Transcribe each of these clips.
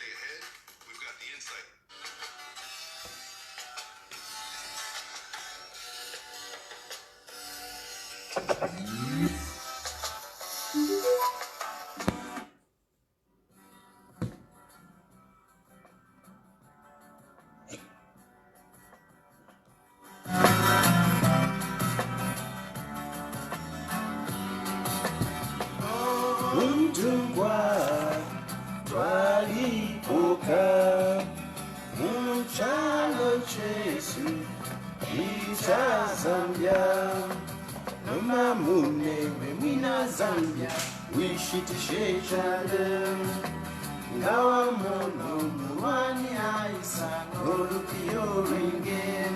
stay ahead, we've got the insight. Zambia, Mama Mune, Wemina Zambia, wish it shechale. Ngawa mono, Mwani Aisa, Golupio ringen.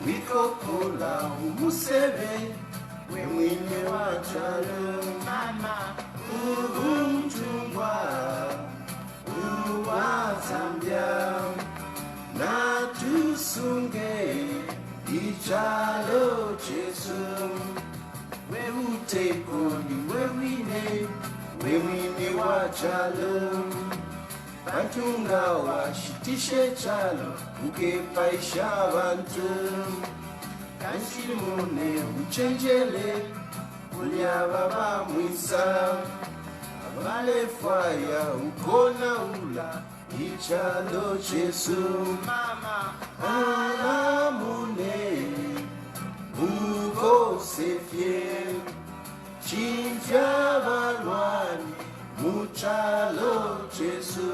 Wiko kola, Umuseve, Wemine wachale. Mama, Chungwa, Uwa Zambia, Natusunge. Ichalo Jesu, where we take on where we ne wachalo. Bantunga washitishe chalo, uke paisha bantu. Kanshimone uchenjele, ulia baba mwisa. Vale fire, ukona ula. Ichalo Jesu, Mama, Alamune, Ugo Sefie, Chilufya Valwani, Muchalo Jesu.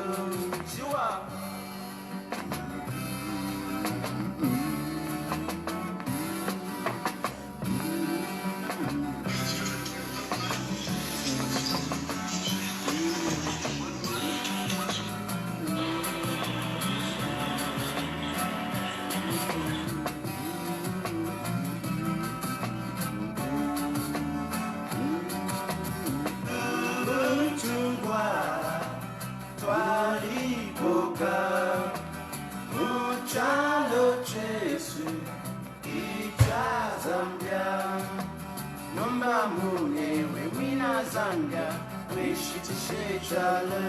Zambia, wish it shechale.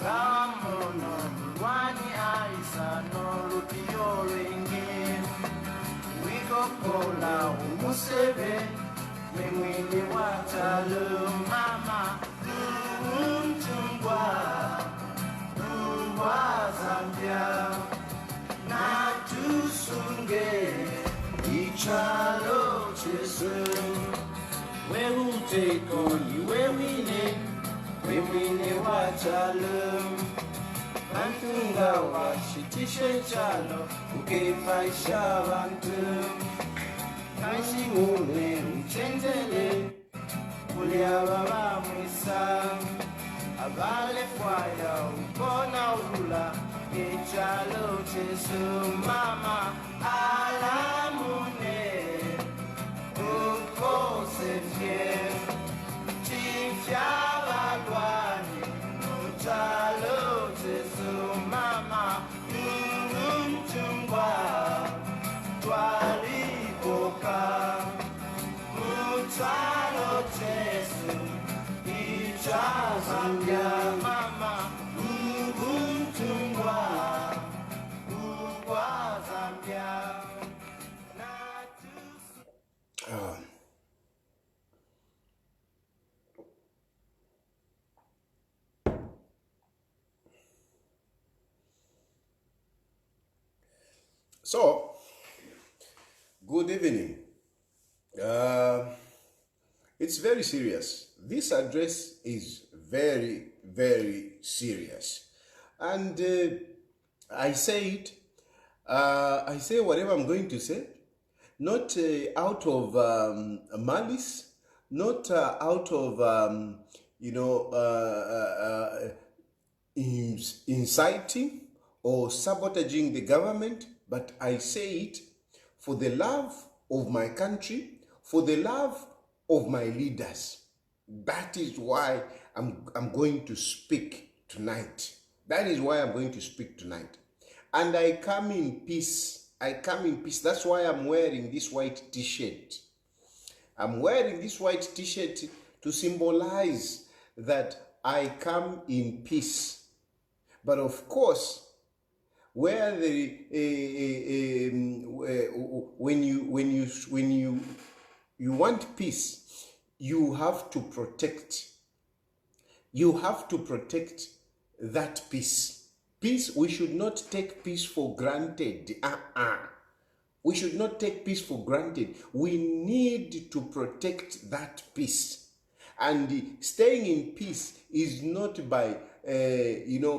Kamono, Wani Aisa, no Lupio ringin. We go kola, Umuseve, Wemini wachalo. Mama, Chungwa, Uwa Zambia, Natusunge, Ichalo Jesu. Where we take on you, where we ne wachalo. Bantunga washitishe chalo, uke paisha bantu. Kanshimune uchenjele, ulia baba mwisa. Avale fwaya, ukona ula, ichalo Jesu. Mama, alamune. Chilufya Valwani, Muchalo Jesu. Mama, Chungwa, Twali Boka, Muchalo Jesu, Icha Zambia. Mama, Chungwa, Uwa Zambia. So, good evening. It's very serious. This address is very, very serious. And I say whatever I'm going to say, not out of malice, not out of, inciting or sabotaging the government, but I say it for the love of my country, for the love of my leaders. That is why I'm going to speak tonight. That is why I'm going to speak tonight. And I come in peace. I come in peace. That's why I'm wearing this white t-shirt. I'm wearing this white t-shirt to symbolize that I come in peace. But of course, where when you want peace, you have to protect. You have to protect that peace. Peace, we should not take peace for granted. We should not take peace for granted. We need to protect that peace. And staying in peace is not by,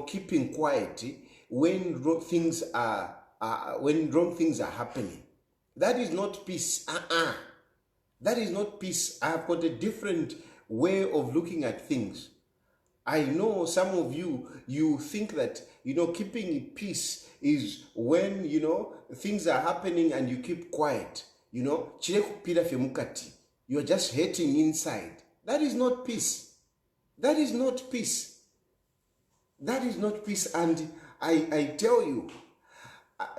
keeping quiet when wrong things are happening. That is not peace. That is not peace. I have got a different way of looking at things. I know some of you think that, keeping peace is when, things are happening and you keep quiet. You are just hating inside. That is not peace. That is not peace. That is not peace. And I tell you,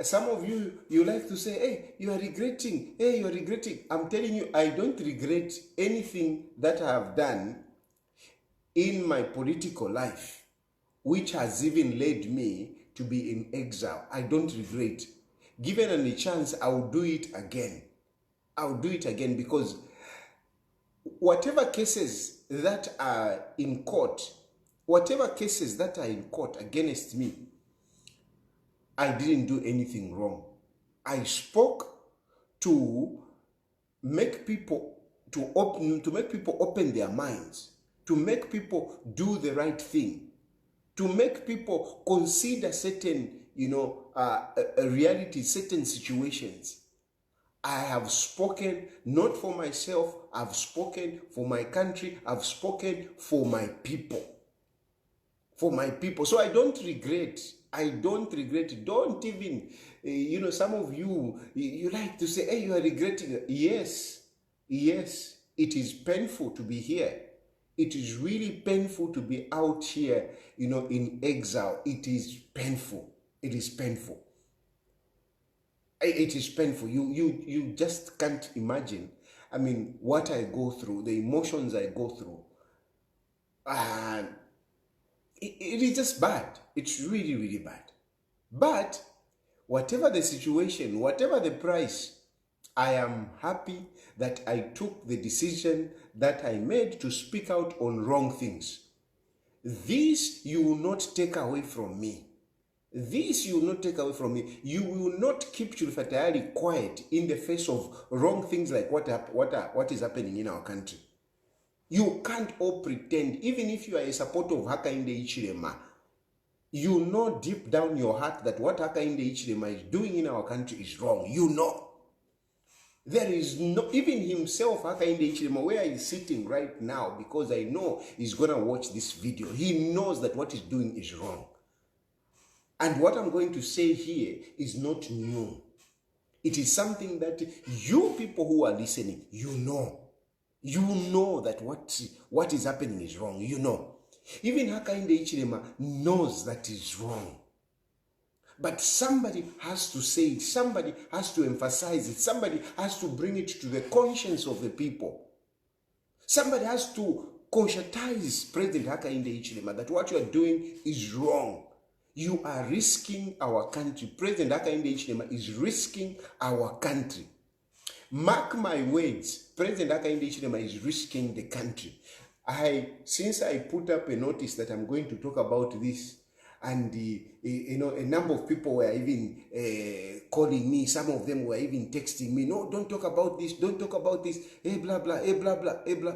some of you like to say, hey, you are regretting. Hey, you are regretting. I'm telling you, I don't regret anything that I have done in my political life, which has even led me to be in exile. I don't regret. Given any chance, I will do it again. I will do it again, because whatever cases that are in court, against me, I didn't do anything wrong. I spoke to make people open their minds, to make people do the right thing, to make people consider certain, reality, certain situations. I have spoken not for myself, I've spoken for my country, I've spoken for my people. For my people. So I don't regret. Don't even, some of you like to say, hey, you are regretting. Yes, it is painful to be here. It is really painful to be out here, in exile. It is painful. It is painful. It is painful. You just can't imagine. I mean, what I go through, the emotions I go through. And it is just bad. It's really, really bad. But whatever the situation, whatever the price, I am happy that I took the decision that I made to speak out on wrong things. This you will not take away from me. This you will not take away from me. You will not keep Chilufya quiet in the face of wrong things like what is happening in our country. You can't all pretend, even if you are a supporter of Hakainde Hichilema, you know deep down your heart that what Hakainde Hichilema is doing in our country is wrong. You know. There is no, even himself, Hakainde Hichilema, where he's sitting right now, because I know he's going to watch this video, he knows that what he's doing is wrong. And what I'm going to say here is not new. It is something that you people who are listening, you know. You know that what is happening is wrong. You know. Even Hakainde Hichilema knows that is wrong. But somebody has to say it. Somebody has to emphasize it. Somebody has to bring it to the conscience of the people. Somebody has to conscientize President Hakainde Hichilema that what you are doing is wrong. You are risking our country. President Hakainde Hichilema is risking our country. Mark my words, President Hakainde Hichilema is risking the country. Since I put up a notice that I'm going to talk about this, and a number of people were even calling me. Some of them were even texting me, no, don't talk about this, don't talk about this, hey, blah, blah, hey, blah, blah, hey, blah.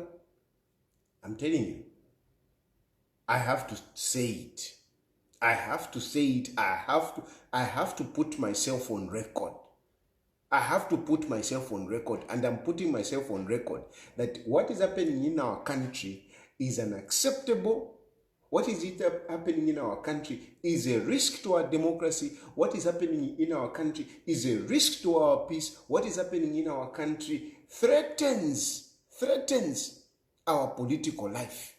I'm telling you, I have to say it. I have to say it. I have to put myself on record. I have to put myself on record, and I'm putting myself on record that what is happening in our country is unacceptable. What is happening in our country is a risk to our democracy. What is happening in our country is a risk to our peace. What is happening in our country threatens our political life.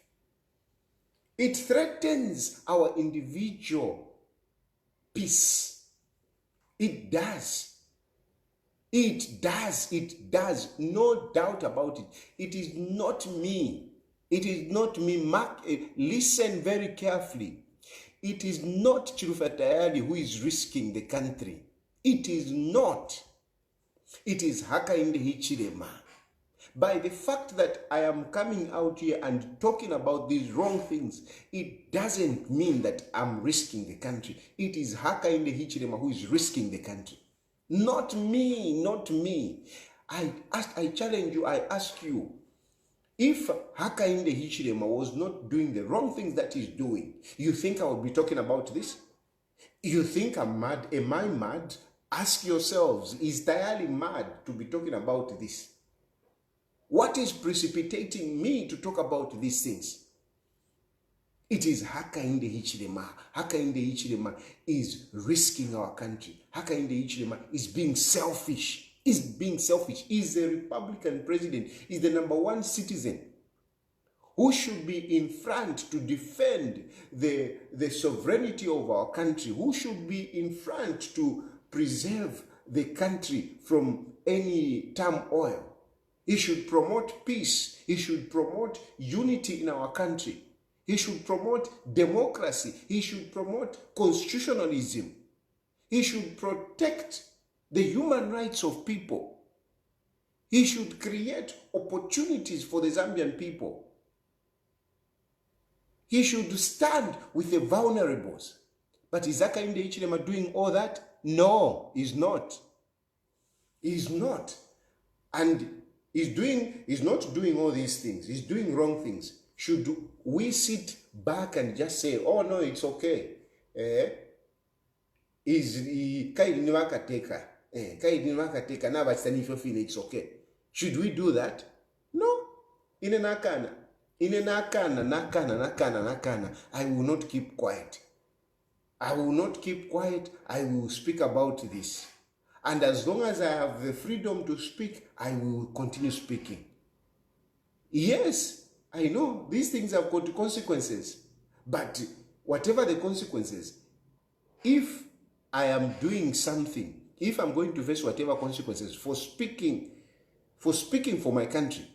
It threatens our individual peace. It does. It does. No doubt about it. It is not me. It is not me. Mark, listen very carefully. It is not Chilufya Tayali who is risking the country. It is not. It is Hakainde Hichilema. By the fact that I am coming out here and talking about these wrong things, it doesn't mean that I'm risking the country. It is Hakainde Hichilema who is risking the country. Not me, not me. I challenge you, I ask you, if Hakainde Hichilema was not doing the wrong things that he's doing, you think I would be talking about this? You think I'm mad? Am I mad? Ask yourselves, is Tayali mad to be talking about this? What is precipitating me to talk about these things? It is Hakainde Hichilema. Hakainde Hichilema is risking our country. Hakainde Hichilema is being selfish. Is being selfish. He's a Republican president. He's the #1 citizen who should be in front to defend the sovereignty of our country, who should be in front to preserve the country from any turmoil. He should promote peace. He should promote unity in our country. He should promote democracy. He should promote constitutionalism. He should protect the human rights of people. He should create opportunities for the Zambian people. He should stand with the vulnerables. But is Hakainde Hichilema doing all that? No, he's not. He's not. And he's not doing all these things. He's doing wrong things. Should we sit back and just say, oh no, it's okay? It's okay. Should we do that? No. Nakana. I will not keep quiet. I will not keep quiet. I will speak about this. And as long as I have the freedom to speak, I will continue speaking. Yes, I know these things have got consequences. But whatever the consequences, if I am doing something, if I'm going to face whatever consequences for speaking for my country,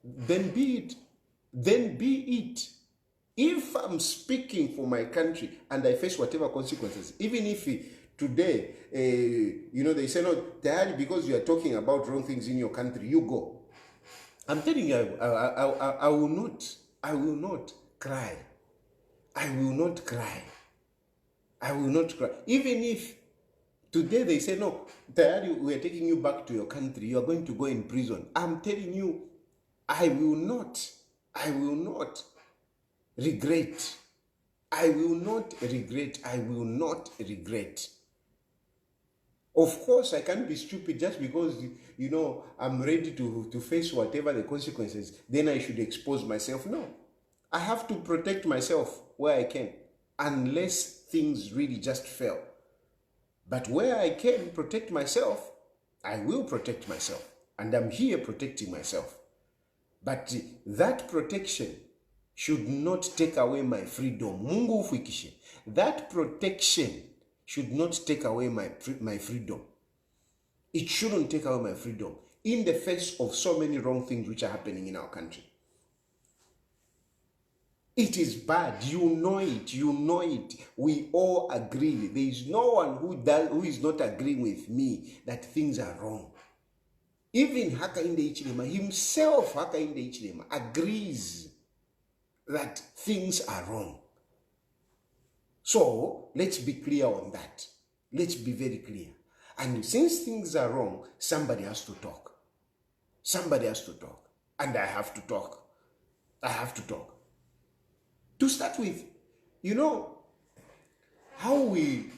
then be it. Then be it. If I'm speaking for my country and I face whatever consequences, even if today, they say, no, Tayali, because you are talking about wrong things in your country, you go. I'm telling you, I will not cry. I will not cry. I will not cry. Even if today they say, no, Tayali, we are taking you back to your country, you are going to go in prison. I'm telling you, I will not regret. I will not regret. I will not regret. Of course, I can't be stupid just because, I'm ready to face whatever the consequences. Then I should expose myself. No. I have to protect myself where I can, unless things really just fail. But where I can protect myself, I will protect myself. And I'm here protecting myself. But that protection should not take away my freedom. Mungu ufikishe. That protection should not take away my freedom. It shouldn't take away my freedom in the face of so many wrong things which are happening in our country. It is bad. You know it. You know it. We all agree. There is no one who is not agreeing with me that things are wrong. Even Hakainde Hichilema himself, Hakainde Hichilema, agrees that things are wrong. So, let's be clear on that. Let's be very clear. And since things are wrong, somebody has to talk. Somebody has to talk. And I have to talk. I have to talk. To start with, how we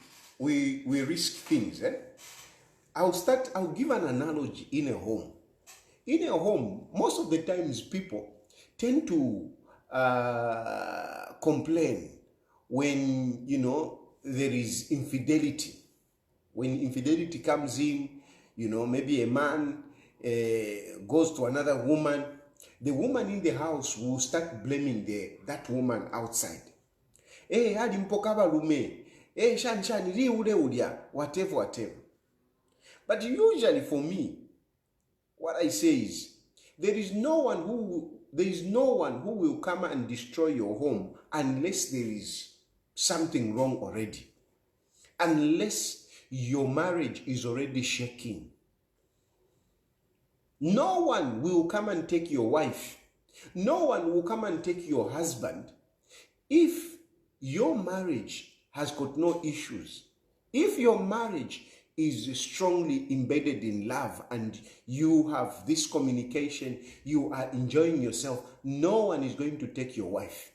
risk things. I'll give an analogy in a home. In a home, most of the times people tend to complain when, there is infidelity. When infidelity comes in, maybe a man goes to another woman, the woman in the house will start blaming that woman outside. Hadi mpokaba lume. Shani li udia. Whatever. But usually for me, what I say is, there is no one who will come and destroy your home unless there is something wrong already. Unless your marriage is already shaking. No one will come and take your wife. No one will come and take your husband if your marriage has got no issues. If your marriage is strongly embedded in love and you have this communication, you are enjoying yourself, no one is going to take your wife.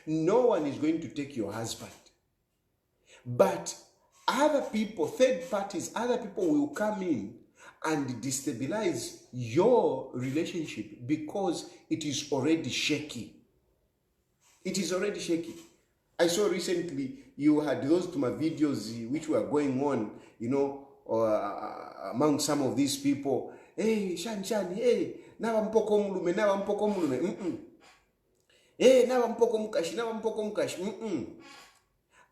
No one is going to take your husband. But other people, third parties, other people will come in and destabilize your relationship because it is already shaky. It is already shaky. I saw recently you had those to my videos which were going on, among some of these people. Hey, Shan, hey, nawa mpoko mulume. Hey, nawa mpoko mukashi.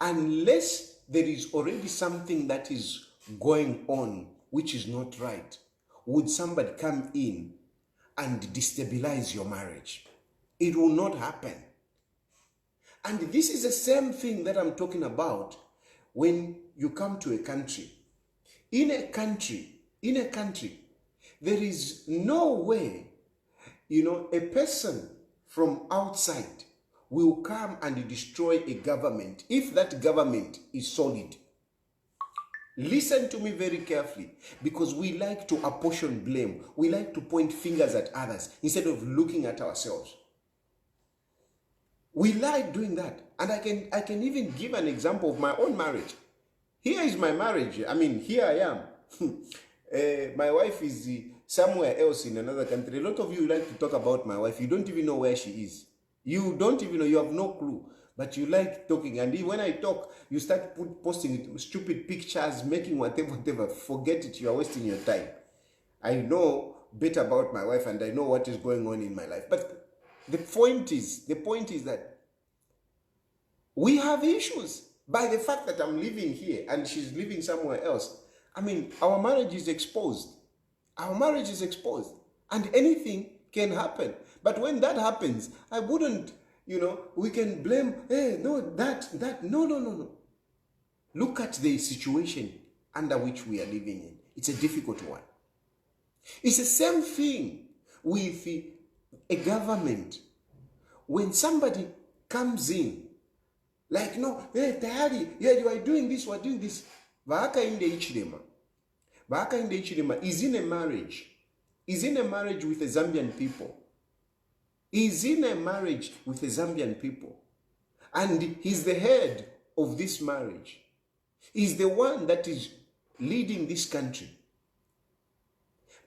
Unless there is already something that is going on which is not right, would somebody come in and destabilize your marriage? It will not happen. And this is the same thing that I'm talking about when you come to a country. In a country, there is no way, a person from outside will come and destroy a government if that government is solid. Listen to me very carefully, because we like to apportion blame. We like to point fingers at others instead of looking at ourselves. We like doing that. And I can even give an example of my own marriage. Here is my marriage. I mean, here I am. My wife is somewhere else in another country. A lot of you like to talk about my wife. You don't even know where she is. You don't even know. You have no clue. But you like talking. And when I talk, you start posting stupid pictures, making whatever. Forget it. You are wasting your time. I know better about my wife and I know what is going on in my life. But the point is that we have issues by the fact that I'm living here and she's living somewhere else. I mean, our marriage is exposed. Our marriage is exposed. And anything can happen. But when that happens, I wouldn't, we can blame, no. Look at the situation under which we are living in. It's a difficult one. It's the same thing with a government. When somebody comes in, like, no, hey, Tayali, yeah, you are doing this, you are doing this. Hakainde Hichilema is in a marriage. Is in a marriage with the Zambian people. Is in a marriage with the Zambian people. And he's the head of this marriage. He's the one that is leading this country.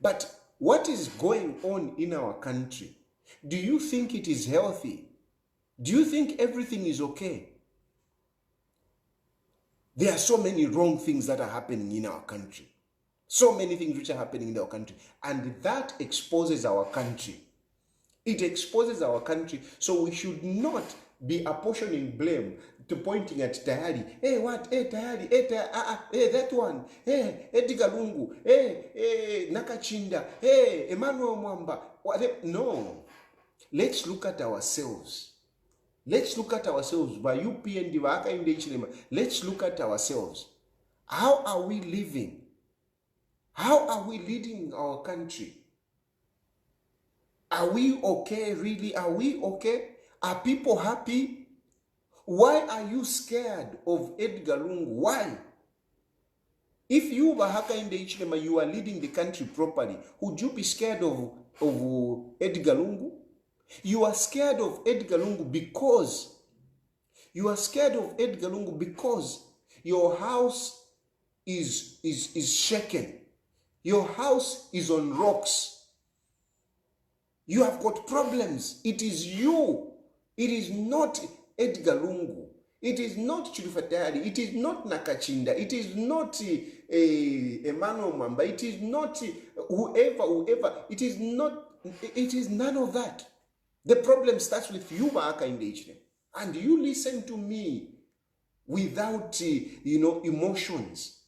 But what is going on in our country? Do you think it is healthy? Do you think everything is okay? There are so many wrong things that are happening in our country. So many things which are happening in our country. And that exposes our country. It exposes our country. So we should not be apportioning blame to pointing at Tayali. Hey, what? Hey, Tayali. Hey, that one. Hey, Edgar Lungu. Hey, Nakachinda. Hey, Emmanuel Mwamba. No. Let's look at ourselves. Let's look at ourselves. By UP and Hakainde Hichilema. Let's look at ourselves. How are we living? How are we leading our country? Are we okay, really? Are we okay? Are people happy? Why are you scared of Edgar Lungu? Why? If you were Hakainde Hichilema, you are leading the country properly, would you be scared of Edgar Lungu? You are scared of Edgar Lungu because your house is shaken. Your house is on rocks. You have got problems. It is you. It is not Edgar Lungu. It is not Chilufya. It is not Nakachinda. It is not Emmanuel Mwamba. It is not whoever. It is none of that. The problem starts with you, Hakainde Hichilema. And you listen to me without, emotions.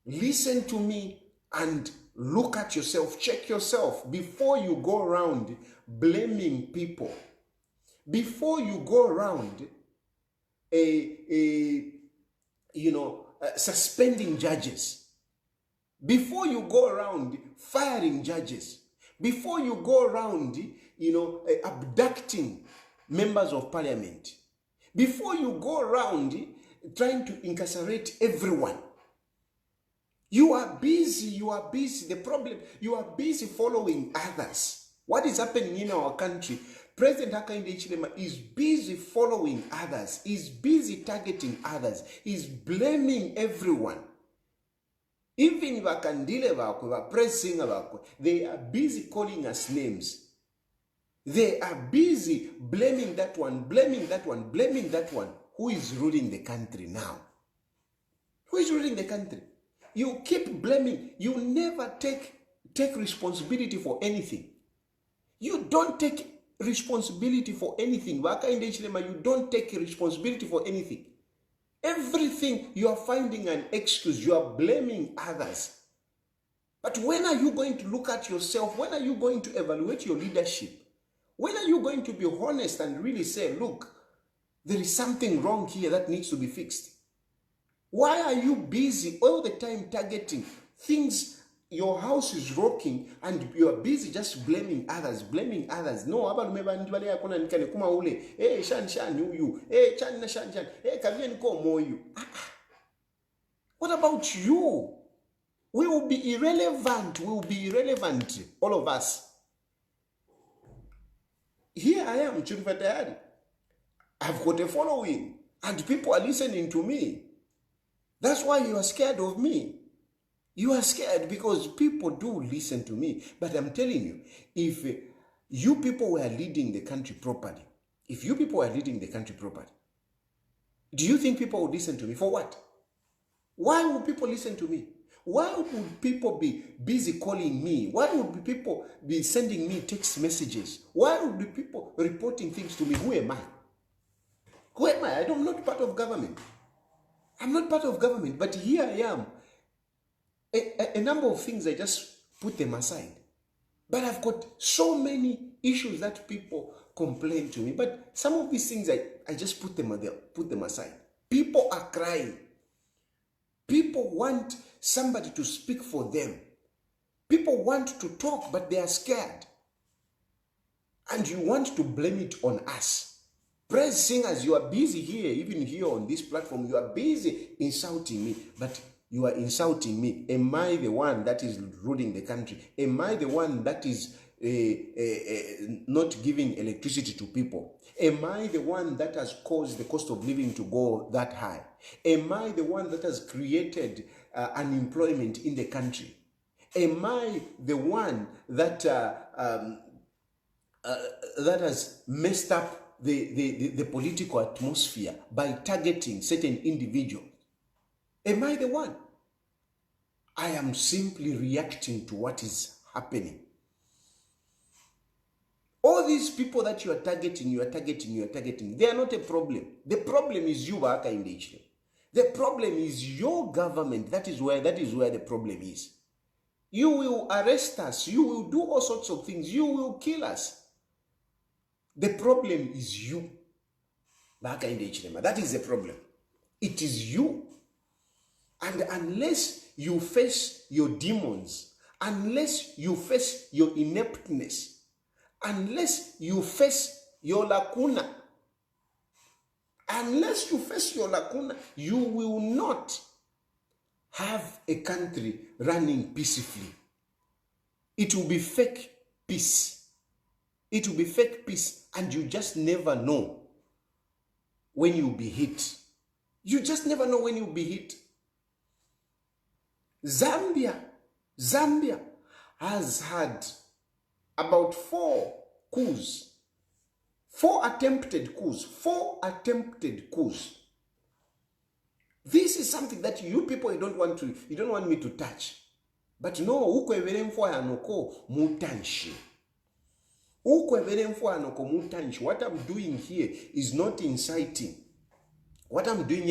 Listen to me and look at yourself. Check yourself before you go around blaming people. Before you go around suspending judges, before you go around firing judges, before you go around, abducting members of parliament, before you go around trying to incarcerate everyone, you are busy. The problem, you are busy following others. What is happening in our country? President Hakainde Hichilema is busy following others, is busy targeting others, is blaming everyone. Even Vakandile Vakwe, pressing Vakwe, they are busy calling us names. They are busy blaming that one, blaming that one, blaming that one. Who is ruling the country now? Who is ruling the country? You keep blaming. You never take responsibility for anything. You don't take responsibility for anything. Hakainde Hichilema, you don't take responsibility for anything. Everything you are finding an excuse. You are blaming others. But when are you going to look at yourself? When are you going to evaluate your leadership? When are you going to be honest and really say, look, there is something wrong here that needs to be fixed? Why are you busy all the time targeting things? Your house is rocking and you are busy just blaming others, blaming others. No, what about you? We will be irrelevant. We will be irrelevant, all of us. Here I am, Chilufya Tayali. I've got a following and people are listening to me. That's why you are scared of me. You are scared because people do listen to me. But I'm telling you, if you people were leading the country properly, do you think people would listen to me? For what? Why would people listen to me? Why would people be busy calling me? Why would people be sending me text messages? Why would be people reporting things to me? Who am I? Who am I? I'm not part of government. I'm not part of government, but here I am. A number of things, I just put them aside. But I've got so many issues that people complain to me. But some of these things, I just put them aside. People are crying. People want somebody to speak for them. People want to talk, but they are scared. And you want to blame it on us. Praise singers, you are busy here, even here on this platform, you are busy insulting me, but you are insulting me. Am I the one that is ruling the country? Am I the one that is not giving electricity to people? Am I the one that has caused the cost of living to go that high? Am I the one that has created unemployment in the country? Am I the one that that has messed up the political atmosphere by targeting certain individuals? Am I the one? I am simply reacting to what is happening. All these people that you are targeting, they are not a problem. The problem is you, Hakainde. The problem is your government. That is where the problem is. You will arrest us. You will do all sorts of things. You will kill us. The problem is you, Hakainde. That is the problem. It is you. And unless you face your demons, unless you face your ineptness, unless you face your lacuna, you will not have a country running peacefully. It will be fake peace. It will be fake peace, and you just never know when you'll be hit. You just never know when you'll be hit. Zambia has had about 4 coups, 4 attempted coups. This is something that you people, you don't want me to touch. But no, what I'm doing here is not inciting. What I'm doing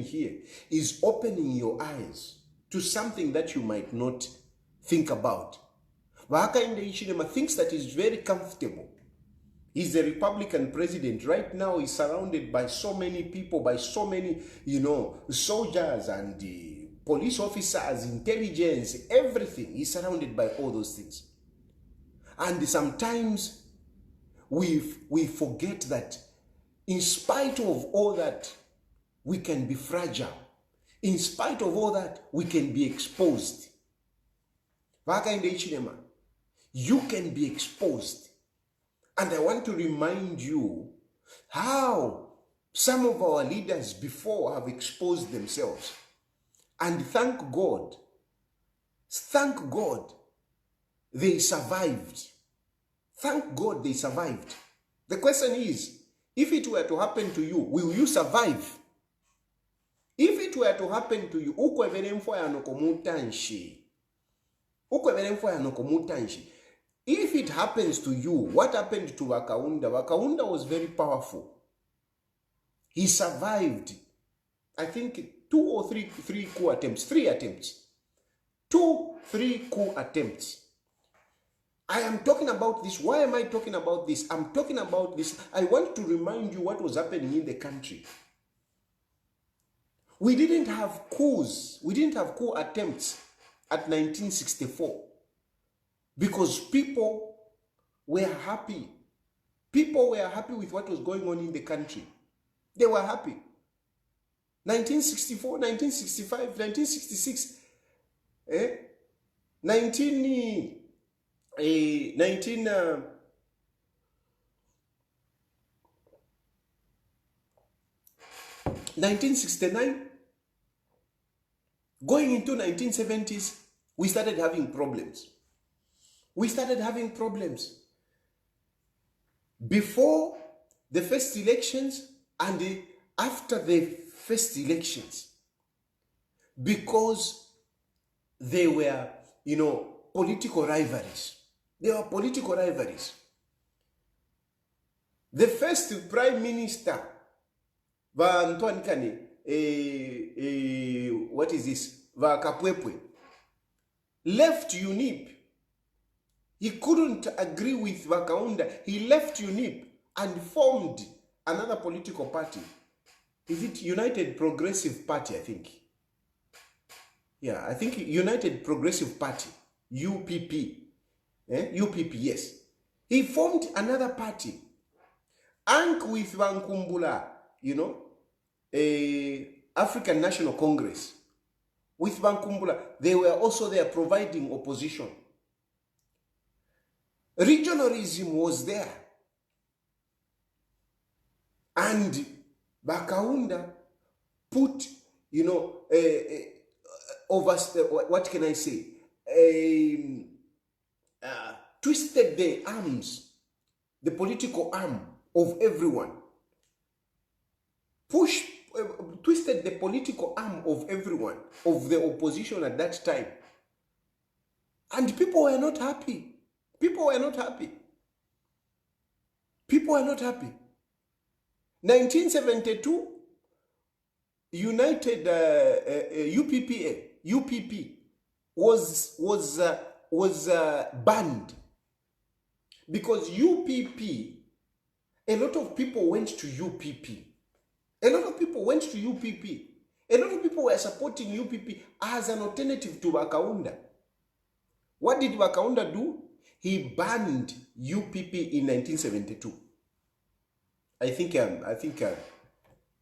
here is opening your eyes to something that you might not think about. Hakainde Hichilema thinks that is very comfortable He's a Republican president. Right now, he's surrounded by so many people, by so many, soldiers and police officers, intelligence, everything. He's surrounded by all those things. And sometimes we forget that in spite of all that, we can be fragile. In spite of all that, we can be exposed. Hakainde Hichilema, you can be exposed. And I want to remind you how some of our leaders before have exposed themselves. And thank God, they survived. Thank God they survived. The question is, if it were to happen to you, will you survive? If it were to happen to you, if it happens to you, what happened to Hakainde? Hakainde was very powerful. He survived, I think, 2 or 3 coup attempts. 3 attempts. 2, 3 coup attempts. I am talking about this. Why am I talking about this? I'm talking about this. I want to remind you what was happening in the country. We didn't have coups. We didn't have coup attempts at 1964 because people were happy. People were happy with what was going on in the country. They were happy. 1964, 1965, 1966, 1969, going into 1970s, we started having problems. Before the first elections and after the first elections, because they were, political rivalries. There were political rivalries. The first prime minister, what is this? Kapwepwe, left UNIP. He couldn't agree with Hakainde. He left UNIP and formed another political party. Is it United Progressive Party, I think? Yeah, I think United Progressive Party, UPP. UPP, yes. He formed another party. And with Vankumbula, African National Congress. With Vankumbula, they were also there providing opposition. Regionalism was there. And Hakainde put, what can I say? Twisted the arms, the political arm of everyone. Twisted the political arm of everyone, of the opposition at that time. And people were not happy. 1972, United UPP was banned because UPP. A lot of people went to UPP. A lot of people were supporting UPP as an alternative to Hakainde. What did Hakainde do? He banned UPP in 1972.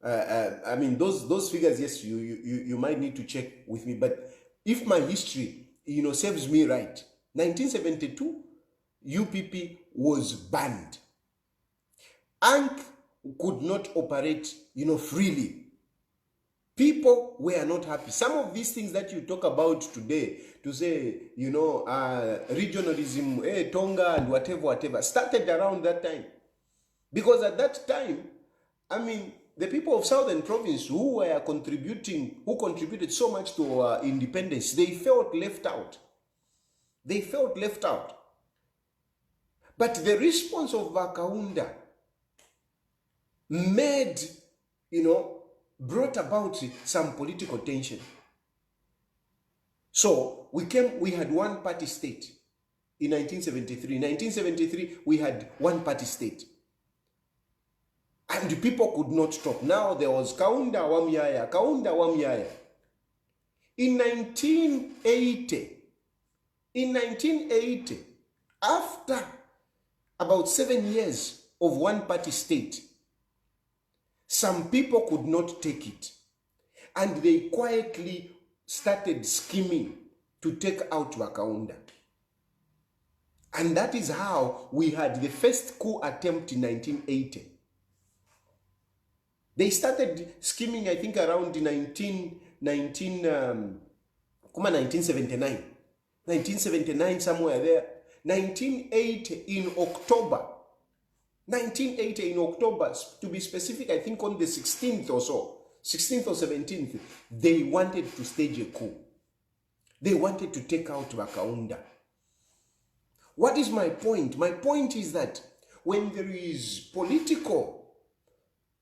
I mean, those figures, yes, you might need to check with me. But if my history, serves me right, 1972, UPP was banned. ANC could not operate, freely. People were not happy. Some of these things that you talk about today, to say, regionalism, Tonga and whatever, started around that time. Because at that time, the people of Southern Province who contributed so much to our independence, they felt left out. But the response of Hakainde brought about some political tension. So we had one party state in 1973. In 1973, we had one party state. And people could not talk. Now there was Kaunda Wamyaya, Kaunda Wamyaya. In 1980, after about 7 years of one-party state, some people could not take it. And they quietly started scheming to take out Wakaunda. And that is how we had the first coup attempt in 1980. They started scheming, I think, around 1979. 1979, somewhere there. 1980 in October. 1980 in October, to be specific, I think on the 16th or so, 16th or 17th, they wanted to stage a coup. They wanted to take out Wakaunda. What is my point? My point is that when there is political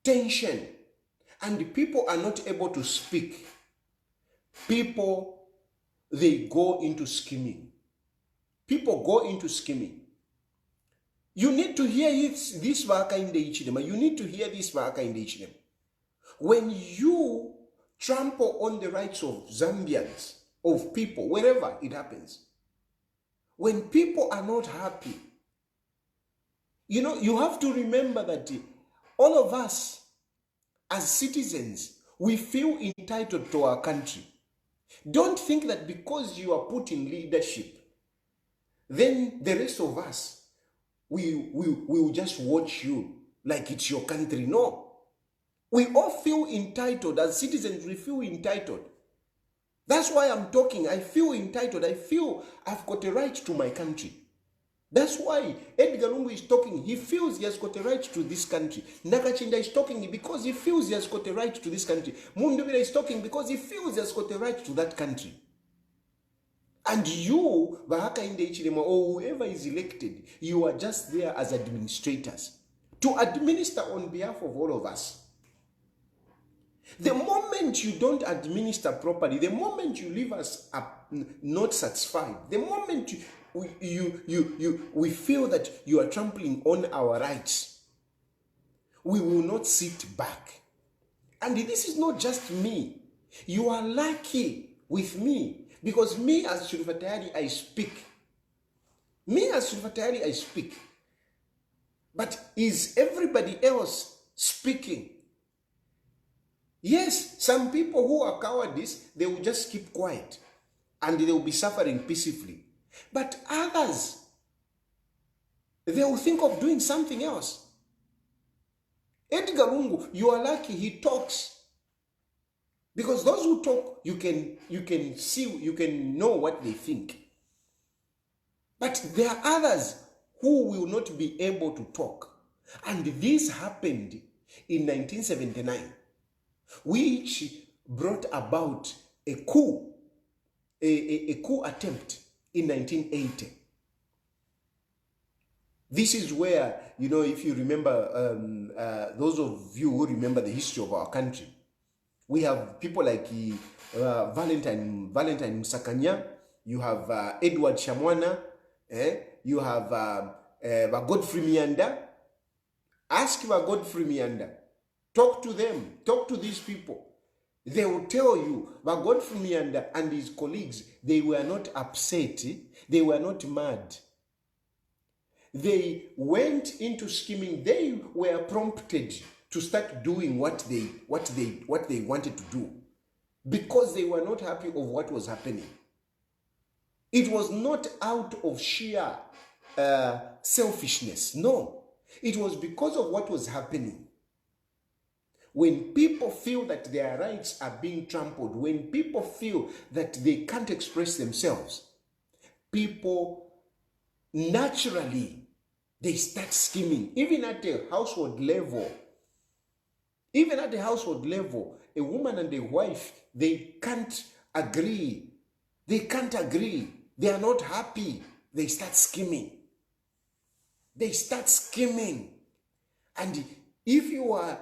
tension and people are not able to speak, people, they go into scheming. People go into scheming. You need to hear this Hakainde Hichilema. You need to hear this Hakainde Hichilema. When you trample on the rights of Zambians, of people, wherever it happens, when people are not happy, you have to remember that all of us as citizens, we feel entitled to our country. Don't think that because you are put in leadership, then the rest of us, we will just watch you like it's your country. No. We all feel entitled. As citizens, we feel entitled. That's why I'm talking. I feel entitled. I feel I've got a right to my country. That's why Edgar Lungu is talking. He feels he has got a right to this country. Nakachinda is talking because he feels he has got a right to this country. Mundubira is talking because he feels he has got a right to that country. And you, Hakainde Hichilema, or whoever is elected, you are just there as administrators to administer on behalf of all of us. The moment you don't administer properly, the moment you leave us not satisfied, the moment we feel that you are trampling on our rights, we will not sit back. And this is not just me. You are lucky with me, because me as Chilufya, I speak. Me as Chilufya, I speak. But is everybody else speaking? Yes, some people who are cowardice, they will just keep quiet and they will be suffering peacefully. But others, they will think of doing something else. Edgar Lungu, you are lucky, he talks. Because those who talk, you can see, you can know what they think. But there are others who will not be able to talk. And this happened in 1979. Which brought about a coup, a coup attempt in 1980. This is where, if you remember, those of you who remember the history of our country, we have people like Valentine Msakanya, you have Edward Shamwana, you have Godfrey Mianda. Ask Godfrey Mianda. Talk to them. Talk to these people. They will tell you that Godfrey Mianda and his colleagues, they were not upset. They were not mad. They went into scheming. They were prompted to start doing what they wanted to do because they were not happy of what was happening. It was not out of sheer selfishness. No. It was because of what was happening. When people feel that their rights are being trampled, when people feel that they can't express themselves, people naturally, they start scheming. Even at a household level, a woman and a wife, they can't agree. They can't agree. They are not happy. They start scheming. And if you are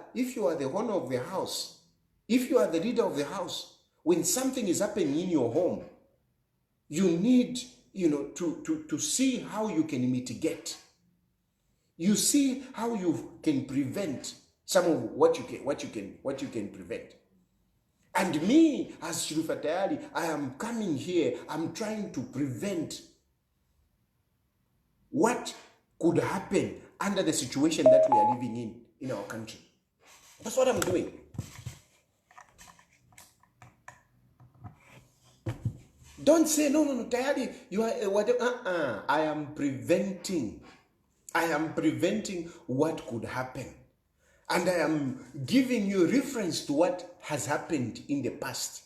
the owner of the house, if you are the leader of the house, when something is happening in your home, you need, to see how you can mitigate. You see how you can prevent some of what you can prevent. And me, as Chilufya Tayali, I am coming here, I'm trying to prevent what could happen under the situation that we are living in our country. That's what I'm doing. Don't say, no, Tayali, you are whatever. I am preventing what could happen. And I am giving you reference to what has happened in the past.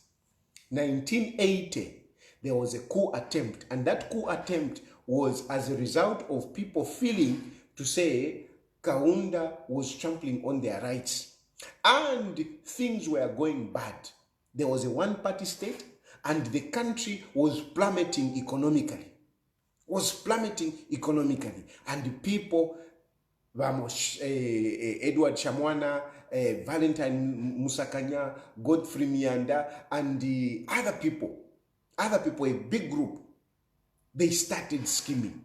1980, there was a coup attempt, and that coup attempt was as a result of people feeling to say Kaunda was trampling on their rights. And things were going bad. There was a one-party state, and the country was plummeting economically. And the people, vamos, Edward Chamwana, Valentine Musakanya, Godfrey Mianda, and the other people, a big group, they started scheming.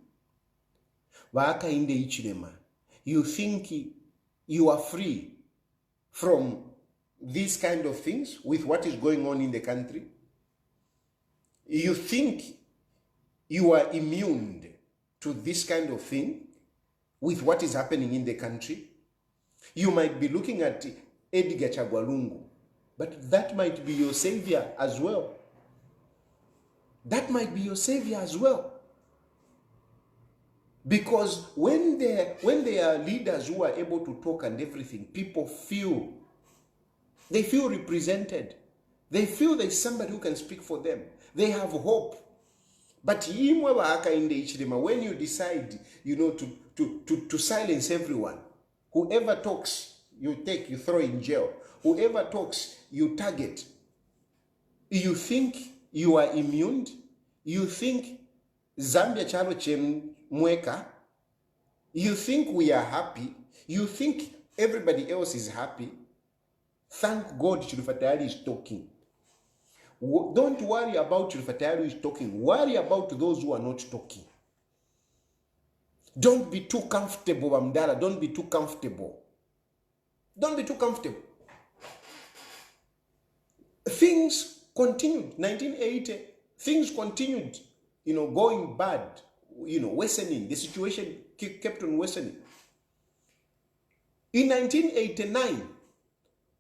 Hakainde Hichilema, you think you are free from these kind of things with what is going on in the country? You think you are immune to this kind of thing with what is happening in the country? You might be looking at Edgar Chagwalungu, but that might be your savior as well. That might be your savior as well. Because when there are leaders who are able to talk and everything, people feel represented. They feel there's somebody who can speak for them. They have hope. But when you decide, to silence everyone, whoever talks, you throw in jail. Whoever talks, you target. You think you are immune? You think Zambia chalo mweka? You think we are happy? You think everybody else is happy? Thank God Chilufya Tayali is talking. Don't worry about Chilufya Tayali who is talking. Worry about those who are not talking. Don't be too comfortable, Amdala. Don't be too comfortable. Don't be too comfortable. Things continued. 1980, things continued, going bad, worsening. The situation kept on worsening. In 1989,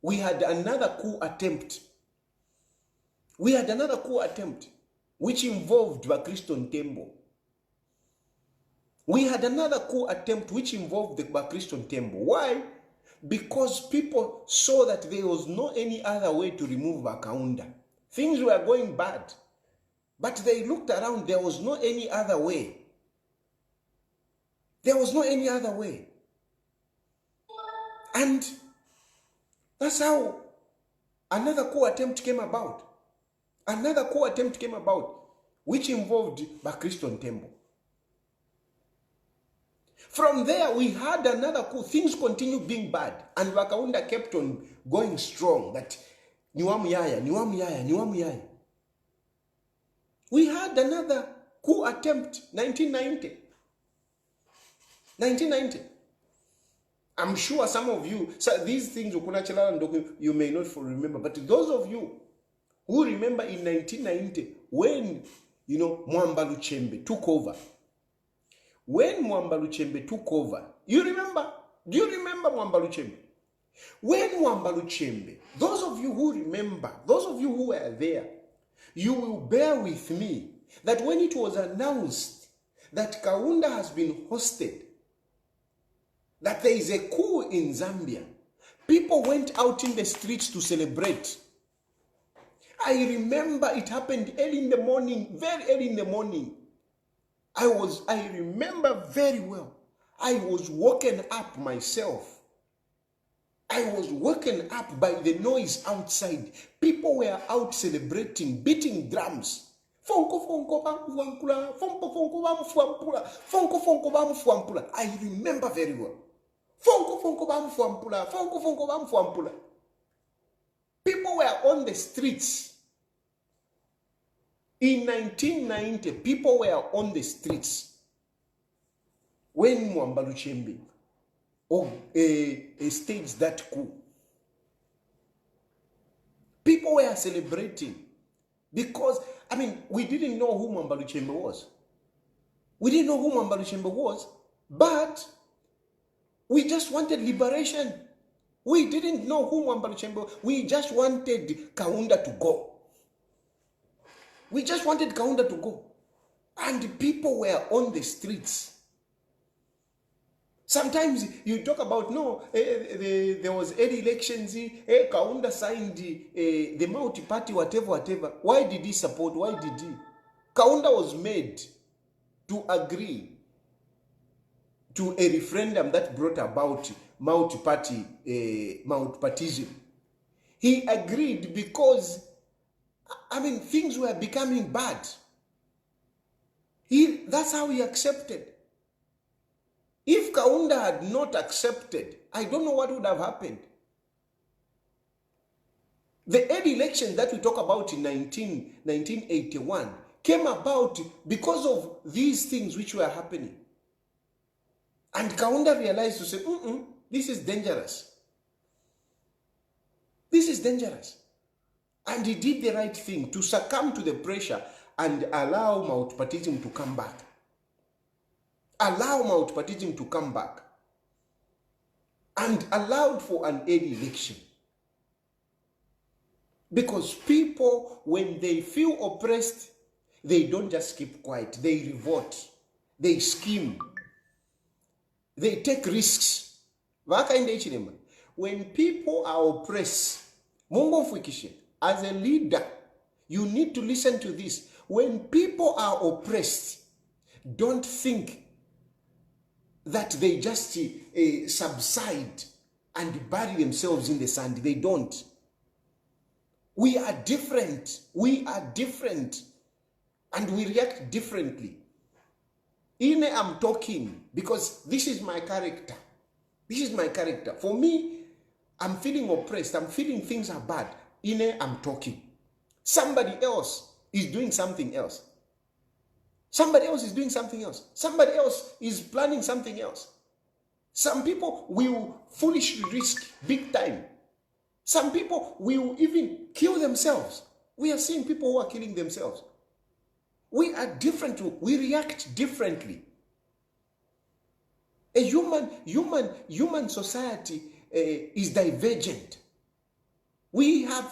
we had another coup attempt. Which involved Bakristo Ntembo. We had another coup attempt which involved the Bakristo Ntembo. Why? Because people saw that there was no any other way to remove Kaunda. Things were going bad. But they looked around, there was no any other way. There was no any other way. And that's how another coup attempt came about. Which involved Bakristo Ntembo. From there, we had another coup. Things continued being bad. And Kaunda kept on going strong. That Niwamuyaya. We had another coup attempt, 1990. I'm sure some of you, these things you may not remember, but those of you who remember in 1990 when, Mwamba Luchembe took over. When Mwamba Luchembe took over, you remember? Do you remember Mwamba Luchembe? When Mwamba Luchembe, those of you who remember, those of you who were there, you will bear with me that when it was announced that Kaunda has been hosted, that there is a coup in Zambia, people went out in the streets to celebrate. I remember it happened early in the morning, very early in the morning. I remember very well. I was woken up myself. I was woken up by the noise outside. People were out celebrating, beating drums. Fonko fonko bamfuampula, fonko fonko bamfuampula, fonko fonko bamfuampula. I remember very well. Fonko fonko bamfuampula, fonko fonko bamfuampula. People were on the streets. In 1990, people were on the streets when Mwamba Luchembe or stage that coup. People were celebrating because, I mean, we didn't know who Mambaluchembe was. We didn't know who Mambaluchembe was, but we just wanted liberation. We didn't know who Mambaluchembe was. We just wanted Kaunda to go. We just wanted Kaunda to go. And people were on the streets. Sometimes you talk about, no, there was early elections, Kaunda signed the multi-party, whatever. Why did he support? Why did he? Kaunda was made to agree to a referendum that brought about multi-partyism. He agreed because, I mean, things were becoming bad. That's how he accepted. If Kaunda had not accepted, I don't know what would have happened. The early election that we talk about in 1981 came about because of these things which were happening. And Kaunda realized to say, this is dangerous. This is dangerous. And he did the right thing to succumb to the pressure and allow multipartyism to come back. Allow multipartyism to come back. And allowed for an early election. Because people, when they feel oppressed, they don't just keep quiet. They revolt. They scheme. They take risks. Hakainde Hichilema. When people are oppressed, Mungu Mfikishe, as a leader, you need to listen to this. When people are oppressed, don't think that they just subside and bury themselves in the sand. They don't. We are different. We are different. And we react differently. I'm talking because this is my character. This is my character. For me, I'm feeling oppressed. I'm feeling things are bad. I'm talking. Somebody else is doing something else. Somebody else is doing something else. Somebody else is planning something else. Some people will foolishly risk big time. Some people will even kill themselves. We are seeing people who are killing themselves. We are different. We react differently. A human society is divergent. We are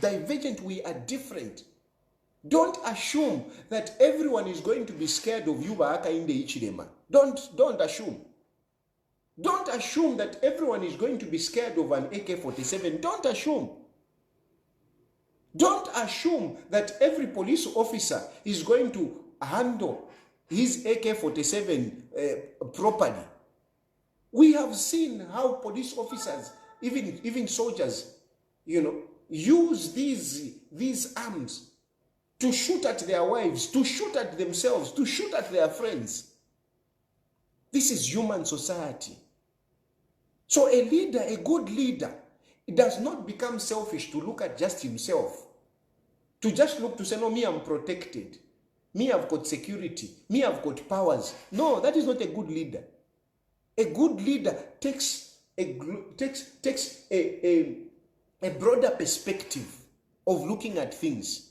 divergent. We are different. Don't assume that everyone is going to be scared of you, Hakainde Hichilema. Don't assume. Don't assume that everyone is going to be scared of an AK-47. Don't assume. Don't assume that every police officer is going to handle his AK-47 properly. We have seen how police officers, even soldiers, use these arms to shoot at their wives, to shoot at themselves, to shoot at their friends. This is human society. So a leader, a good leader, it does not become selfish to look at just himself. To just look to say, no, me, I'm protected. Me, I've got security. Me, I've got powers. No, that is not a good leader. A good leader takes a broader perspective of looking at things.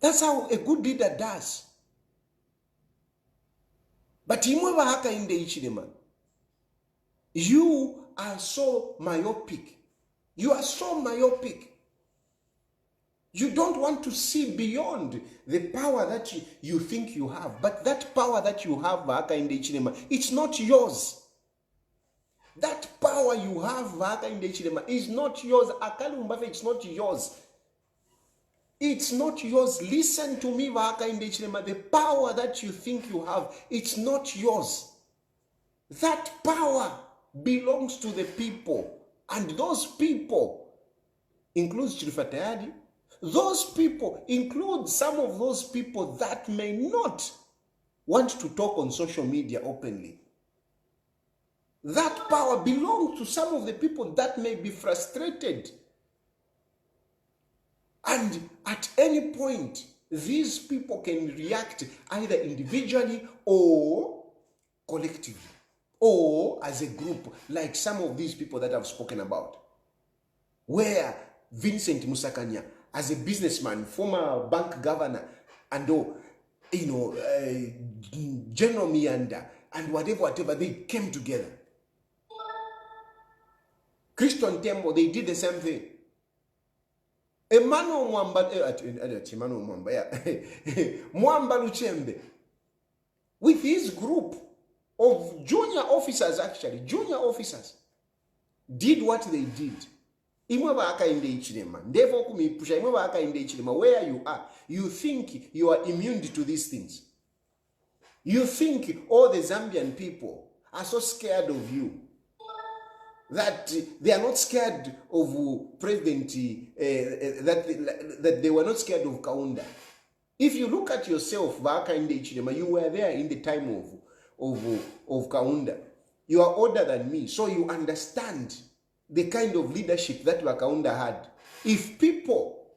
That's how a good leader does. But Hakainde Hichilema, you are so myopic. You are so myopic. You don't want to see beyond the power that you think you have. But that power that you have, Hakainde Hichilema, it's not yours. That power you have, Hakainde Hichilema, is not yours. Akalumbafe, it's not yours. It's not yours. Listen to me, Hakainde Hichilema. The power that you think you have, it's not yours. That power belongs to the people. And those people includes Chilufya Tayali. Those people include some of those people that may not want to talk on social media openly. That power belongs to some of the people that may be frustrated. And at any point, these people can react either individually or collectively. or as a group, like some of these people that I've spoken about, where Vincent Musakanya, as a businessman, former bank governor, and General Mianda, and whatever, they came together. Christian Temple, they did the same thing. Emmanuel Mwamba Luchembe, with his group of junior officers, did what they did. Where you are, you think you are immune to these things. You think all the Zambian people are so scared of you that they are not scared of President, that they were not scared of Kaunda. If you look at yourself, Hakainde Hichilema, you were there in the time of Kaunda. You are older than me, so you understand the kind of leadership that Kaunda had. If people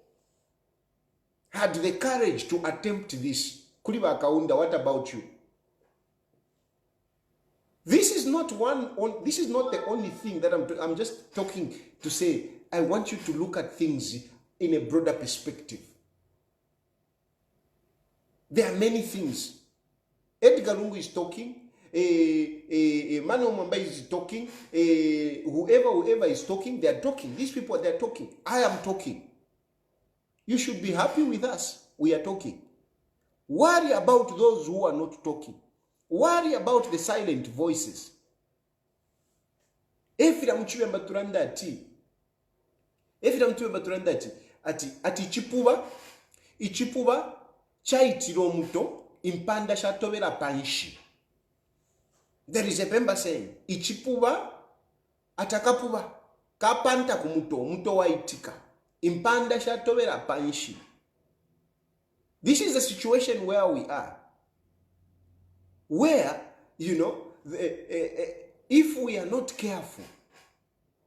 had the courage to attempt this, Kuliba Kaunda, what about you? This is not the only thing that I'm just talking to say. I want you to look at things in a broader perspective. There are many things. Edgar Lungu is talking. Manu Mwamba is talking. Whoever is talking, they are talking. These people, they are talking. I am talking. You should be happy with us. We are talking. Worry about those who are not talking. Worry about the silent voices. Efira mchiwe mbaturanda ati ichipuba chaitiro muto impanda shatobera panshi. There is a Pemba saying, ichipuba atakapuba kapanta muto waitika impanda shatobera panshi. This is the situation where we are. Where, if we are not careful,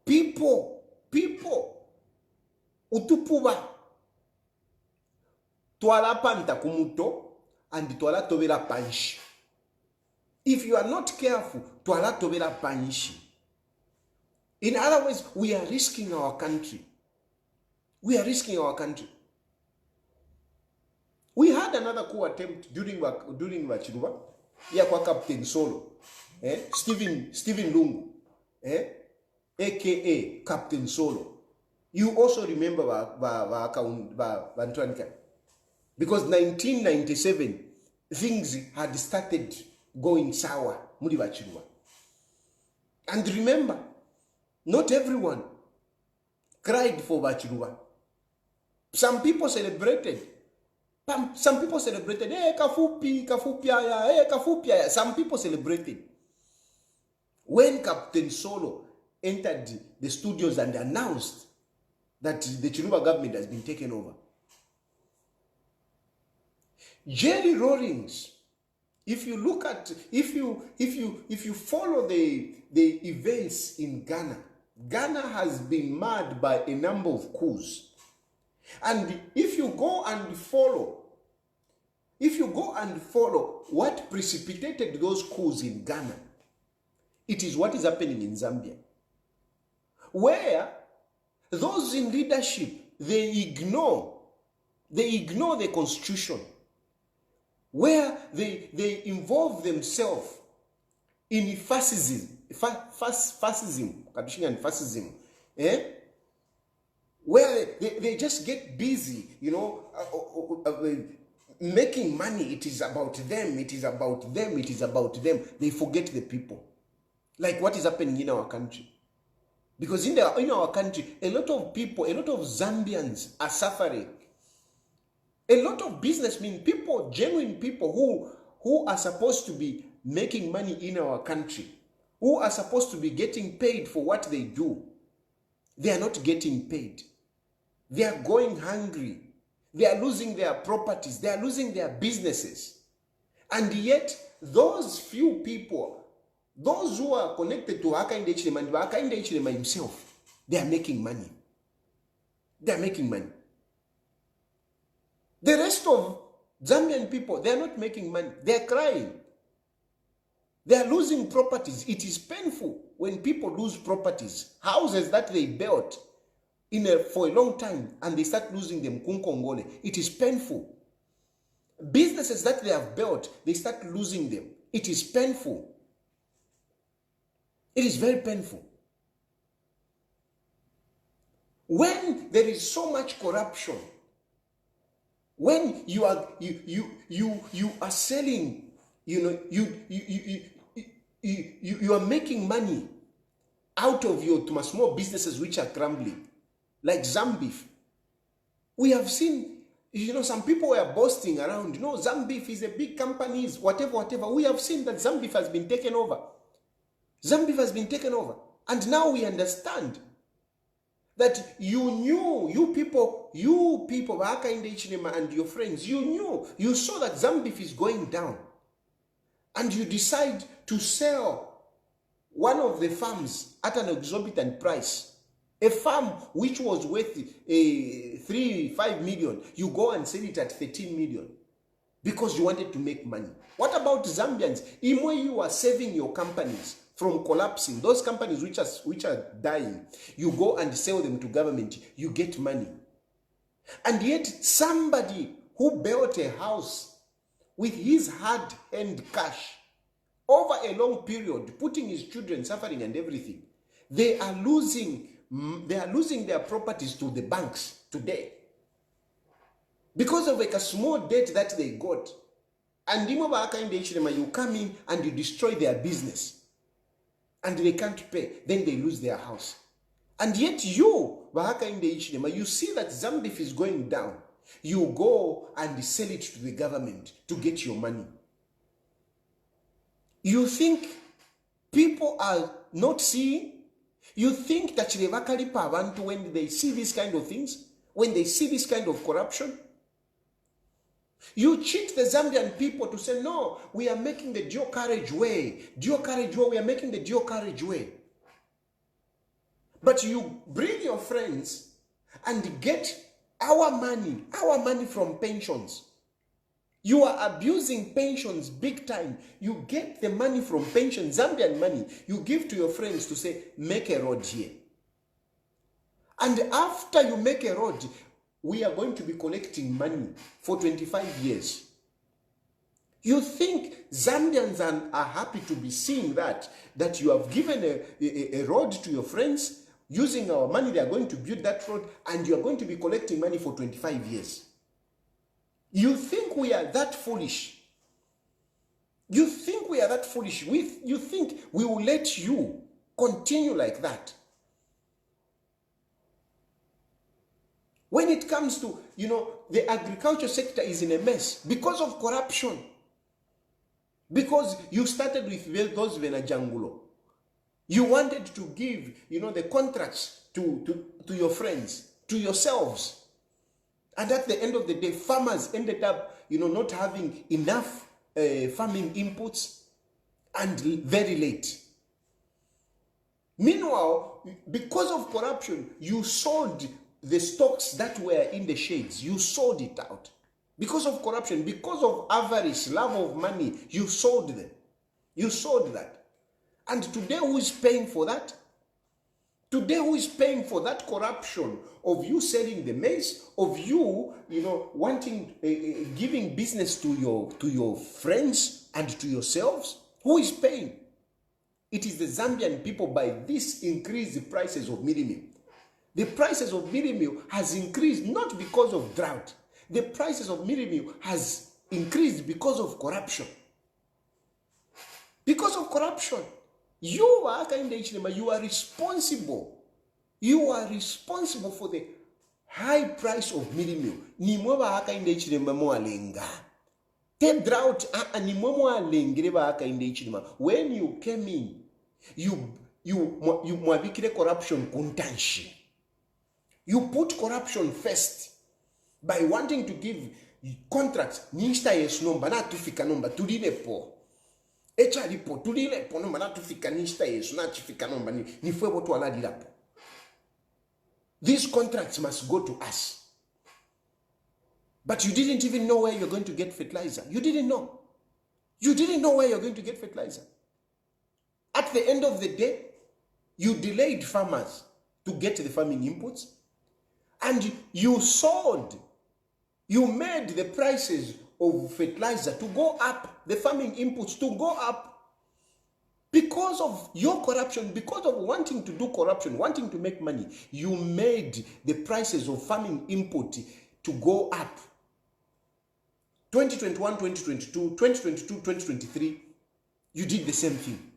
people, utupuba, twala panta kumuto, and twala tobera panshi. If you are not careful, twala tobera panshi. In other words, we are risking our country. We are risking our country. We had another coup attempt during Wachiruba. Yeah, kwa Captain Solo, Stephen Lungu, aka Captain Solo. You also remember Bantuanika, because 1997 things had started going sour, muri Wachiruba. And remember, not everyone cried for Wachiruba. Some people celebrated. Some people celebrated, Kafupia. Some people celebrated. When Captain Solo entered the studios and announced that the Chiluba government has been taken over. Jerry Rawlings, if you look at, if you follow the events in Ghana, Ghana has been marred by a number of coups. And if you go and follow what precipitated those coups in Ghana, it is what is happening in Zambia, where those in leadership, they ignore the constitution, where they involve themselves in fascism, where they just get busy, making money. It is about them. They forget the people. Like what is happening in our country. Because in our country, a lot of people, a lot of Zambians are suffering. A lot of businessmen, people, genuine people who are supposed to be making money in our country, who are supposed to be getting paid for what they do, they are not getting paid. They are going hungry. They are losing their properties. They are losing their businesses. And yet, those few people, those who are connected to Hakainde Hichilema and Hakainde Hichilema himself, they are making money. They are making money. The rest of Zambian people, they are not making money. They are crying. They are losing properties. It is painful when people lose properties, houses that they built for a long time, and they start losing them. Kunkongole. It is painful. Businesses that they have built, they start losing them. It is painful. It is very painful. When there is so much corruption, when you are selling, you are making money out of your small businesses which are crumbling, like Zambif. We have seen, some people were boasting around, Zambif is a big company, whatever. We have seen that Zambif has been taken over. Zambif has been taken over. And now we understand that you people, Hakainde, Hichilema, and your friends, you saw that Zambif is going down. And you decide to sell one of the farms at an exorbitant price. A farm which was worth 5 million, you go and sell it at 13 million because you wanted to make money. What about Zambians? Imwe, you are saving your companies from collapsing. Those companies which are dying, you go and sell them to government, you get money. And yet somebody who built a house with his hard-earned cash over a long period, putting his children suffering and everything, they are losing their properties to the banks today because of a small debt that they got. And you come in and you destroy their business and they can't pay, then they lose their house. And yet you see that Zambif is going down, you go and sell it to the government to get your money. You think people are not seeing? You think that when they see these kind of things, when they see this kind of corruption, you cheat the Zambian people to say, no, we are making the dual carriageway, we are making the dual carriageway. But you bring your friends and get our money from pensions. You are abusing pensions big time. You get the money from pensions, Zambian money, you give to your friends to say, make a road here. And after you make a road, we are going to be collecting money for 25 years. You think Zambians are happy to be seeing that you have given a road to your friends, using our money, they are going to build that road, and you are going to be collecting money for 25 years. You think we are that foolish? You think we are that foolish? You think we will let you continue like that? When it comes to, the agriculture sector is in a mess because of corruption. Because you started with those Venajangulo. You wanted to give, the contracts to your friends, to yourselves. And at the end of the day, farmers ended up, not having enough farming inputs and very late. Meanwhile, because of corruption, you sold the stocks that were in the shades. You sold it out. Because of corruption, because of avarice, love of money, you sold them. You sold that. And today, who is paying for that? Today, who is paying for that corruption of you selling the maize, of you, wanting, giving business to your friends and to yourselves? Who is paying? It is the Zambian people by this increased prices of mealie meal. The prices of mealie meal has increased not because of drought. The prices of mealie meal has increased because of corruption. Because of corruption. You, Hakainde Hichilema, you are responsible. You are responsible for the high price of mealie meal. Ni mwewa Hakainde Hichilema mwalenga. The drought, ni mwewa alengireba Hakainde Hichilema. When you came in, you mwabikire corruption kuntanshi. You put corruption first by wanting to give contracts. Nishta yesunomba na tufika nomba tulile po. Echalipo tulile po nomba na tufika nishta yesu na tufika nomba ni fwe botu aladila po. These contracts must go to us. But you didn't even know where you're going to get fertilizer. You didn't know. You didn't know where you're going to get fertilizer. At the end of the day, you delayed farmers to get the farming inputs, and you sold, you made the prices of fertilizer to go up, the farming inputs to go up, because of your corruption, because of wanting to do corruption, wanting to make money. You made the prices of farming input to go up. 2021, 2022, 2022, 2023, you did the same thing.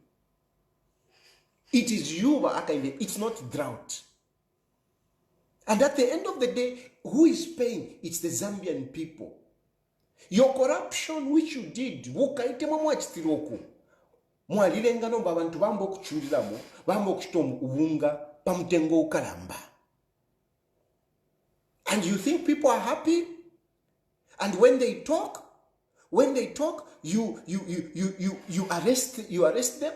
It is you, Hakainde, it's not drought. And at the end of the day, who is paying? It's the Zambian people. Your corruption which you did, wukaitema mwachitiroku, mwalilenga nomba abantu bambo kuchulilamo, bambo kuchitomu ubunga, pamutengo ukalamba. And you think people are happy? And when they talk, you arrest them.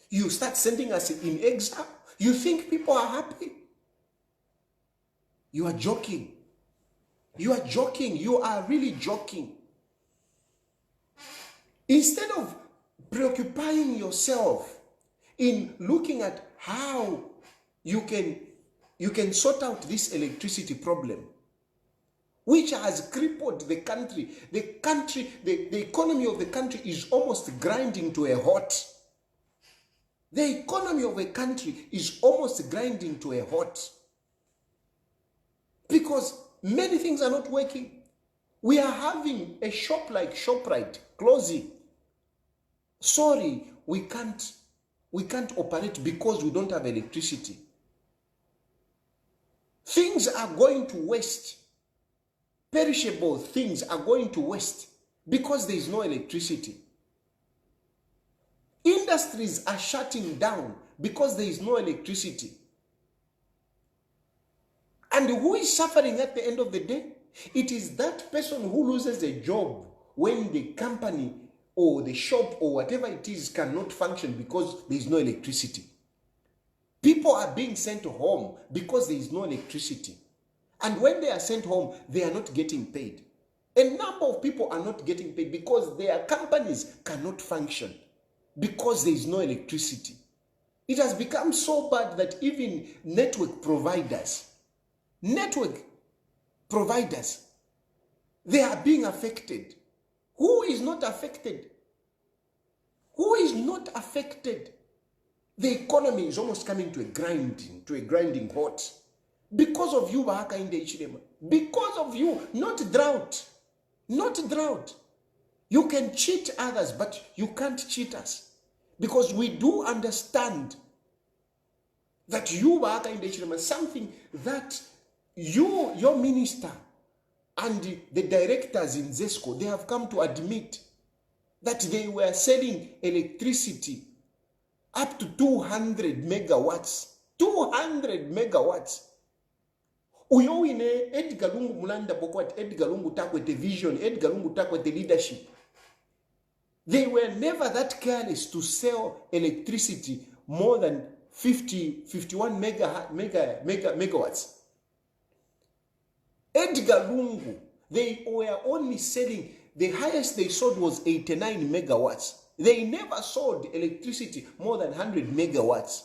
You start sending us in exile. You think people are happy? You are joking. You are joking. You are really joking. Instead of preoccupying yourself in looking at how you can sort out this electricity problem, which has crippled the country. The economy of the country is almost grinding to a halt. The economy of a country is almost grinding to a halt. Because many things are not working. We are having a shop like ShopRite closing. Sorry, we can't operate because we don't have electricity. Things are going to waste. Perishable things are going to waste because there is no electricity. Industries are shutting down because there is no electricity. And who is suffering at the end of the day? It is that person who loses a job when the company or the shop or whatever it is cannot function because there is no electricity. People are being sent home because there is no electricity. And when they are sent home, they are not getting paid. A number of people are not getting paid because their companies cannot function because there is no electricity. It has become so bad that even network providers, they are being affected. Who is not affected? Who is not affected? The economy is almost coming to a grinding halt. Because of you, Hakainde Hichilema. Because of you, not drought. Not drought. You can cheat others, but you can't cheat us. Because we do understand that you, Hakainde Hichilema, something that your minister and the directors in ZESCO, they have come to admit that they were selling electricity up to 200 megawatts. 200 megawatts. Uyowine Edgar Lungu Mulanda Bokwat, Edgar Lungu Takwete vision, Edgar Lungu Takwete leadership. They were never that careless to sell electricity more than 51 megawatts. Edgar Lungu, they were only selling, the highest they sold was 89 megawatts. They never sold electricity more than 100 megawatts.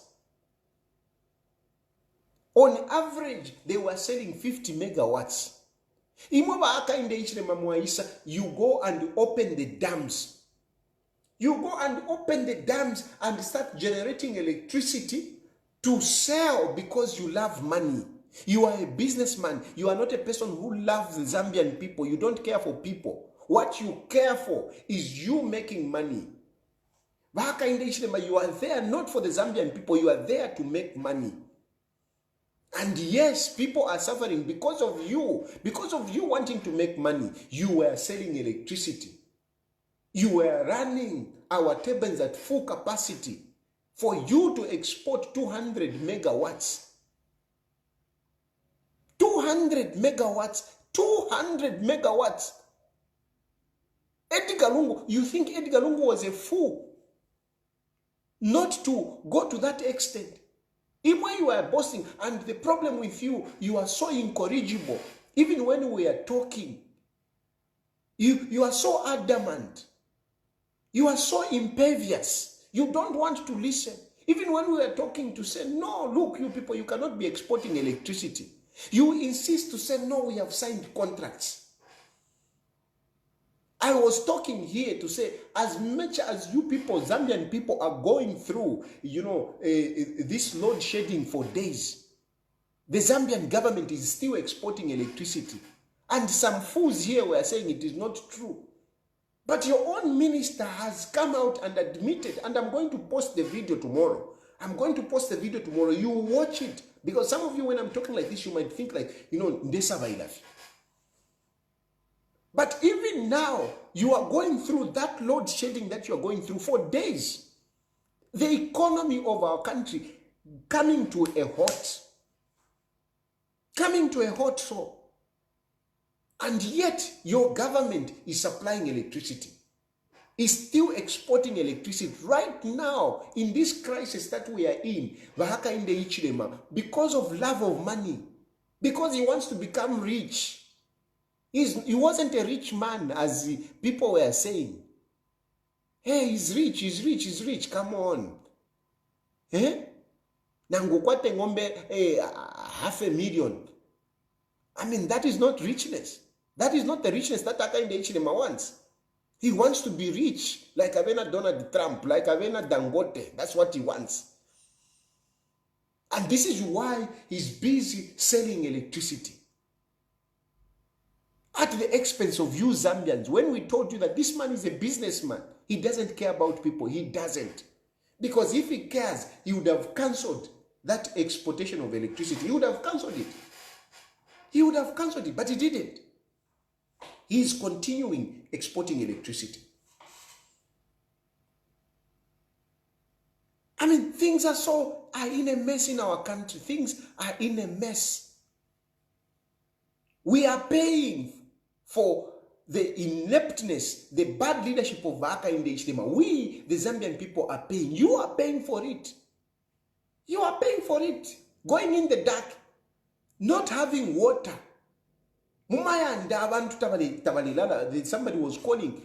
On average, they were selling 50 megawatts. You go and open the dams. You go and open the dams and start generating electricity to sell because you love money. You are a businessman. You are not a person who loves the Zambian people. You don't care for people. What you care for is you making money. You are there not for the Zambian people. You are there to make money. And yes, people are suffering because of you. Because of you wanting to make money. You were selling electricity. You were running our turbines at full capacity for you to export 200 megawatts. 200 megawatts. 200 megawatts. Edgar Lungu, you think Edgar Lungu was a fool not to go to that extent? Even when you are boasting, and the problem with you, you are so incorrigible. Even when we are talking, you are so adamant. You are so impervious. You don't want to listen. Even when we are talking to say, no, look, you people, you cannot be exporting electricity. You insist to say, no, we have signed contracts. I was talking here to say, as much as you people, Zambian people, are going through, this load shedding for days, the Zambian government is still exporting electricity. And some fools here were saying it is not true. But your own minister has come out and admitted, and I'm going to post the video tomorrow. You watch it. Because some of you, when I'm talking like this, you might think like, Ndesa Vailafi. But even now, you are going through that load shedding that you are going through for days. The economy of our country coming to a hot show. And yet, your government is supplying electricity. Is still exporting electricity right now in this crisis that we are in, Hakainde Hichilema, because of love of money, because he wants to become rich. He wasn't a rich man, as people were saying. Hey, he's rich, come on. Nangukwate ngombe 500,000. I mean, that is not richness. That is not the richness that Hakainde Hichilema wants. He wants to be rich, like Avena Donald Trump, like Avena Dangote. That's what he wants. And this is why he's busy selling electricity. At the expense of you Zambians, when we told you that this man is a businessman, he doesn't care about people. He doesn't. Because if he cares, he would have cancelled that exportation of electricity. He would have cancelled it. But he didn't. He is continuing exporting electricity. I mean, things are in a mess in our country. Things are in a mess. We are paying for the ineptness, the bad leadership of Hakainde Hichilema. We, the Zambian people, are paying. You are paying for it. Going in the dark, not having water. Somebody was calling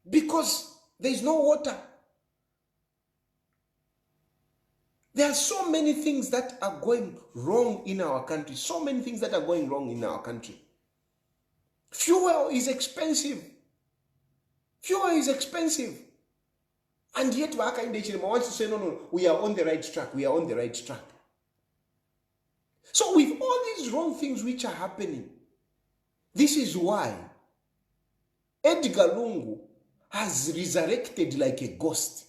because there is no water. There are so many things that are going wrong in our country. Fuel is expensive. And yet Hakainde Hichilema wants to say, no, we are on the right track. So with all these wrong things which are happening, this is why Edgar Lungu has resurrected like a ghost.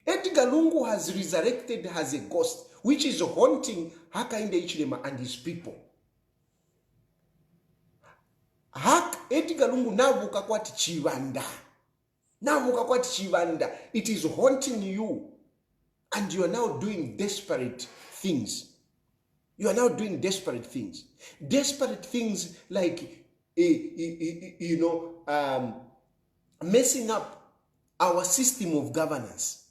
Edgar Lungu has resurrected as a ghost, which is haunting Hakainde Hichilema and his people. Edgar Lungu navuka kwati chivanda. It is haunting you. And you are now doing desperate things. Desperate things like, messing up our system of governance.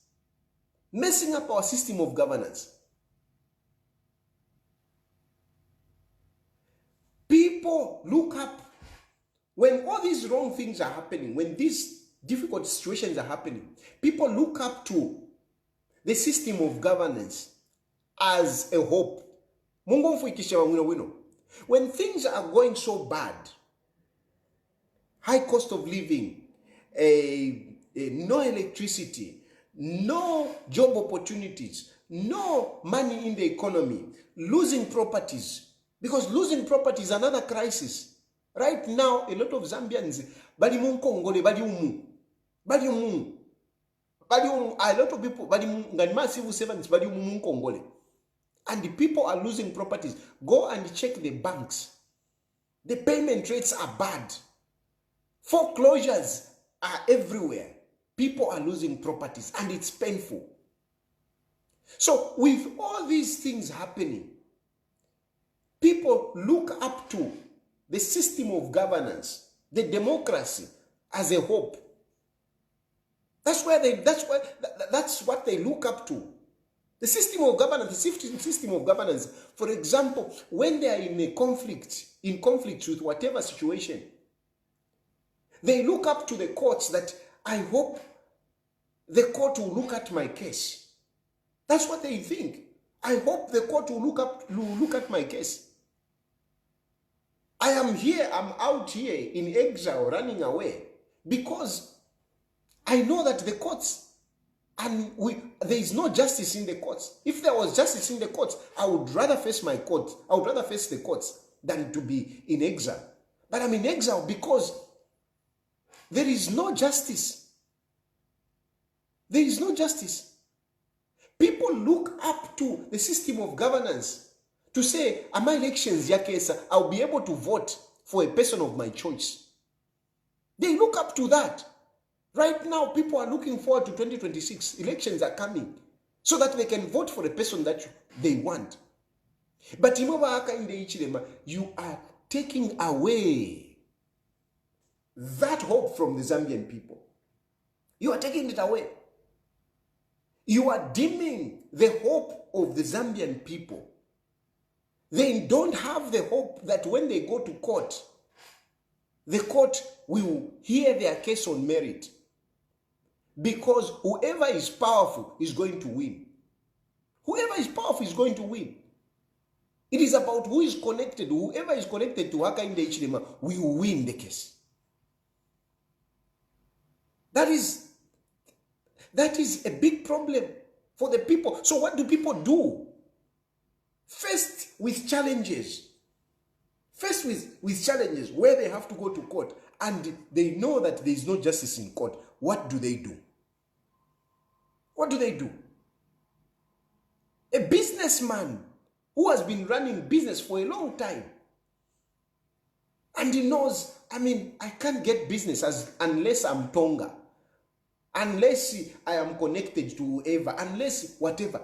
People look up when all these wrong things are happening, when these difficult situations are happening. People look up to the system of governance as a hope. When things are going so bad, high cost of living, no electricity, no job opportunities, no money in the economy, losing properties, because losing properties is another crisis. Right now, a lot of Zambians, a lot of people, civil servants, and the people are losing properties. Go and check the banks. The payment rates are bad. Foreclosures are everywhere. People are losing properties, and it's painful. So with all these things happening, people look up to the system of governance, the democracy, as a hope. That's what they look up to. The system of governance, for example, when they are in conflict with whatever situation, They look up to the courts that I hope the court will look at my case. That's what they think. I hope the court will look at my case. I am here, I'm out here in exile, running away, because I know that the courts, and there is no justice in the courts. If there was justice in the courts, I would rather face my court. I would rather face the courts than to be in exile. But I'm in exile because there is no justice. There is no justice. People look up to the system of governance to say, am I elections yakesa, I'll be able to vote for a person of my choice. They look up to that. Right now, people are looking forward to 2026. Elections are coming so that they can vote for the person that they want. But in Hakainde Hichilema, you are taking away that hope from the Zambian people. You are taking it away. You are dimming the hope of the Zambian people. They don't have the hope that when they go to court, the court will hear their case on merit. Because whoever is powerful is going to win. Whoever is powerful is going to win. It is about who is connected. Whoever is connected to Hakainde Hichilema will win the case. That is a big problem for the people. So what do people do? Faced with challenges. Faced with challenges where they have to go to court and they know that there is no justice in court. What do they do? What do they do? A businessman who has been running business for a long time, and he knows, I can't get business unless I'm Tonga, unless I am connected to whoever, unless whatever.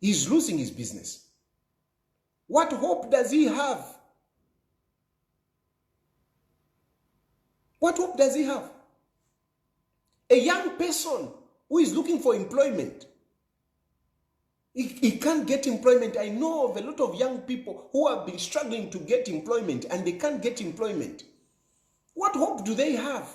He's losing his business. What hope does he have? What hope does he have? A young person who is looking for employment, he can't get employment. I know of a lot of young people who have been struggling to get employment and they can't get employment. What hope do they have?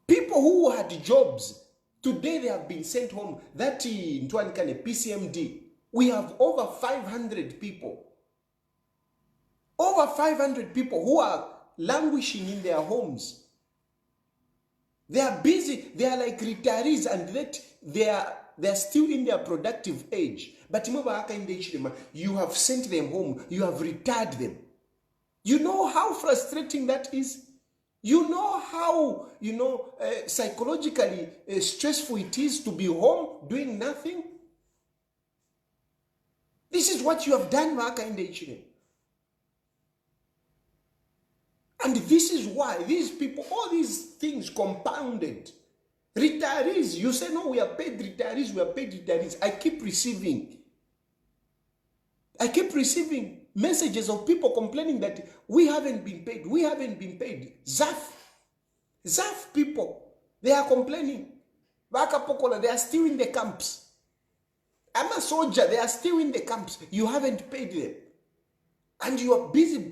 People who had jobs, today they have been sent home. That in Twankane PCMD, we have over 500 people. Over 500 people who are languishing in their homes. They are busy. They are like retirees, and that they are still in their productive age. But you have sent them home. You have retired them. You know how frustrating that is? You know how, psychologically stressful it is to be home doing nothing? This is what you have done, Hakainde Hichilema. And this is why these people, all these things compounded. Retirees, you say, no, we are paid retirees, we are paid retirees. I keep receiving messages of people complaining that we haven't been paid, we haven't been paid. ZAF people, they are complaining. Wakapokola, they are still in the camps. I'm a soldier, they are still in the camps. You haven't paid them. And you are busy,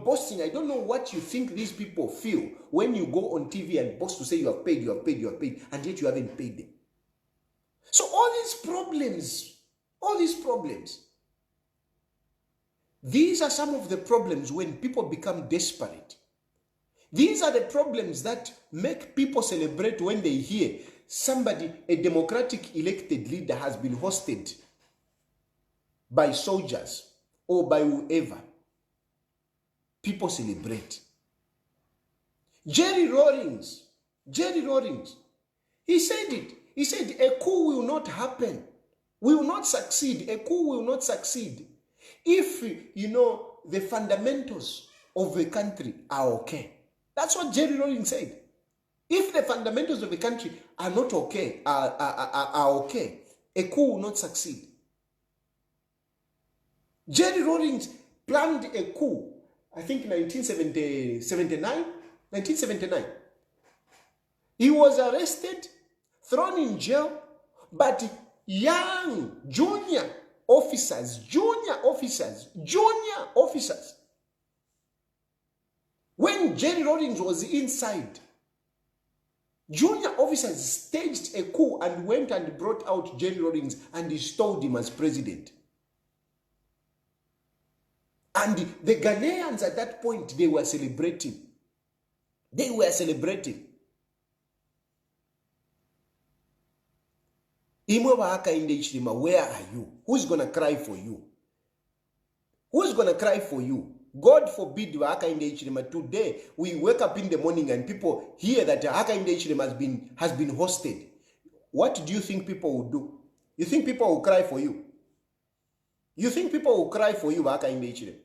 boasting. I don't know what you think these people feel when you go on TV and boast to say you have paid, you have paid, you have paid, and yet you haven't paid them. So all these problems, these are some of the problems when people become desperate. These are the problems that make people celebrate when they hear somebody, a democratic elected leader, has been hosted by soldiers or by whoever. People celebrate. Jerry Rawlings, he said it. He said a coup will not happen, will not succeed. A coup will not succeed if, the fundamentals of the country are okay. That's what Jerry Rawlings said. If the fundamentals of the country are not okay, are okay, a coup will not succeed. Jerry Rawlings planned a coup, I think 1979. He was arrested, thrown in jail, but young, junior officers when Jerry Rawlings was inside, junior officers staged a coup and went and brought out Jerry Rawlings and installed him as president. And the Ghanaians at that point, they were celebrating. They were celebrating. Hakainde Hichilema, where are you? Who's going to cry for you? Who's going to cry for you? God forbid Hakainde Hichilema. Today, we wake up in the morning and people hear that Hakainde Hichilema has been hosted. What do you think people will do? You think people will cry for you? You think people will cry for you, Hakainde Hichilema?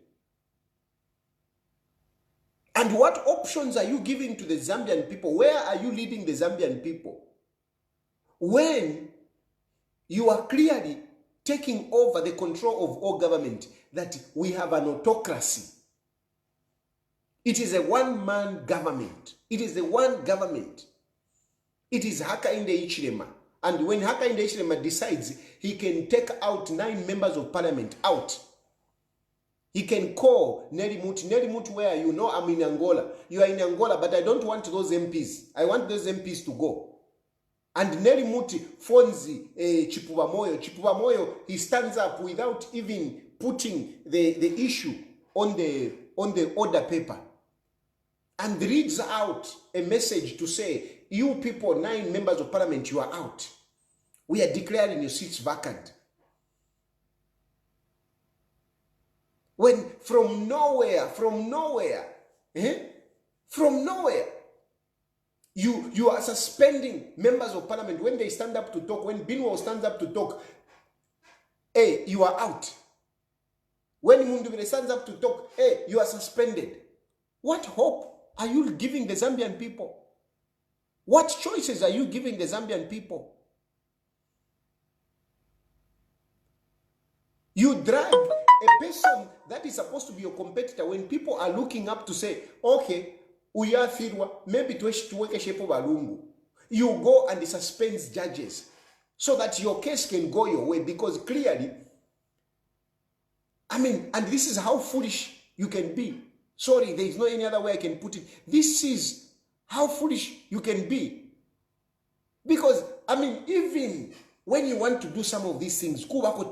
And what options are you giving to the Zambian people? Where are you leading the Zambian people? When you are clearly taking over the control of all government, that we have an autocracy. It is a one-man government. It is the one government. It is Hakainde Hichilema. And when Hakainde Hichilema decides, he can take out 9 members of parliament out. He can call Nelly Muti. Nelly Muti, where are you? No, I'm in Angola. You are in Angola, but I don't want those MPs. I want those MPs to go. And Nelly Muti phones Chipuvamoyo. Chipuvamoyo, he stands up without even putting the issue on the order paper and reads out a message to say, you people, 9 members of parliament, you are out. We are declaring your seats vacant. When from nowhere, you are suspending members of parliament when they stand up to talk. When Binwell stands up to talk, hey, you are out. When Mundubile stands up to talk, hey, you are suspended. What hope are you giving the Zambian people? What choices are you giving the Zambian people? You drag a person that is supposed to be your competitor when people are looking up to say, okay, maybe you go and suspend judges so that your case can go your way, because clearly, and this is how foolish you can be. Sorry, there is no any other way I can put it. This is how foolish you can be. Because, even when you want to do some of these things, but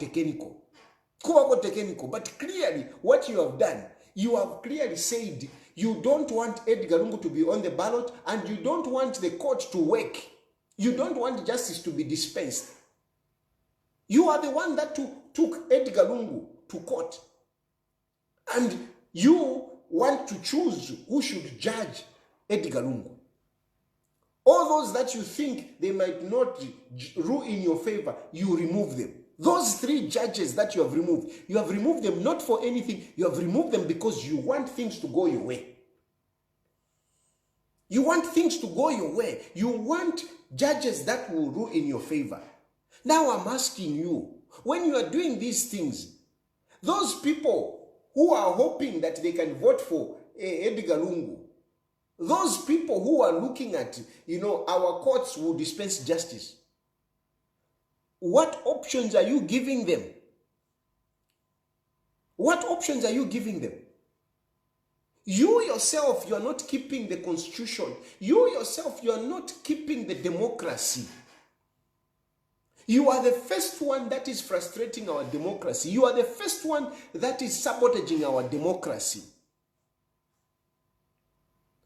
clearly what you have done, you have clearly said you don't want Edgar Lungu to be on the ballot, and you don't want the court to work. You don't want justice to be dispensed. You are the one that took Edgar Lungu to court. And you want to choose who should judge Edgar Lungu. All those that you think they might not rule in your favor, you remove them. Those 3 judges that you have removed them not for anything. You have removed them because you want things to go your way. You want things to go your way. You want judges that will rule in your favor. Now I'm asking you, when you are doing these things, those people who are hoping that they can vote for Edgar Lungu, those people who are looking at, our courts will dispense justice, what options are you giving them? What options are you giving them? You yourself, you are not keeping the constitution. You yourself, you are not keeping the democracy. You are the first one that is frustrating our democracy. You are the first one that is sabotaging our democracy.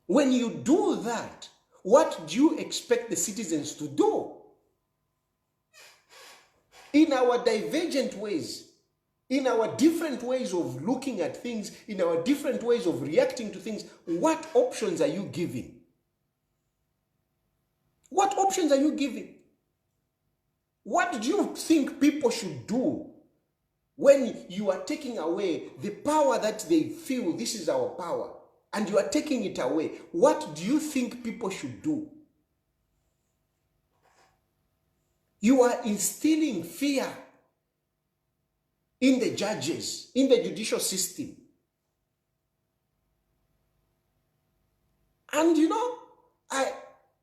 When you do that, what do you expect the citizens to do? In our divergent ways, in our different ways of looking at things, in our different ways of reacting to things, what options are you giving? What options are you giving? What do you think people should do when you are taking away the power that they feel this is our power, and you are taking it away? What do you think people should do? You are instilling fear in the judges, in the judicial system. And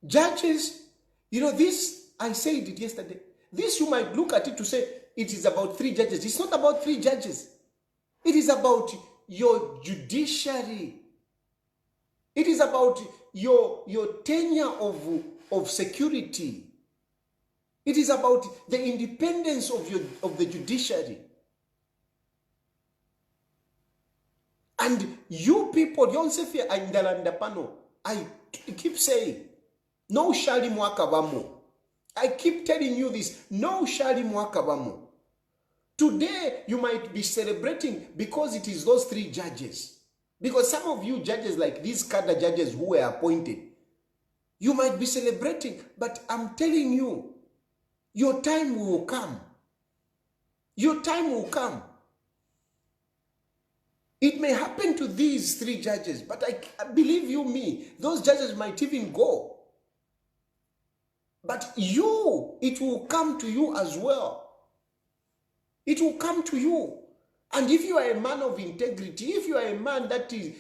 judges, this, I said it yesterday, this you might look at it to say it is about 3 judges. It's not about 3 judges. It is about your judiciary. It is about your tenure of security. It is about the independence of the judiciary. And you people, Yonsefia Aindalandapano, I keep saying, no shali mwakabamo. I keep telling you this, no shali mwakabamo. Today, you might be celebrating because it is those 3 judges. Because some of you judges, like these cadre judges who were appointed, you might be celebrating, but I'm telling you, your time will come. Your time will come. It may happen to these 3 judges, but I believe you me, those judges might even go. But you, it will come to you as well. It will come to you. And if you are a man of integrity, if you are a man that is,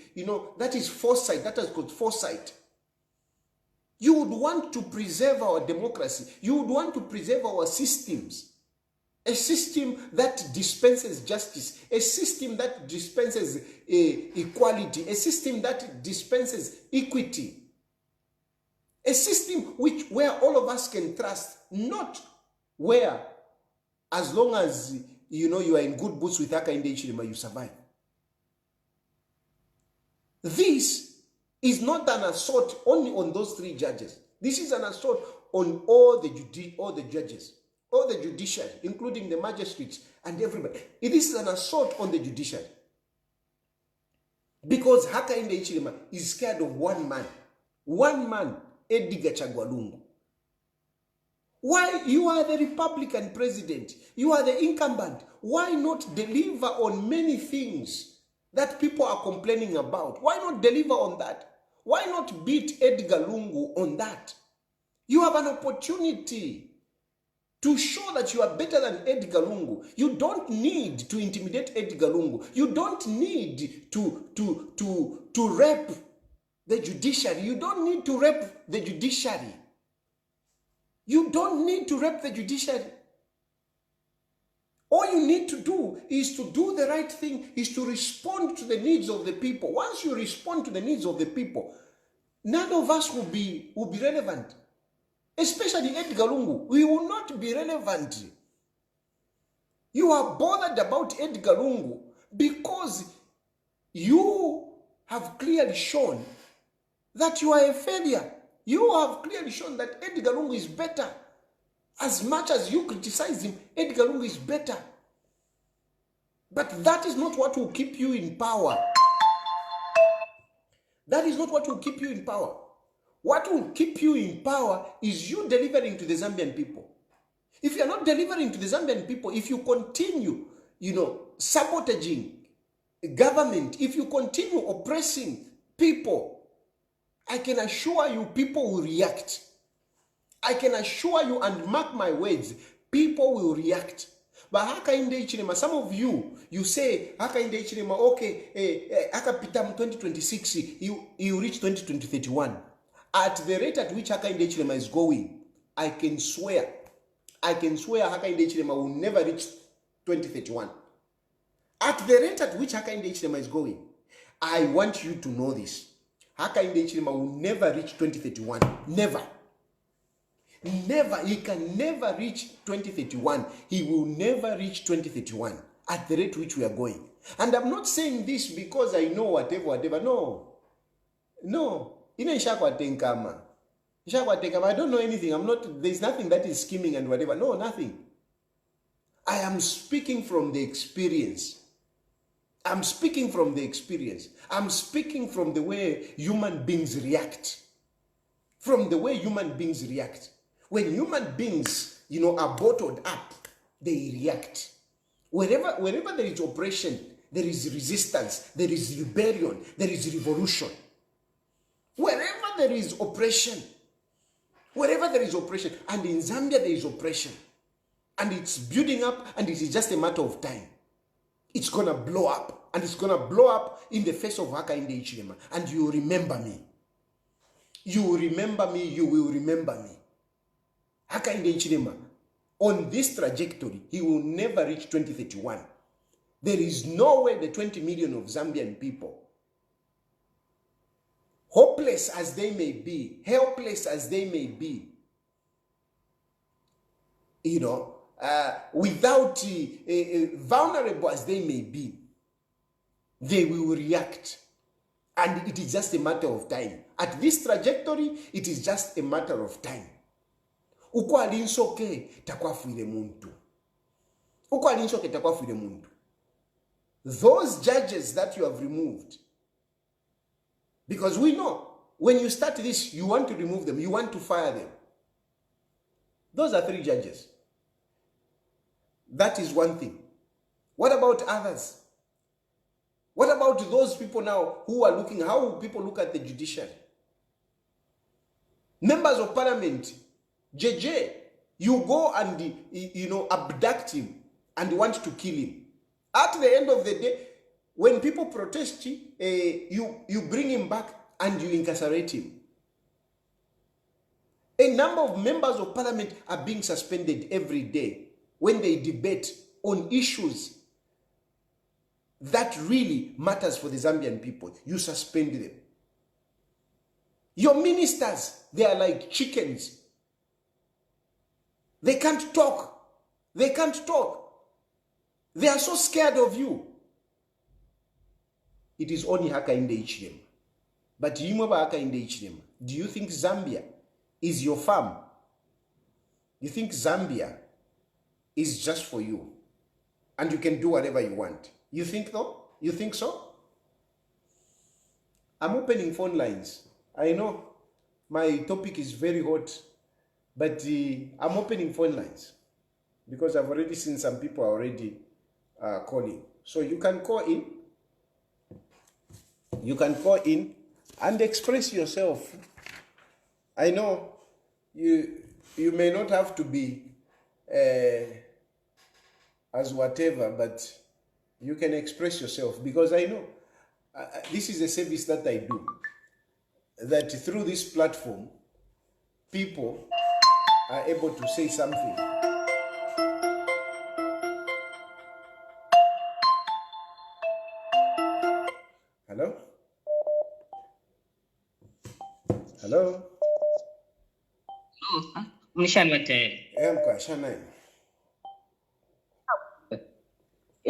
that is foresight, that has got foresight, you would want to preserve our democracy. You would want to preserve our systems. A system that dispenses justice, a system that dispenses equality, a system that dispenses equity, a system where all of us can trust, not where, as long as you are in good boots with Hakainde Hichilema, you survive. This is not an assault only on those 3 judges. This is an assault on all the judges. All the judiciary, including the magistrates and everybody. This is an assault on the judiciary. Because Hakainde Hichilema is scared of one man. One man, Edgar Chagwalungu. Why? You are the Republican president. You are the incumbent. Why not deliver on many things that people are complaining about? Why not deliver on that? Why not beat Edgar Lungu on that? You have an opportunity to show that you are better than Edgar Lungu. You don't need to intimidate Edgar Lungu. You don't need to rep the judiciary. You don't need to rep the judiciary. You don't need to rep the judiciary. All you need to do is to do the right thing, is to respond to the needs of the people. Once you respond to the needs of the people, none of us will be relevant. Especially Edgar Lungu, we will not be relevant. You are bothered about Edgar Lungu because you have clearly shown that you are a failure. You have clearly shown that Edgar Lungu is better. As much as you criticize him, Edgar Lungu is better. But that is not what will keep you in power. That is not what will keep you in power. What will keep you in power is you delivering to the Zambian people. If you are not delivering to the Zambian people, if you continue, sabotaging government, if you continue oppressing people, I can assure you people will react. I can assure you, and mark my words, people will react. But Hakainde Hichilema, some of you say, Hakainde Hichilema, okay, Hakapitam 2026, you reach 2031. At the rate at which Hakainde Hichilema is going, I can swear Hakainde Hichilema will never reach 2031. At the rate at which Hakainde Hichilema is going, I want you to know this. Hakainde Hichilema will never reach 2031. Never. Never. He can never reach 2031. He will never reach 2031 at the rate which we are going. And I'm not saying this because I know whatever. No. I don't know anything. There's nothing that is scheming and whatever. No, nothing. I am speaking from the experience. I'm speaking from the experience. I'm speaking from the way human beings react. From the way human beings react. When human beings, are bottled up, they react. Wherever there is oppression, there is resistance, there is rebellion, there is revolution. Wherever there is oppression, and in Zambia there is oppression, and it's building up, and it is just a matter of time. It's going to blow up, and it's going to blow up in the face of Hakainde Hichilema, and you will remember me. You will remember me, you will remember me. Hakainde Hichilema, on this trajectory, he will never reach 2031. There is no way the 20 million of Zambian people hopeless as they may be, helpless as they may be, without vulnerable as they may be, they will react. And it is just a matter of time. At this trajectory, it is just a matter of time. Uko alinsoke takwafuile muntu. Uko alinsoke takwafuile muntu. Those judges that you have removed, because we know when you start this, you want to remove them, you want to fire them. Those are 3 judges. That is one thing. What about others? What about those people now who are looking, how people look at the judiciary? Members of parliament, JJ, you go and, abduct him and want to kill him. At the end of the day, when people protest, you bring him back and you incarcerate him. A number of members of parliament are being suspended every day when they debate on issues that really matters for the Zambian people. You suspend them. Your ministers, they are like chickens. They can't talk. They can't talk. They are so scared of you. It is only Hakainde Hichilema. But Hakainde Hichilema, do you think Zambia is your farm? You think Zambia is just for you and you can do whatever you want? You think though? You think so? I'm opening phone lines. I know my topic is very hot, but I'm opening phone lines because I've already seen some people already calling. So you can call in. You can call in and express yourself. I know you may not have to be as whatever, but you can express yourself, because I know this is a service that I do, that through this platform, people are able to say something. Hello? Hello?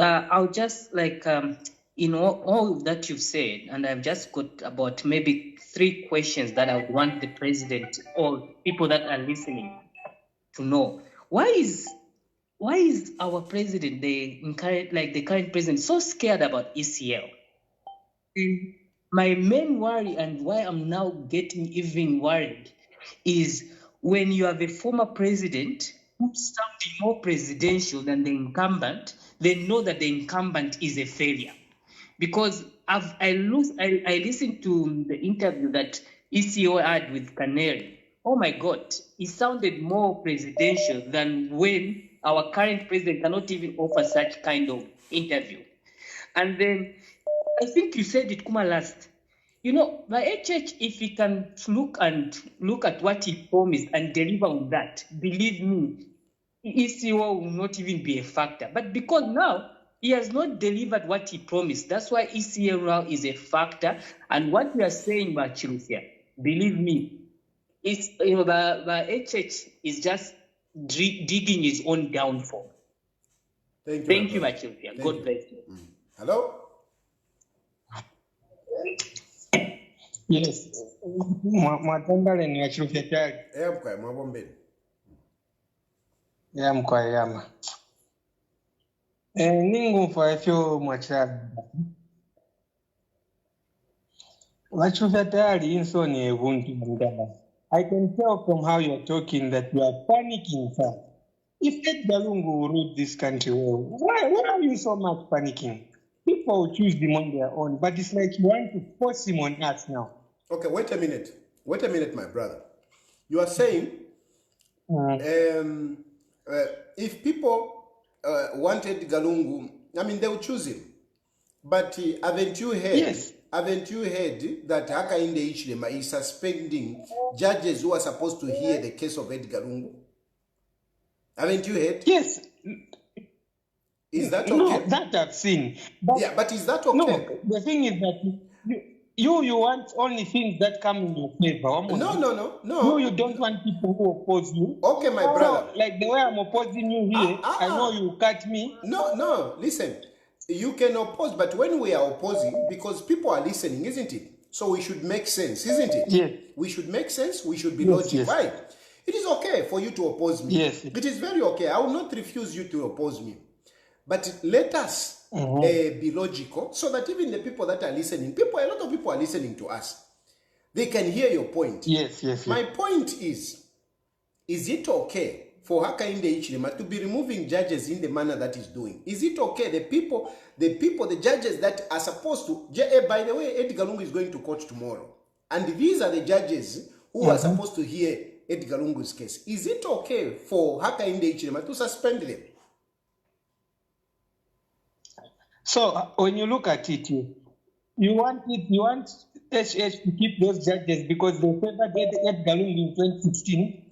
I'll just all that you've said, and I've just got about maybe 3 questions that I would want the president or people that are listening to know. Why is our president, the current president, so scared about ECL? My main worry, and why I'm now getting even worried, is when you have a former president who's sounding more presidential than the incumbent, they know that the incumbent is a failure. Because I listened to the interview that ECL had with Canary. Oh my God, it sounded more presidential than when our current president cannot even offer such kind of interview. And then I think you said it, Kuma, last. My HH, if he can look at what he promised and deliver on that, believe me, ECL will not even be a factor. But because now he has not delivered what he promised, that's why ECL now is a factor. And what we are saying about Chilufya, believe me, it's the HH is just digging his own downfall. Thank you, Chilufya. God bless you. Hello? Yes. Mwatambale ni Chilufya Tayali. Mkwa mwabombeni. Mkwa yama. Ningu mfafyo mwachara. Chilufya Tayali insoni ebuntu mudaba. I can tell from how you're talking that you are panicking, sir. If Edgar Lungu will rule this country well, why are you so much panicking? People will choose him on their own, but it's like you want to force him on us now. Okay, wait a minute, my brother. You are saying if people wanted Galungu, I mean, they would choose him. But haven't you heard? Yes. Haven't you heard that Hakainde Hichilema is suspending judges who are supposed to hear the case of Edgar Lungu? Haven't you heard? Yes. Is that okay? No, that I've seen. But is that okay? No, the thing is that you want only things that come in your favor. No. You don't want people who oppose you. Okay, my brother. So, like the way I'm opposing you here, I know you cut me. No, listen. You can oppose, but when we are opposing, because people are listening, isn't it? So we should make sense, isn't it? Yes. We should make sense, we should be Yes, logical. yes. Right? It is okay for you to oppose me. Yes. It is very okay. I will not refuse you to oppose me. But let us be logical so that even the people that are listening, a lot of people are listening to us. They can hear your point. Yes. My point is it okay for Hakainde Hichilema to be removing judges in the manner that he's doing? Is it okay? The judges that are supposed to... By the way, Edgar Lungu is going to court tomorrow. And these are the judges who are supposed to hear Edgar Lungu's case. Is it okay for Hakainde Hichilema to suspend them? So when you look at it, you want HH to keep those judges because they favored Edgar Lungu in 2016.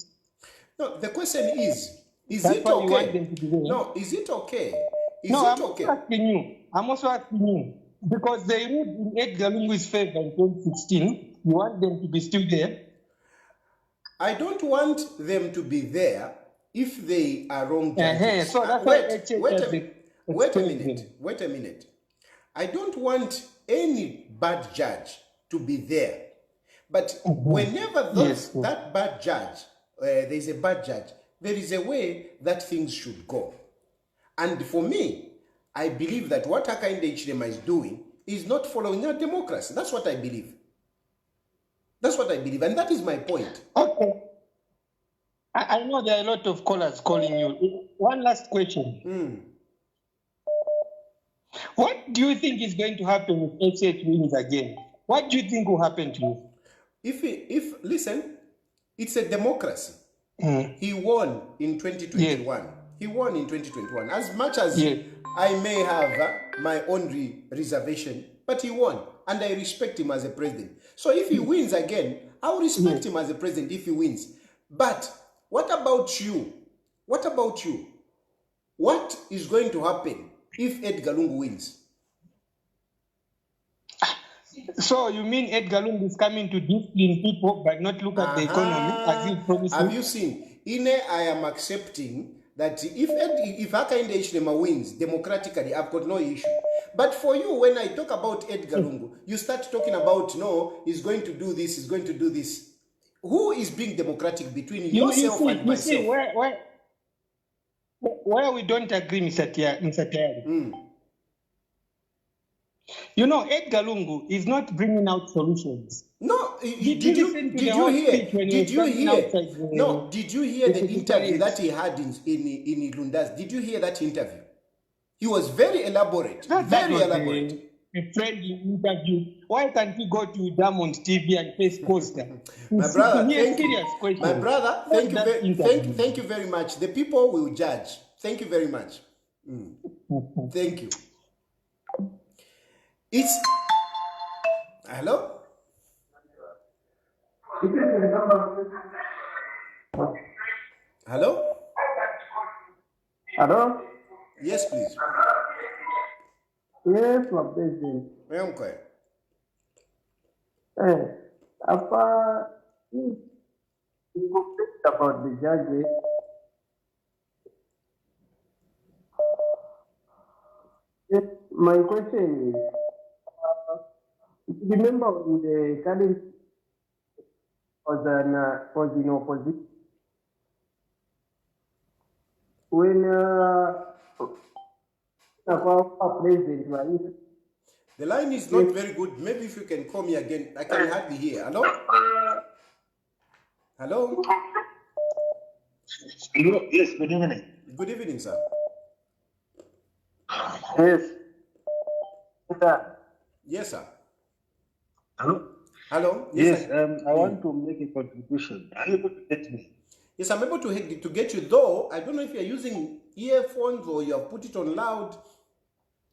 No, the question is That's it why you want okay? them to be there. No, is it okay? I'm also asking you because they ruled in Edgar Lungu's favor in 2016. You want them to be still there? I don't want them to be there if they are wrong judges. So that's wait a minute. I don't want any bad judge to be there. But whenever that bad judge, there is a bad judge, there is a way that things should go. And for me, I believe that what Hakainde Hichilema is doing is not following our democracy. That's what I believe. And that is my point. Okay. I know there are a lot of callers calling you. One last question. What do you think is going to happen if HH wins again? What do you think will happen to you? Listen, it's a democracy. He won in 2021. Yes. He won in 2021. As much as I may have my own reservation, but he won. And I respect him as a president. So if he wins again, I will respect him as a president if he wins. But what about you? What is going to happen if Edgar Lungu wins? So you mean Edgar Lungu is coming to discipline people but not look at the economy as he promised? Have you seen? I am accepting that if Hakainde Hichilema wins democratically, I've got no issue. But for you, when I talk about Edgar Lungu, you start talking about, no, he's going to do this, he's going to do this. Who is being democratic between yourself and myself? You see, where we don't agree, Mr. Tayali. You know, Edgar Lungu is not bringing out solutions. No, did you hear the interview that he had in Lundas? Did you hear that interview? He was very elaborate. A friendly interview. Why can't he go to Diamond TV and face Costa? My brother, thank you very much. The people will judge. Thank you very much. Thank you. Hello? Hello? Hello? Yes, please. Yes, my president. Okay. About the judges. Yes, my question is, remember when the current was in opposition? When president, the line is not very good. Maybe if you can call me again, I can hardly hear. Hello? Hello? Hello? Yes, good evening. Good evening, sir. Yes. Yes, sir. Hello? Hello? Yes, I want to make a contribution. Are you able to get me? Yes, I'm able to get you, though I don't know if you're using earphones or you have put it on loud.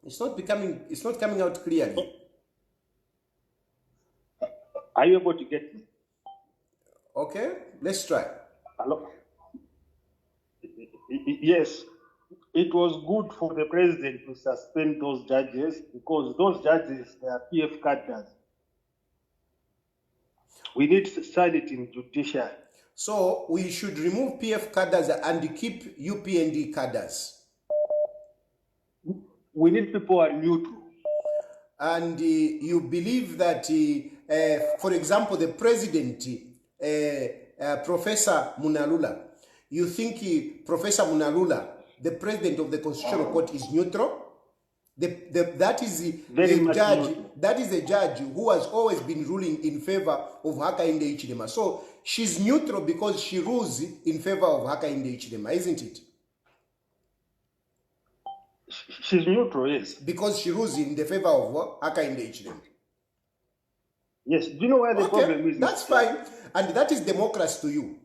It's not coming out clearly. Are you able to get me? Okay, let's try. Hello? Yes, it was good for the president to suspend those judges because those judges, they are PF cadres. We need sanity in judiciary. So we should remove PF cadres and keep UPND cadres. We need people who are neutral. And you believe that, for example, the president, Professor Munalula, you think Professor Munalula, the president of the Constitutional Court, is neutral? That is the judge. That is the judge who has always been ruling in favor of Hakainde Hichilema. So she's neutral because she rules in favor of Hakainde Hichilema, isn't it? She's neutral, yes. Because she rules in the favor of Hakainde Hichilema. Yes. Do you know where the problem is? That's fine. And that is democracy to you.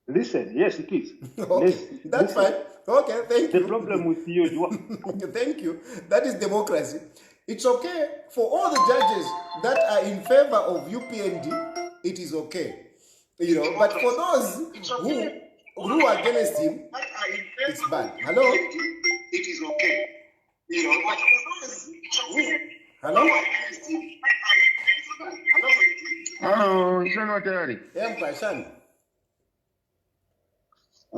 Listen, yes, it is. Okay, that's fine. Okay, thank you. The problem with you, thank you. That is democracy. It's okay for all the judges that are in favor of UPND. It is okay, you know. But for those who are against him, it's bad. Hello. It is okay. You know, but for those hello. Hello, it's not Tayali. Yeah, my son. I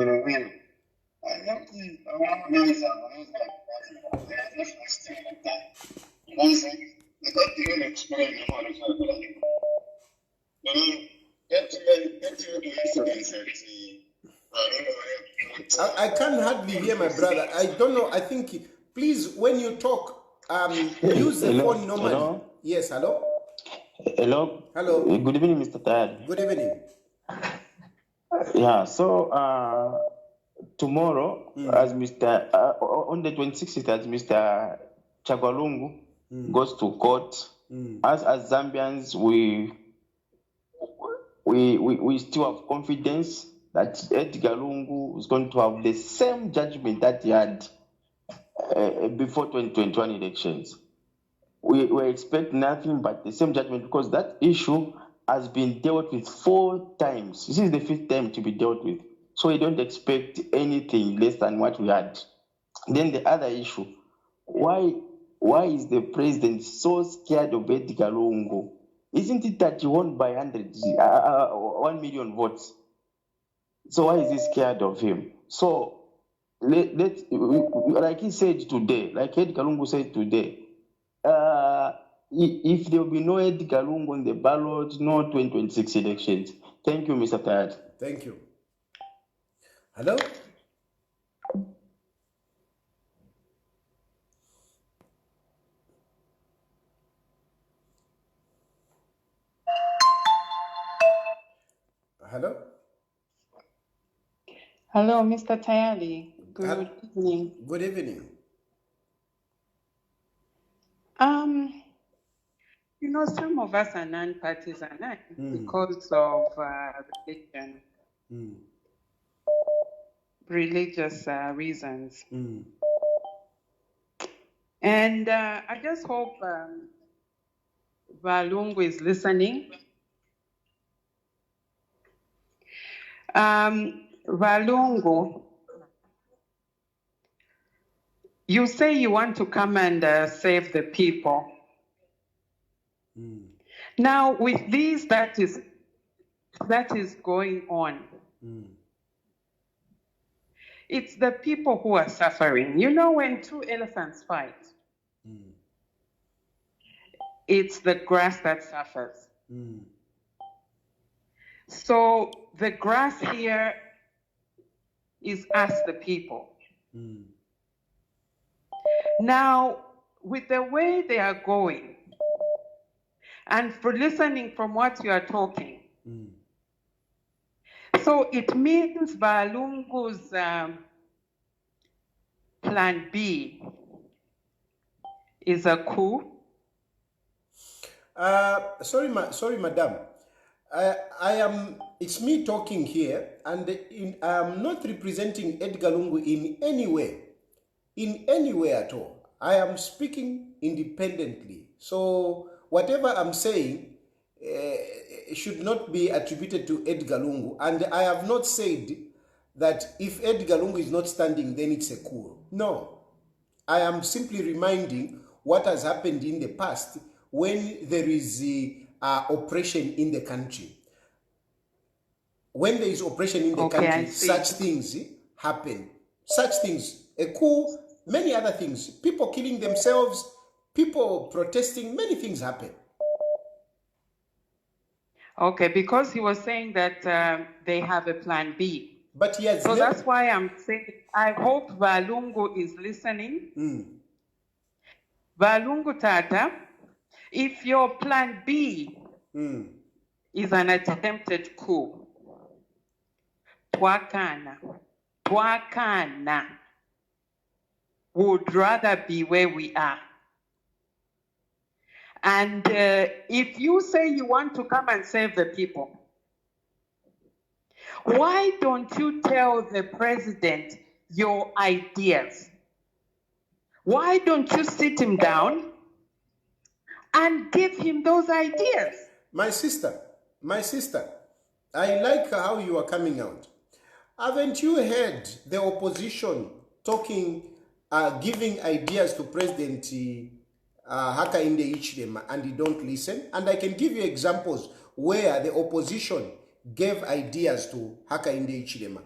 can't hardly hear my brother. I don't know. I think, please, when you talk, use the phone normally. Hello? Yes, hello? Hello. Hello. Good evening, Mr. Tayali. Good evening. Yeah, so tomorrow, as Mr. On the 26th, as Mr. Chagwalungu goes to court, as Zambians, we still have confidence that Edgar Lungu is going to have the same judgment that he had before 2021 elections. We expect nothing but the same judgment because that issue has been dealt with 4 times. This is the 5th time to be dealt with. So we don't expect anything less than what we had. Then the other issue, why is the president so scared of Edgar Lungu? Isn't it that he won by 1 million votes? So why is he scared of him? So like he said today, like Edgar Lungu said today, if there will be no Edgar Lungu on the ballot, no 2026 elections. Thank you, Mr. Tayali. Thank you. Hello? Hello? Hello, Mr. Tayali. Good evening. Good evening. You know, some of us are non-partisan because of religion, religious reasons. And I just hope Valungu is listening. Valungu, you say you want to come and save the people. Now, with this that is going on, it's the people who are suffering. You know, when 2 elephants fight, it's the grass that suffers. So the grass here is us, the people. Now, with the way they are going, and for listening from what you are talking, so it means Valungu's plan B is a coup. Sorry, madam. It's me talking here, and I'm not representing Edgar Lungu in any way at all. I am speaking independently. So whatever I'm saying should not be attributed to Edgar Lungu. And I have not said that if Edgar Lungu is not standing, then it's a coup. No. I am simply reminding what has happened in the past when there is oppression in the country. When there is oppression in the Okay, I country, see. such things happen. Such things, a coup, many other things. People killing themselves, people protesting, many things happen. Okay, because he was saying that they have a plan B. But he has So never... that's why I'm saying, I hope Valungu is listening. Valungu Tata, if your plan B is an attempted coup, Twakana would rather be where we are. And if you say you want to come and save the people, why don't you tell the president your ideas? Why don't you sit him down and give him those ideas? My sister, I like how you are coming out. Haven't you heard the opposition talking, giving ideas to President Hakainde Hichilema, and he don't listen? And I can give you examples where the opposition gave ideas to Hakainde Hichilema.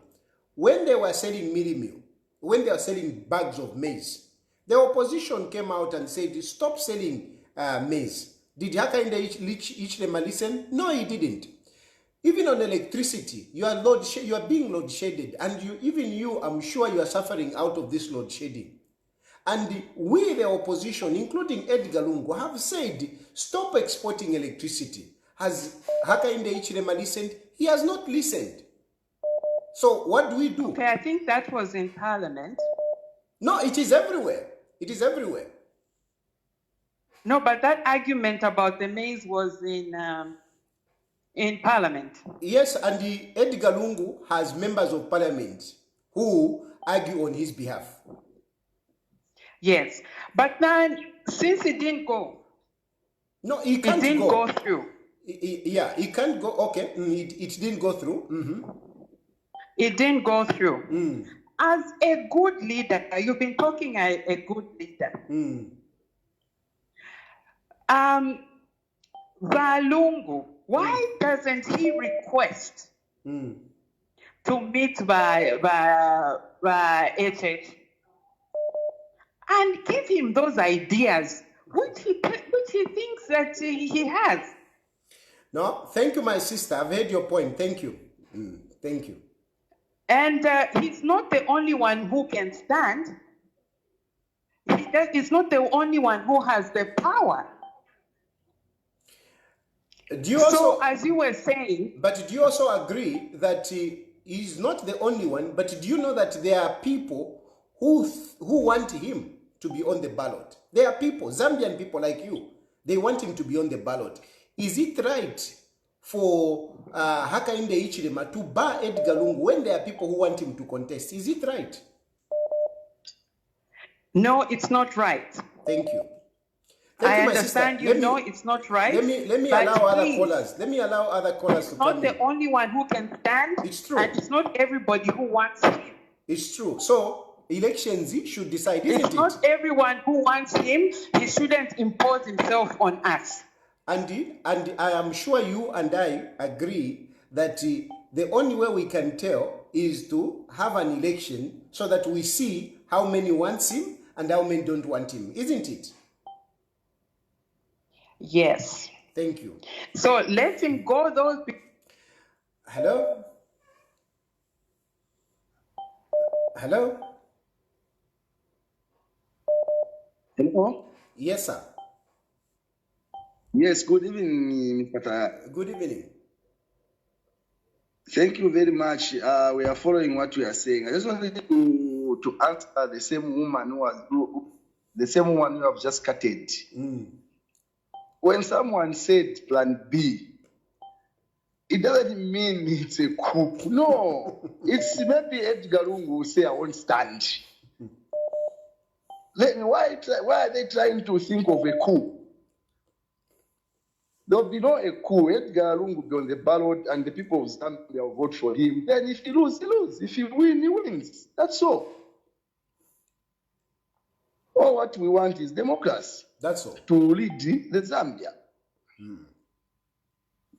When they were selling meal, when they were selling bags of maize, the opposition came out and said, stop selling maize. Did Hakainde Hichilema listen? No, he didn't. Even on electricity, you are being load shedded, and even you, I'm sure you are suffering out of this load shedding. And we, the opposition, including Edgar Lungu, have said, stop exporting electricity. Has Hakainde Hichilema listened? He has not listened. So what do we do? Okay, I think that was in Parliament. No, it is everywhere. It is everywhere. No, but that argument about the maize was in Parliament. Yes, and Edgar Lungu has members of Parliament who argue on his behalf. Yes, but then since it didn't go, no, he can't it didn't go through. Yeah, he can't go. Okay, it didn't go through. It didn't go through. As a good leader, you've been talking a good leader. Valungu, why doesn't he request to meet by HH and give him those ideas which he thinks that he has? No, thank you, my sister. I've heard your point. Thank you. Thank you. And he's not the only one who can stand. He's not the only one who has the power. Do you also, so, as you were saying... But do you also agree that he's not the only one, but do you know that there are people who want him to be on the ballot? There are people, Zambian people like you, they want him to be on the ballot. Is it right for Hakainde Hichilema to bar Edgar Lungu when there are people who want him to contest? Is it right? No, it's not right. Thank you. I understand you know it's not right. Let me allow other callers. Let me allow other callers to come in. He's not the only one who can stand. It's true. And it's not everybody who wants him. It's true. So elections should decide, isn't it? It's not everyone who wants him. He shouldn't impose himself on us. And I am sure you and I agree that the only way we can tell is to have an election so that we see how many wants him and how many don't want him, isn't it? Yes. Thank you. So let him go those people. Hello? Hello? Hello? Yes, sir. Yes, good evening, Mr. Tayali. Good evening. Thank you very much. We are following what you are saying. I just wanted to answer the same woman who have just cutted. When someone said plan B, it doesn't mean it's a coup. No, it's maybe Edgar Lungu will say, I won't stand. Why are they trying to think of a coup? There will be no a coup. Edgar Lungu will be on the ballot and the people of Zambia will vote for him. Then if he loses, he loses. If he wins, he wins. That's all. All what we want is democracy. That's all. To lead the Zambia.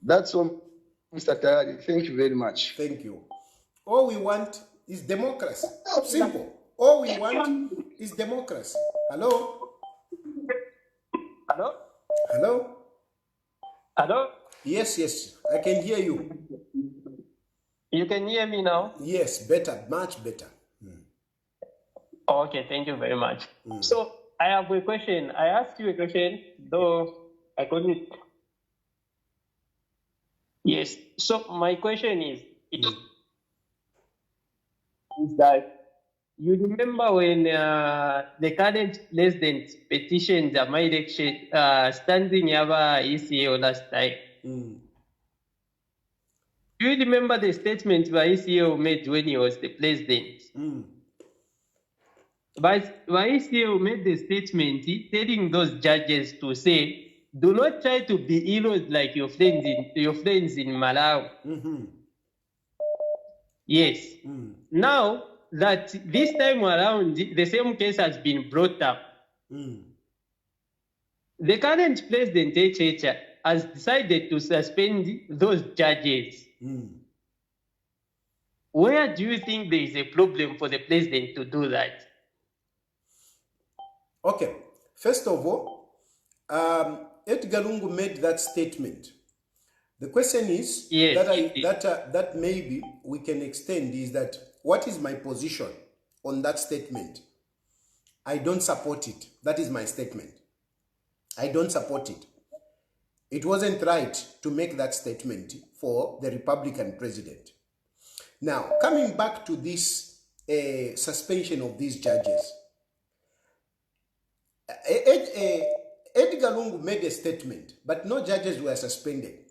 That's all, Mr. Tayali. Thank you very much. Thank you. All we want is democracy. Simple. All we want is democracy. Hello? Hello? Hello? Hello? Yes, I can hear you. You can hear me now? Yes, better, much better. Okay, thank you very much. So I have a question. I asked you a question, though I couldn't. Yes. So my question is that you remember when the current president petitioned the my election standing over ECL last time? Do you remember the statement by ECL made when he was the president? But ECL made the statement telling those judges to say, do not try to be heroes like your friends in Malawi. Yes. Now that this time around the same case has been brought up, the current president HH has decided to suspend those judges. Where do you think there is a problem for the president to do that? Okay, first of all, Edgar Lungu made that statement. The question is that maybe we can extend is that what is my position on that statement? I don't support it. That is my statement. I don't support it. It wasn't right to make that statement for the Republican president. Now, coming back to this suspension of these judges, Edgar Lungu made a statement, but no judges were suspended.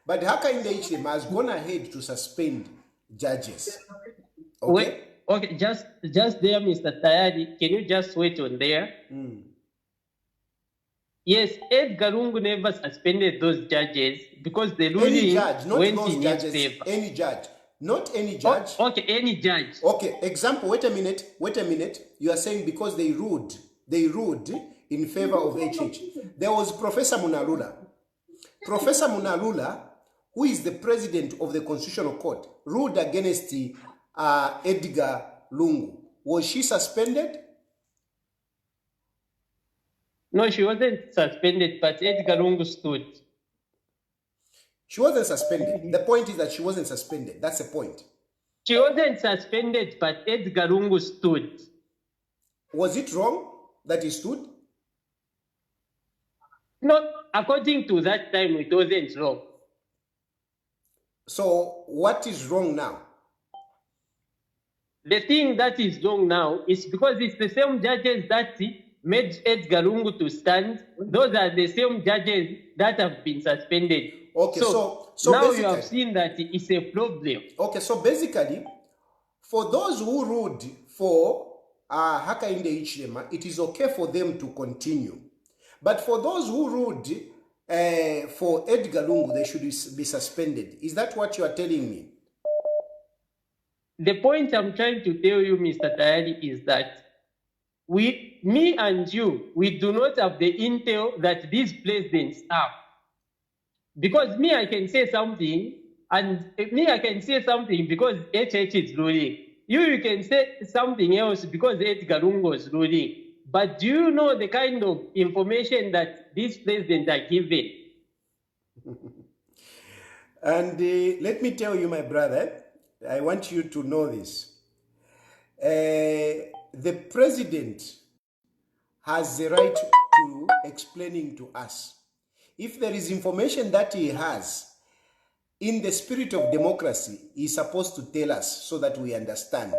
But Hakainde Hichilema has gone ahead to suspend judges. Okay? Wait, okay, just there, Mr. Tayali, can you just wait on there? Yes, Edgar Lungu never suspended those judges because the ruling any judge, not went those in judges, his favor. any judge. Not any judge. Okay, any judge. Okay, example, wait a minute. You are saying because they ruled in favor of HH. There was Professor Munalula. Professor Munalula, who is the president of the Constitutional Court, ruled against Edgar Lungu. Was she suspended? No, she wasn't suspended, but Edgar Lungu stood. She wasn't suspended. The point is that she wasn't suspended. That's the point. She wasn't suspended, but Edgar Lungu stood. Was it wrong that he stood? No, according to that time, it wasn't wrong. So what is wrong now? The thing that is wrong now is because it's the same judges that made Edgar Lungu to stand. Those are the same judges that have been suspended. Okay, so now you have seen that it's a problem. Okay, so basically, for those who ruled for Hakainde Hichilema, it is okay for them to continue. But for those who ruled for Edgar Lungu, they should be suspended. Is that what you are telling me? The point I'm trying to tell you, Mr. Tayali, is that me and you, we do not have the intel that these presidents have. Because me, I can say something, and me, I can say something because HH is ruling. You can say something else because Edgar Lungu is ruling. But do you know the kind of information that these presidents are given? And let me tell you, my brother, I want you to know this. The president has the right to explaining to us. If there is information that he has, in the spirit of democracy, he's supposed to tell us so that we understand.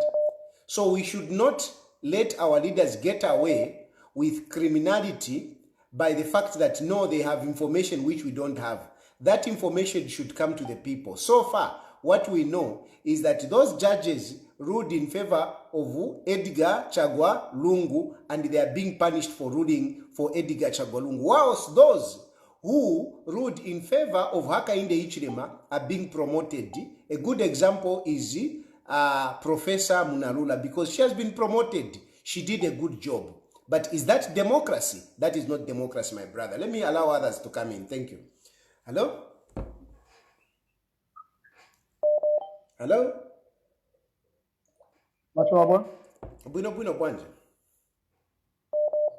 So we should not let our leaders get away with criminality by the fact that, no, they have information which we don't have. That information should come to the people. So far, what we know is that those judges ruled in favor of Edgar Chagwa Lungu, and they are being punished for ruling for Edgar Chagwa Lungu, whilst those who ruled in favor of Hakainde Hichilema are being promoted. A good example is Professor Munalula, because she has been promoted. She did a good job. But is that democracy? That is not democracy, my brother. Let me allow others to come in. Thank you. Hello? Hello? Machwabwa? Bwino bwanje.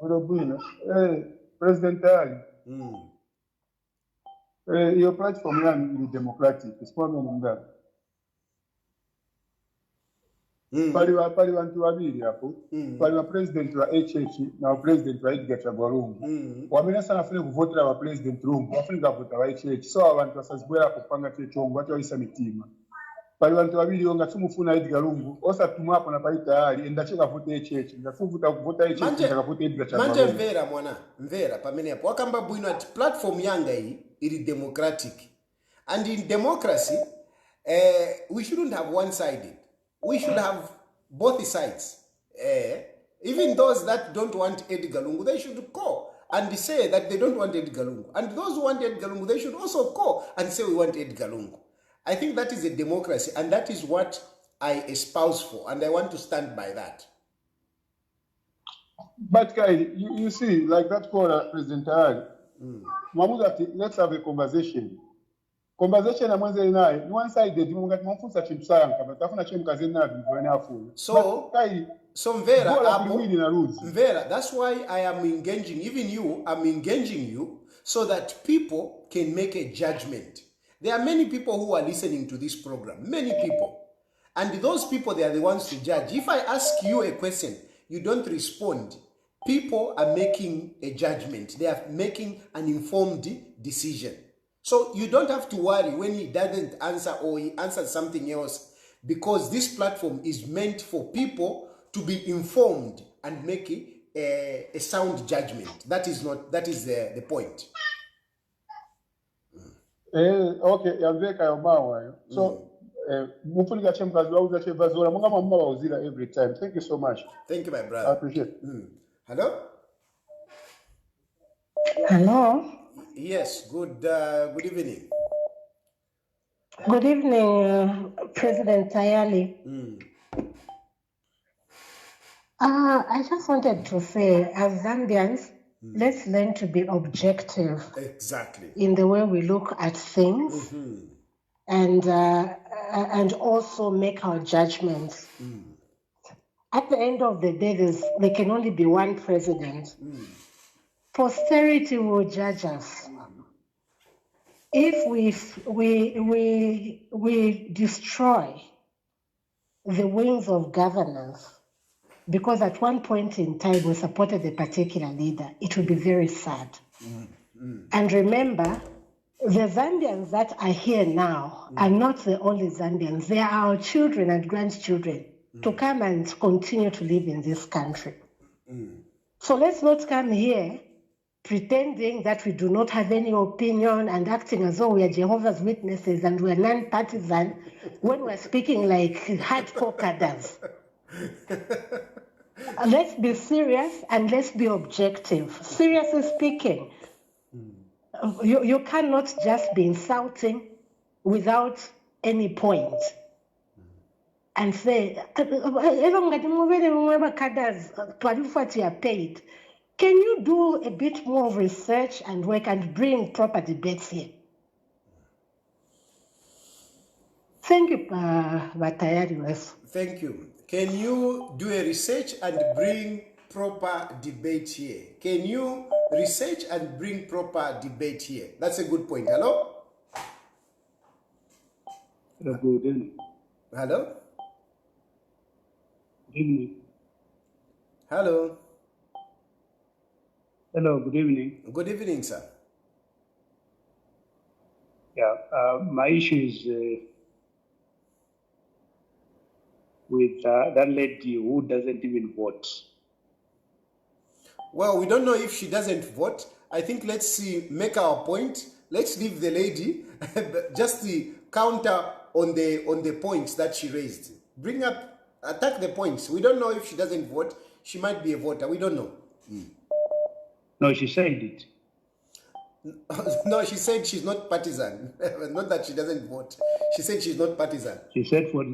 Bwino. President Tayali. Your platform is democratic. It's problem in that. Pali bantu babiri hapo. Pali wa president wa HH na president wa Edgar Chagwalungu. Wamena sana fune kuvotera wa president Lungu. Wafunika kuvota wa HH. So abantu basazibwera kupanga chechongo acha wisa mitima. Pali bantu babiri onga tumufuna Edgar Lungu. Osa tumwapo na pali Tayali enda cheka vote HH. Ndafuvuta kuvota HH ndaka vote Edgar Chagwalungu. Manje mvera mwana. Mvera pamene hapo. Wakamba bwino ati platform yanga hii ili democratic. And in democracy, we shouldn't have one-sided. We should have both sides. Even those that don't want Edgar Lungu, they should call and say that they don't want Edgar Lungu. And those who want Edgar Lungu, they should also call and say we want Edgar Lungu. I think that is a democracy, and that is what I espouse for, and I want to stand by that. But Kai, you see, like that caller, President Tayali, Mamudati, let's have a conversation. Conversation among the nine, one side they do not want such a science, but after change so Vera, that's why I am engaging, even you, I'm engaging you so that people can make a judgment. There are many people who are listening to this program, many people. And those people, they are the ones to judge. If I ask you a question, you don't respond, people are making a judgment. They are making an informed decision. So you don't have to worry when he doesn't answer or he answers something else, because this platform is meant for people to be informed and make a sound judgment. That is the point. Okay, so every time. Thank you so much. Thank you, my brother. I appreciate it. Hello? Hello. Yes, good evening. Good evening, President Tayali. I just wanted to say, as Zambians, let's learn to be objective. Exactly. In the way we look at things, and also make our judgments. At the end of the day, there can only be one president. Posterity will judge us. If we destroy the wings of governance, because at one point in time we supported a particular leader, it would be very sad. And remember, the Zambians that are here now are not the only Zambians. They are our children and grandchildren to come and continue to live in this country. So let's not come here pretending that we do not have any opinion and acting as though we are Jehovah's Witnesses and we are non-partisan when we're speaking like hardcore cadres. Let's be serious and let's be objective. Seriously speaking, you cannot just be insulting without any point and say, paid. Can you do a bit more research and work and bring proper debates here? Thank you, Tayali. Thank you. Can you do a research and bring proper debate here? Can you research and bring proper debate here? That's a good point. Hello? Good evening. Hello? Good evening. Hello? Hello, good evening. Good evening, sir. Yeah, my issue is with that lady who doesn't even vote. Well, we don't know if she doesn't vote. I think let's see, make our point. Let's leave the lady just the counter on the points that she raised. Bring up, attack the points. We don't know if she doesn't vote. She might be a voter. We don't know. No, she said it. No, she said she's not partisan. Not that she doesn't vote. She said she's not partisan. She said for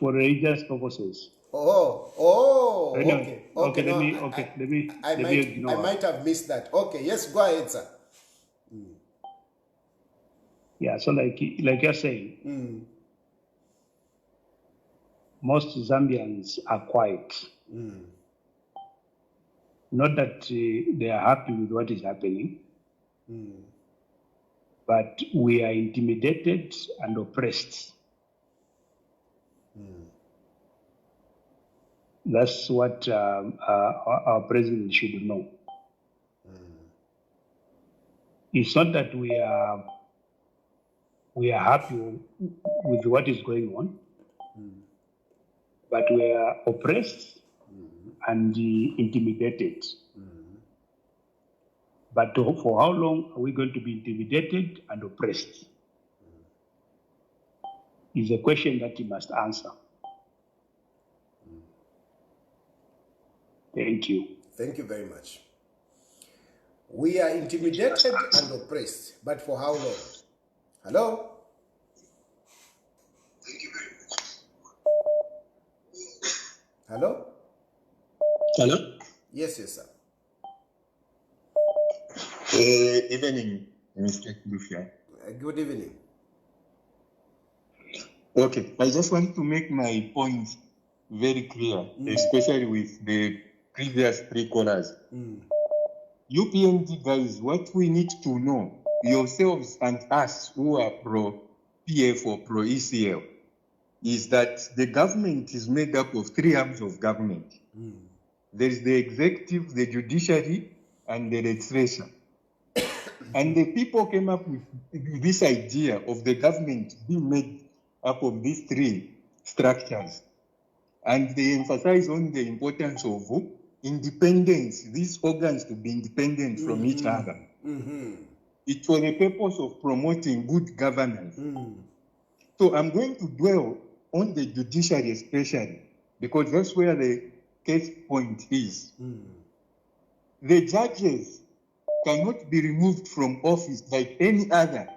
religious purposes. Okay. Let me I might have missed that. Okay, yes, go ahead, sir. Yeah, so like you're saying, most Zambians are quiet. Not that they are happy with what is happening, but we are intimidated and oppressed. That's what our president should know. It's not that we are happy with what is going on, but we are oppressed and intimidated. But for how long are we going to be intimidated and oppressed? Is a question that you must answer. Thank you. Thank you very much. We are intimidated and oppressed, but for how long? Hello? Thank you very much. Hello? Hello? Yes, sir. Evening, Mr. Chilufya. Good evening. Okay, I just want to make my point very clear, especially with the previous three callers. UPND guys, what we need to know, yourselves and us who are pro-PF or pro-ECL, is that the government is made up of three arms of government. There is the executive, the judiciary, and the legislature. And the people came up with this idea of the government being made up of these three structures. And they emphasize on the importance of independence, these organs to be independent from each other. It's for the purpose of promoting good governance. So I'm going to dwell on the judiciary especially, because that's where the case point is. The judges cannot be removed from office like any other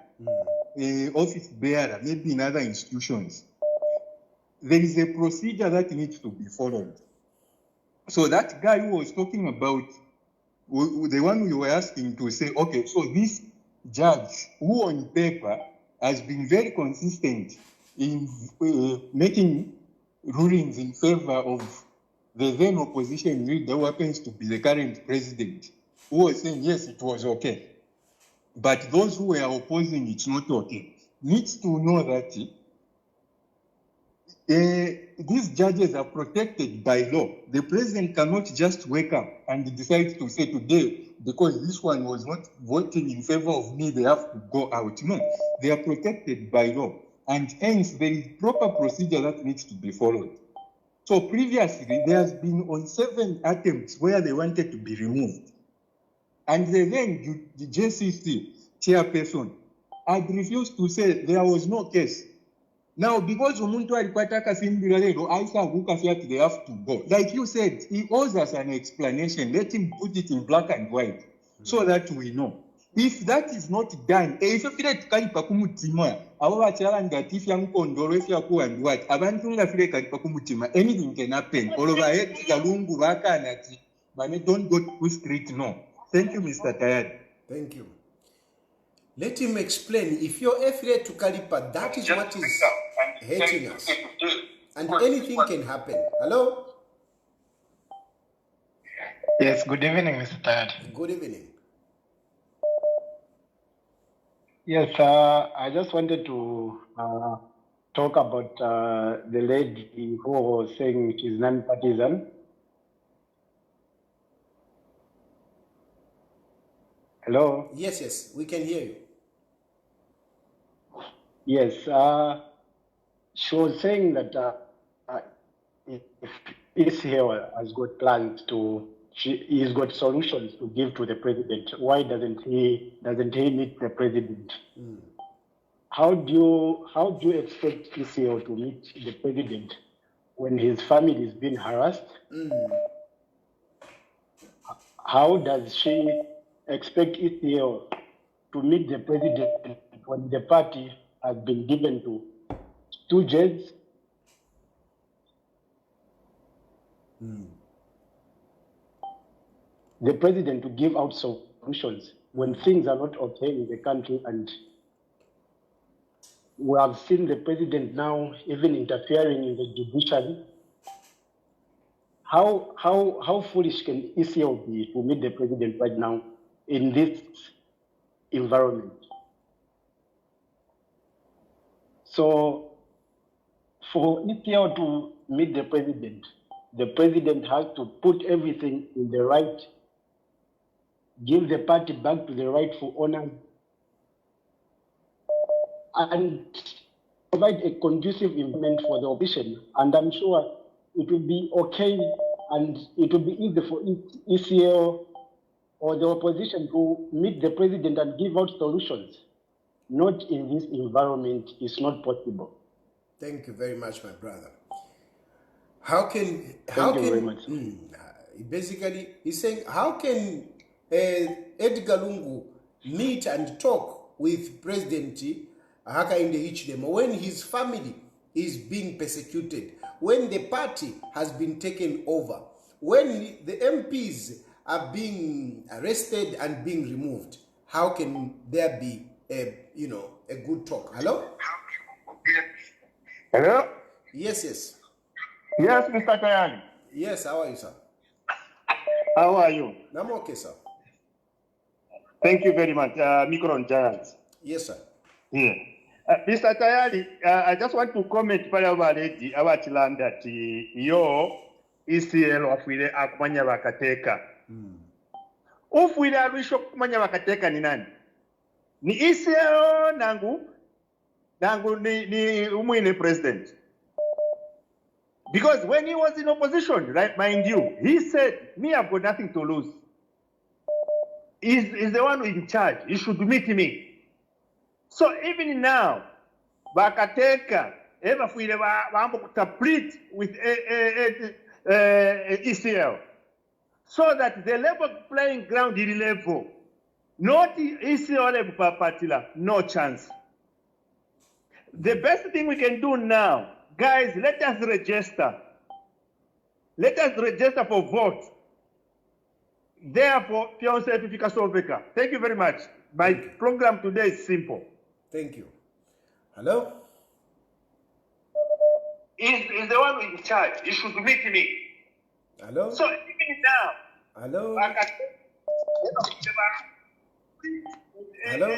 office bearer, maybe in other institutions. There is a procedure that needs to be followed. So that guy who was talking about, the one we were asking to say, okay, so this judge who on paper has been very consistent in making rulings in favor of the then opposition leader who happens to be the current president, who was saying, yes, it was okay. But those who were opposing it's not okay, needs to know that these judges are protected by law. The president cannot just wake up and decide to say today, because this one was not voting in favor of me, they have to go out. No, they are protected by law. And hence, there is proper procedure that needs to be followed. So previously, there has been on 7 attempts where they wanted to be removed. And then the JCC chairperson had refused to say there was no case. Now, because Umuntu alipataka simbira lero, Aisha Gukafia, they have to go. Like you said, he owes us an explanation. Let him put it in black and white so that we know. If that is not done, if you feel like Kalipakumutimo, our challenge that if you condole, if you are and what, Abantunga feel like Kalipakumutimo, anything can happen. All over it, Galungu, Vaka, and but don't go too straight, no. Thank you, Mr. Tayali. Thank you. Let him explain. If you're affiliate to Kalipa, that is what is hating us. And anything can happen. Hello? Yes, good evening, Mr. Tayali. Good evening. Yes, I just wanted to talk about the lady who was saying she's non-partisan. Hello? Yes, we can hear you. Yes, she was saying that if ECL has got plans he's got solutions to give to the president, why doesn't he meet the president? How do you expect ECL to meet the president when his family is being harassed? How does she expect ECL to meet the president when the party has been given to stooges? The president to give out solutions when things are not okay in the country, and we have seen the president now even interfering in the judiciary. How foolish can ECL be to meet the president right now in this environment? So for ECL to meet the president has to put everything in the right, give the party back to the rightful owner, and provide a conducive environment for the opposition. And I'm sure it will be okay and it will be easy for ECL or the opposition to meet the president and give out solutions. Not in this environment, it's not possible. Thank you very much, my brother. Thank you very much. Basically, he's saying, how can Edgar Lungu meet and talk with President Hakainde Hichilema when his family is being persecuted, when the party has been taken over, when the MPs are being arrested and being removed? How can there be a good talk? Hello? Hello? Yes. Yes, Mr. Tayali. Yes, how are you, sir? How are you? I'm okay, sir. Thank you very much. Micron Giants. Yes, sir. Yeah. Mr. Tayali, I just want to comment pale abachilanda ti yo ECL wafwile akumanya bakateka. Ufwile abisho kumanya bakateka ni nani? Ni ECL nangu ni umwine president. Because when he was in opposition, right, mind you, he said, me, I've got nothing to lose. He's the one in charge. He should meet me. So even now, bakateka, ebafwile bambo kutaplit with ECL. So that the level playing ground is level. Not ECL Patila, no chance. The best thing we can do now, guys, let us register. Let us register for vote. Therefore, thank you very much. My program today is simple. Thank you. Hello? He's the one in charge. He should meet me. Hello? So even now. Hello? Hello?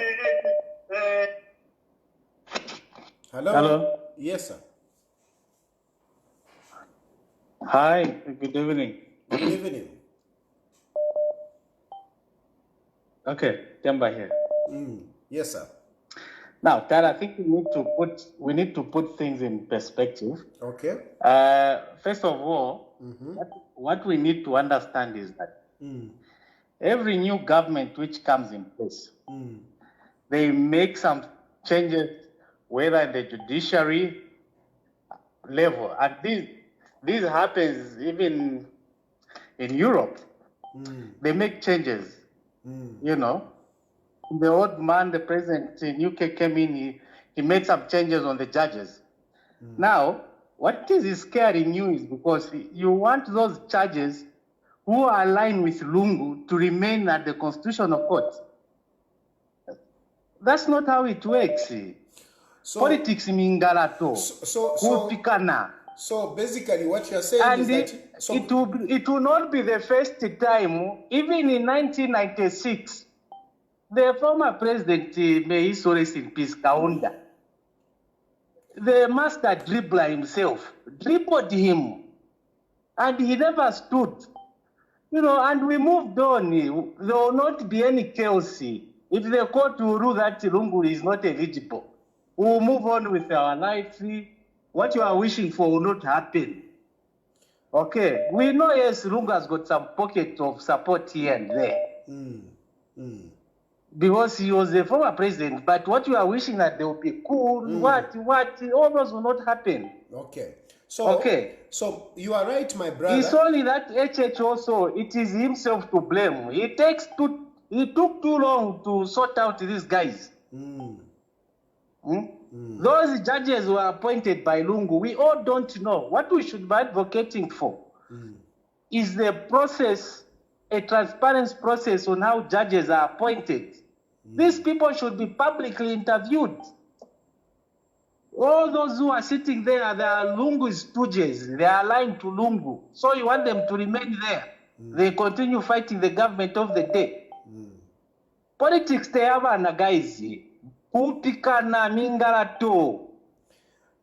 Hello? Hello? Yes, sir. Hi, good evening. Good evening. Okay, Demba here. Yes, sir. Now, Dad, I think we need to put things in perspective. Okay. First of all, what we need to understand is that every new government which comes in place, they make some changes, whether in the judiciary level, and this happens even in Europe. They make changes. You know, the old man, the president in UK came in, he made some changes on the judges. Now, what is scaring you is because you want those judges who are aligned with Lungu to remain at the constitutional court. That's not how it works. Politics in Galato. So basically what you're saying is that... It will not be the first time, even in 1996, the former president, may he rest in peace, Kaunda, the master dribbler himself, dribbled him, and he never stood. You know, and we moved on. There will not be any chaos. If the court will rule that Lungu is not eligible, we'll move on with our life. What you are wishing for will not happen. Okay, we know, yes, Lungu has got some pocket of support here and there. Because he was the former president, but what you are wishing that they will be cool, all those will not happen. Okay. So you are right, my brother. It's only that HH also, it is himself to blame. He took too long to sort out these guys. Those judges were appointed by Lungu. We all don't know. What we should be advocating for is the process, a transparent process on how judges are appointed. These people should be publicly interviewed. All those who are sitting there, they are Lungu stooges. They are aligned to Lungu. So you want them to remain there. They continue fighting the government of the day. Politics, they have an guys. Kupikana mingarato.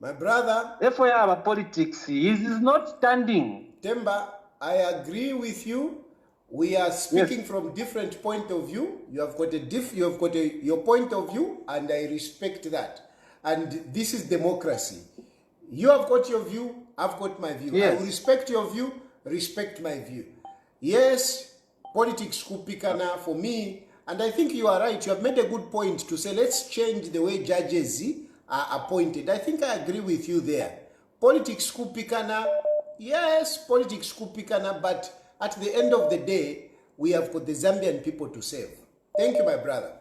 My brother. Therefore, you have a politics. He is not standing. Temba, I agree with you. We are speaking from different point of view. You have got your point of view, and I respect that. And this is democracy. You have got your view, I've got my view. I will respect your view, respect my view. Yes, politics kupikana for me, and I think you are right. You have made a good point to say let's change the way judges are appointed. I think I agree with you there. Politics kupikana, yes, politics kupikana, but at the end of the day, we have got the Zambian people to save. Thank you, my brother.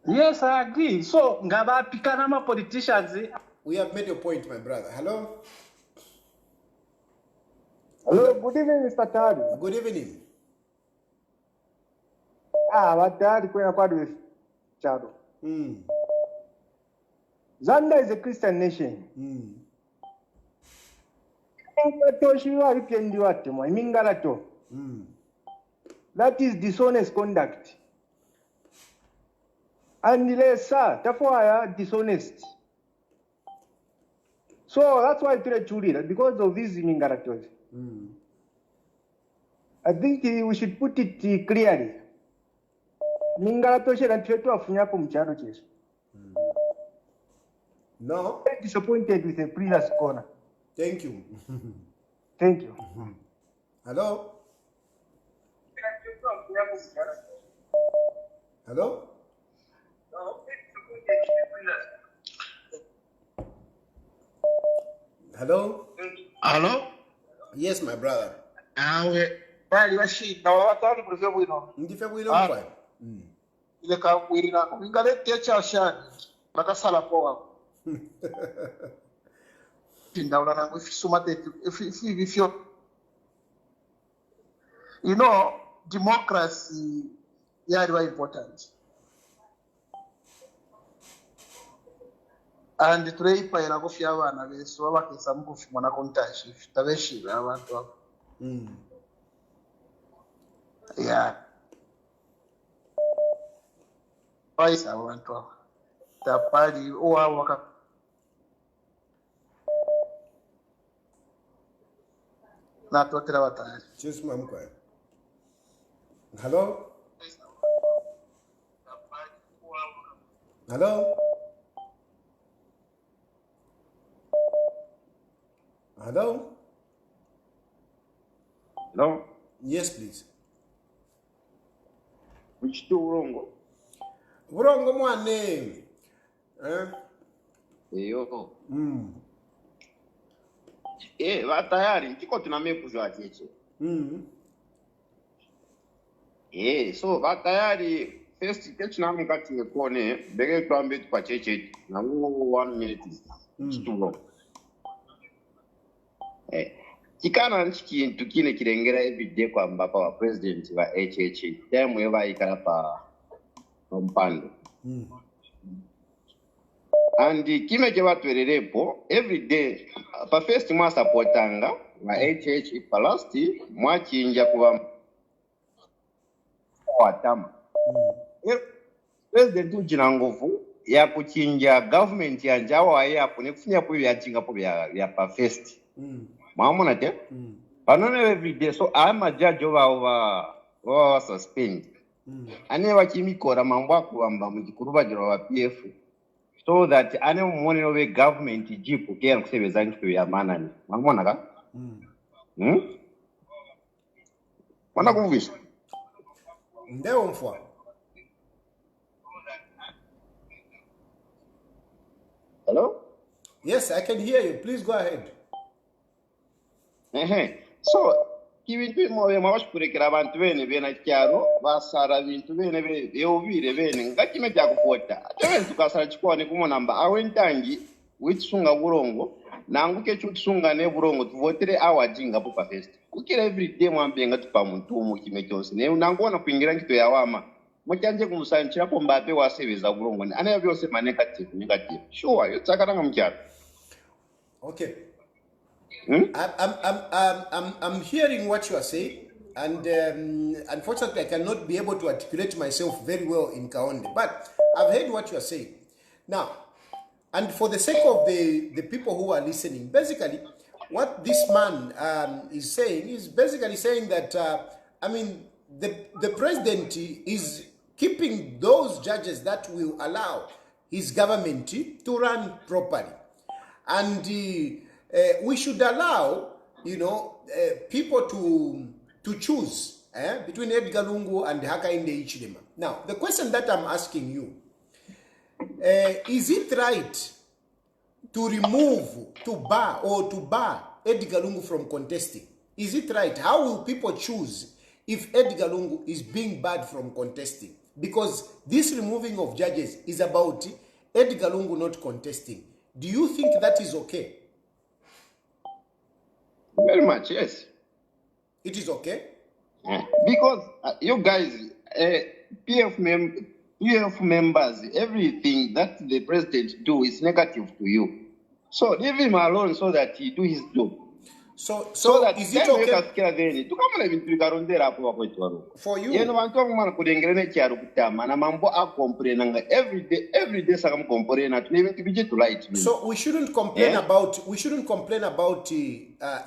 Yes, I agree. So, ngaba pikanama politicians. We have made your point, my brother. Hello? Hello, good evening, Mr. Tayali. Good evening. What Tayali kwena kwadu chado. Zambia is a Christian nation. That is dishonest conduct. And sir, therefore dishonest. So that's why I truly because of these mingaratos. I think we should put it clearly. Mingarato and Treto of Funyapo Mcharo. No. Very disappointed with the previous corner. Thank you. Thank you. Hello? Hello? Hello? Hello? Yes, my brother. Bali washinda wabatali kulize bwino. Ndife bwino kwa. Ile ka bwirina ngale techa shani. Bakasala poa. Tindaula na mfisumate if you know democracy is very important. And today paira kofia abana beso babakesa mugufi mwana kontashi tabeshira abantu abo. Yeah. Paisa abantu abo. Tapali owa waka. Na totera batari. Just mamkwa. Hello? Hello? Hello? No. Yes, please. Which two wrong? Wrong one name. Yo. Tayari tiko tunamekuzwa cheche. So tayari first technami kati nekone bege twambe kwa cheche na 1 minute chitulo. Chikana nchikintu kine kirengera everyday kwa mbapa wa president wa HH time eva ikala pa mpando. And kime che batwererepo every day pa first mwa supportanga wa HH pa last mwa chinja kuba watama. President ujina nguvu ya kuchinja government ya njawa ya kunekufunya kwa ya chinga po ya pa first. Mamona te? Panone every day so I'm a judge over suspend. Ane wachimikora mambo kuamba mujikuruba jiro wa PF. So that ane mwone owe government jipu kia kusebeza nchiku ya manani. Mamona ka? Wana kuvisha? Ndeo mfwa. Hello? Yes, I can hear you. Please go ahead. So, ibintu mwe mabashukurekera abantu bene bena kyaro basara bintu bene beovire bene ngakime byakufota atebe tukasara chikwane kumonamba awentangi witsunga burongo nanguke chukisunga ne burongo tuvotere awajinga po pa fest ukira every day mwambenga tupa muntu mu kime cyose ne nangona kuingira ngito ya wama muchanje kumusanchira pombape waseveza kulongoni anayo byose ma negative sure yotsakana mchapa. Okay. I'm hearing what you are saying, and unfortunately I cannot be able to articulate myself very well in Kaonde, but I've heard what you are saying. Now, and for the sake of the people who are listening, basically what this man is saying is basically saying that I mean the president is keeping those judges that will allow his government to run properly, and we should allow, you know, people to choose between Edgar Lungu and Hakainde Hichilema. Now, the question that I'm asking you, is it right to remove, to bar Edgar Lungu from contesting? Is it right? How will people choose if Edgar Lungu is being barred from contesting? Because this removing of judges is about Edgar Lungu not contesting. Do you think that is okay? Very much, yes. It is okay? Because you guys, PF members, everything that the president do is negative to you. So leave him alone so that he do his job. So that is it okay for you? Every day so we shouldn't complain about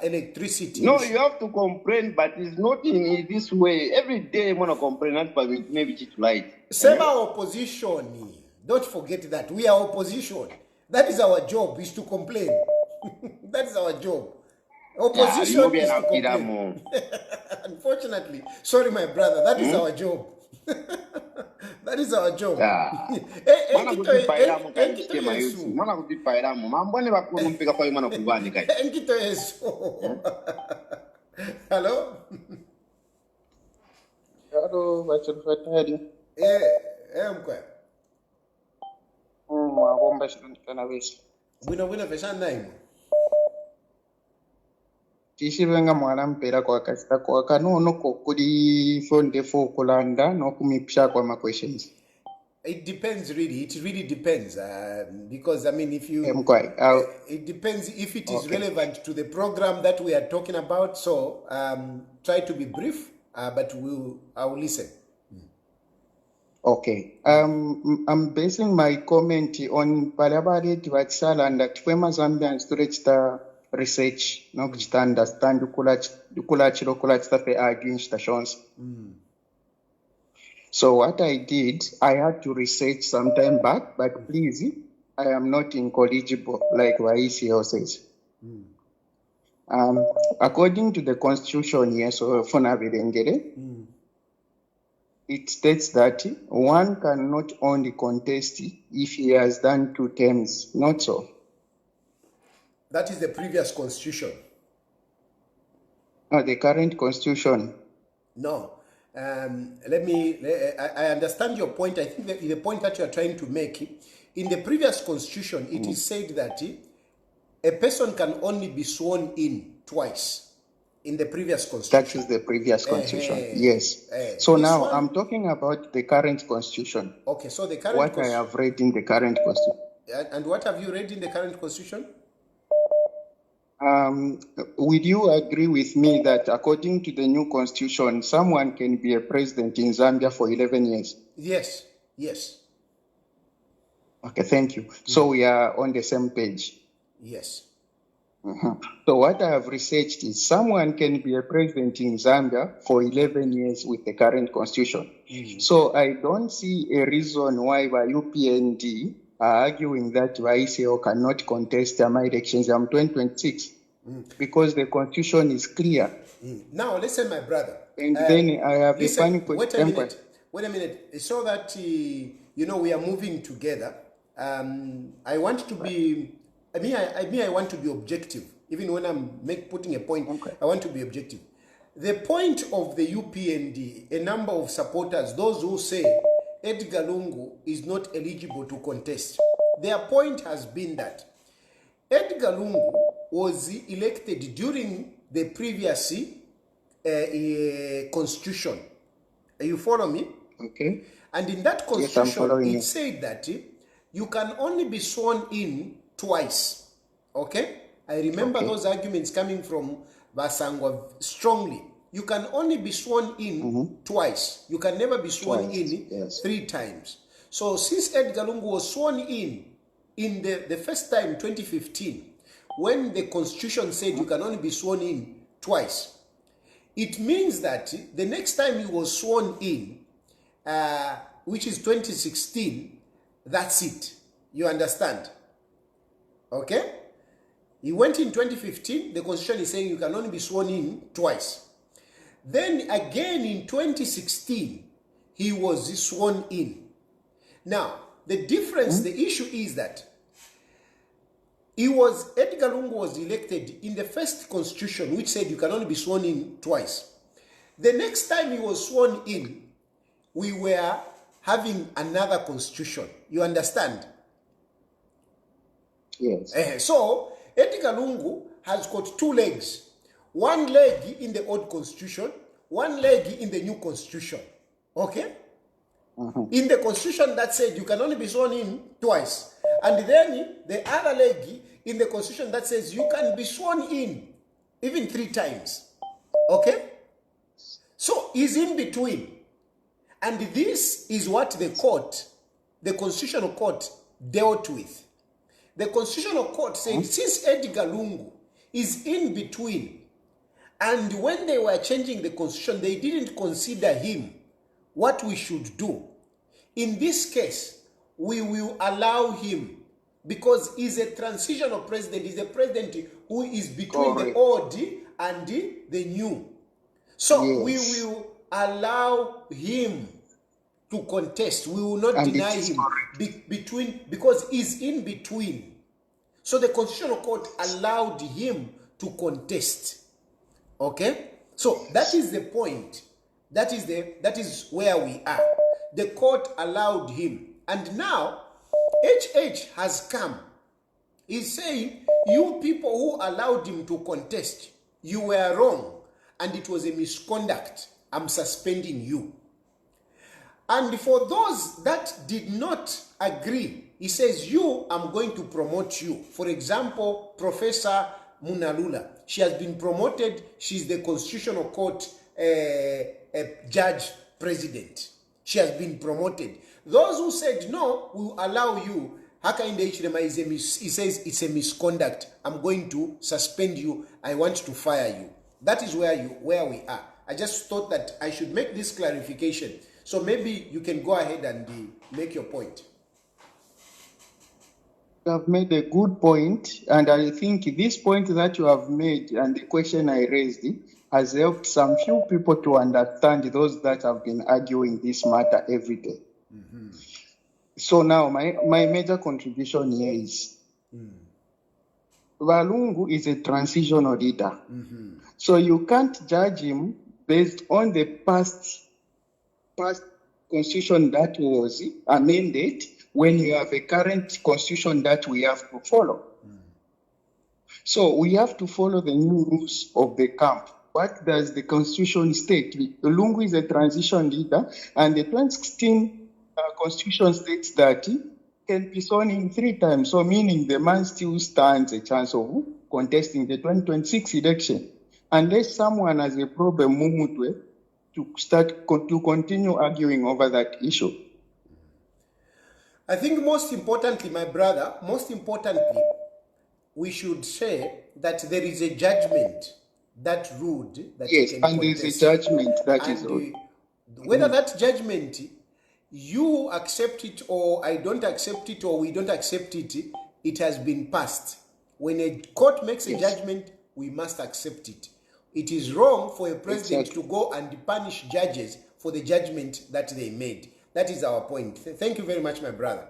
electricity. No, you have to complain, but it's not in this way. Every day you want to complain, not by maybe to light. Same our opposition. Don't forget that we are opposition. That is our job, is to complain. That is our job. Opposition is to complain. Unfortunately, sorry my brother, that is our job. That is our job. Hello? Hello, Bachelor Tayali. Mkwe. Mwagomba shirikana wisi. Bwino veshana imo. Tishivenga mwana mpera kwa kasita kwa kanono kukuli fonde fo kulanda no kumipisha kwa ma questions. It depends really. It really depends because I mean if you it depends if it is relevant to the program that we are talking about. So try to be brief, but I will listen. Okay. I'm basing my comment on Palabari Tivatsala and that Fema Zambian to register research, no to understand the kulach stuff against stations. So what I did, I had to research some time back, but please, I am not incorrigible like ECL says. According to the constitution, yes, or Fonavidengere, it states that one cannot only contest if he has done 2 terms, not so. That is the previous constitution. The current constitution. No. I understand your point. I think that the point that you are trying to make, in the previous constitution, it is said that a person can only be sworn in twice. In the previous constitution. That is the previous constitution, yes. So now I'm talking about the current constitution. Okay, so the current I have read in the current constitution. And what have you read in the current constitution? Would you agree with me that according to the new constitution, someone can be a president in Zambia for 11 years? Yes, yes. Okay, thank you. So we are on the same page. Yes. So what I have researched is someone can be a president in Zambia for 11 years with the current constitution. So I don't see a reason why the UPND are arguing that the ECL cannot contest my elections in 2026 because the constitution is clear. Now listen, my brother. And then I have listen, a funny question. Wait a minute. So that you know we are moving together. I want to be. I want to be objective. Even when I'm putting a point, I want to be objective. The point of the UPND, a number of supporters, those who say Edgar Lungu is not eligible to contest, their point has been that Edgar Lungu was elected during the previous constitution. You follow me? Okay. And in that Yes, I'm constitution, following it you. said that you can only be sworn in twice. Okay? I remember Okay. those arguments coming from Basangwa strongly. You can only be sworn in twice. You can never be sworn Twice, in yes. 3 times. So since Edgar Lungu was sworn in the first time, 2015, when the constitution said you can only be sworn in twice, it means that the next time he was sworn in, which is 2016, that's it. You understand? Okay? He went in 2015, the constitution is saying you can only be sworn in twice. Then again in 2016, he was sworn in. Now, the difference, the issue is that Edgar Lungu was elected in the first constitution, which said you can only be sworn in twice. The next time he was sworn in, we were having another constitution. You understand? Yes. So, Edgar Lungu has got 2 legs. One leg in the old constitution, one leg in the new constitution. Okay? In the constitution that said you can only be sworn in twice. And then the other leg in the constitution that says you can be sworn in even 3 times. Okay? So he's in between. And this is what the constitutional court dealt with. The constitutional court said since Edgar Lungu is in between, and when they were changing the constitution, they didn't consider him, what we should do. In this case, we will allow him, because he's a transitional president. He's a president who is between the old and the new. So we will allow him to contest. We will not deny him because he's in between. So the Constitutional Court allowed him to contest. Okay? So that is the point. That is where we are. The court allowed him. And now HH has come. He's saying, you people who allowed him to contest, you were wrong. And it was a misconduct. I'm suspending you. And for those that did not agree, he says, I'm going to promote you. For example, Professor Munalula. She has been promoted. She's the Constitutional Court judge president. She has been promoted. Those who said, no, we will allow you. Hakainde Hichilema he says it's a misconduct. I'm going to suspend you. I want to fire you. That is where we are. I just thought that I should make this clarification. So maybe you can go ahead and make your point. You have made a good point, and I think this point that you have made and the question I raised has helped some few people to understand, those that have been arguing this matter every day. So now my major contribution here is Valungu is a transitional leader. So you can't judge him based on the past constitution that was amended when you have a current constitution that we have to follow. So we have to follow the new rules of the camp. What does the constitution state? Lungu is a transition leader, and the 2016 constitution states that he can be sworn in 3 times. So meaning the man still stands a chance of contesting the 2026 election. Unless someone has a problem, Mumutwe, to continue arguing over that issue. I think most importantly, my brother, we should say that there is a judgment that ruled that yes, you can and contest. There's a judgment that is ruled. Whether that judgment, you accept it or I don't accept it or we don't accept it, it has been passed. When a court makes a judgment, we must accept it. It is wrong for a president to go and punish judges for the judgment that they made. That is our point. Thank you very much, my brother.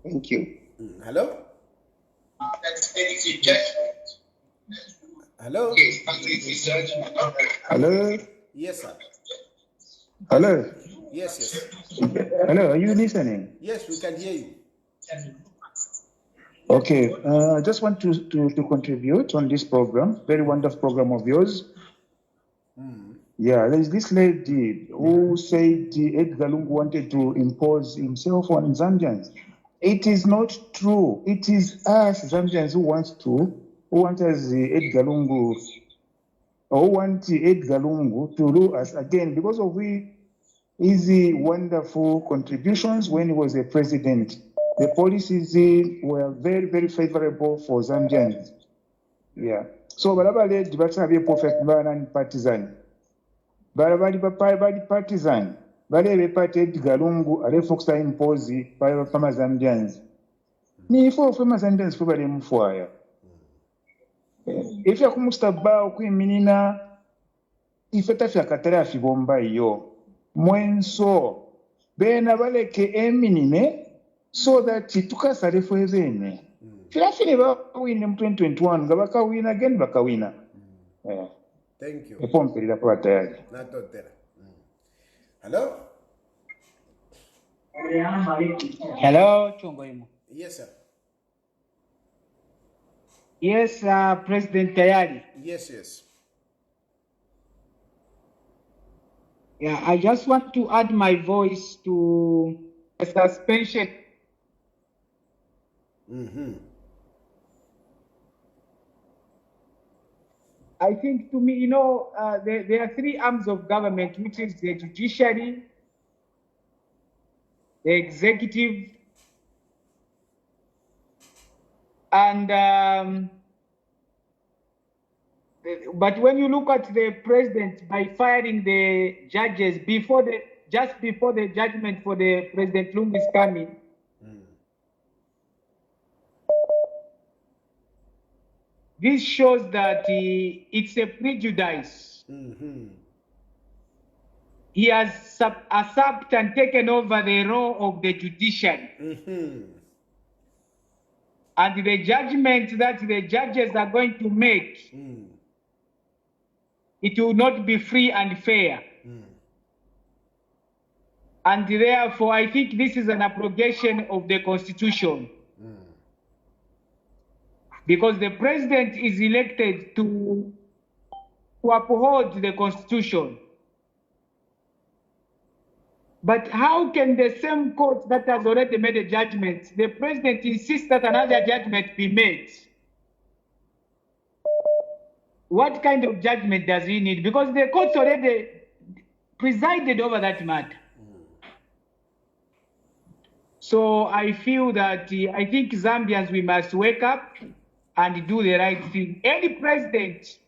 Thank you. Hello? Hello? Hello? Yes, sir. Hello? Yes. Hello, are you listening? Yes, we can hear you. Okay, I just want to contribute on this program, very wonderful program of yours. Yeah, there's this lady who said Edgar Lungu wanted to impose himself on Zambians. It is not true. It is us Zambians who want us Edgar Lungu, or who want Edgar Lungu to rule us again because of his wonderful contributions when he was a president. The policies were very, very favorable for Zambians. Yeah. So, Baraba led the perfect man and partisan. Bali partisan. Bali party Edgar Lungu, a refocus impose by Fama Zambians. Ni for Fama Zambians for bali mfwaya. If you come to ba minina, ifeta fya katara fibomba iyo. Mwenso bena baleke eminine so that tukasale fwezene. Filafine bawine mu 2021 nga bakawina again bakawina. Thank you. Epompe lila kwa tayari. Natotera. Hello? Hello, Chongoimo. Yes, sir. Yes, President Tayali. Yes. Yeah, I just want to add my voice to the suspension. I think to me, there are three arms of government, which is the judiciary, the executive, and but when you look at the president by firing the judges just before the judgment for the President Lungu is coming, this shows that it's a prejudice. He has usurped and taken over the role of the judiciary. And the judgment that the judges are going to make, it will not be free and fair. And therefore, I think this is an abrogation of the Constitution. Because the president is elected to uphold the Constitution. But how can the same court that has already made a judgment, the president insists that another judgment be made? What kind of judgment does he need? Because the courts already presided over that matter. So I feel that I think Zambians, we must wake up and do the right thing. Any president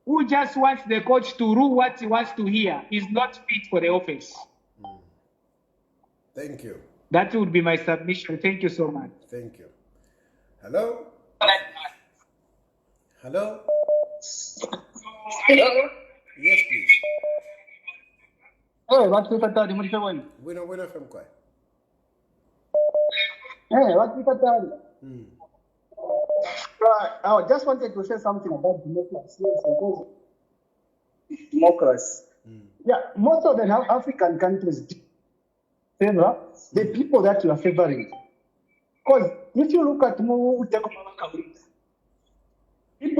who just wants the court to rule what he wants to hear is not fit for the office. Thank you. That would be my submission. Thank you so much. Thank you. Hello? Hello? Hello? Yes, please. Hey, what's with that? Bueno, Femkwa. Hey, what's with that? I just wanted to say something about democracy. Yeah, most of the African countries favor the people that you are favoring. Because if you look at people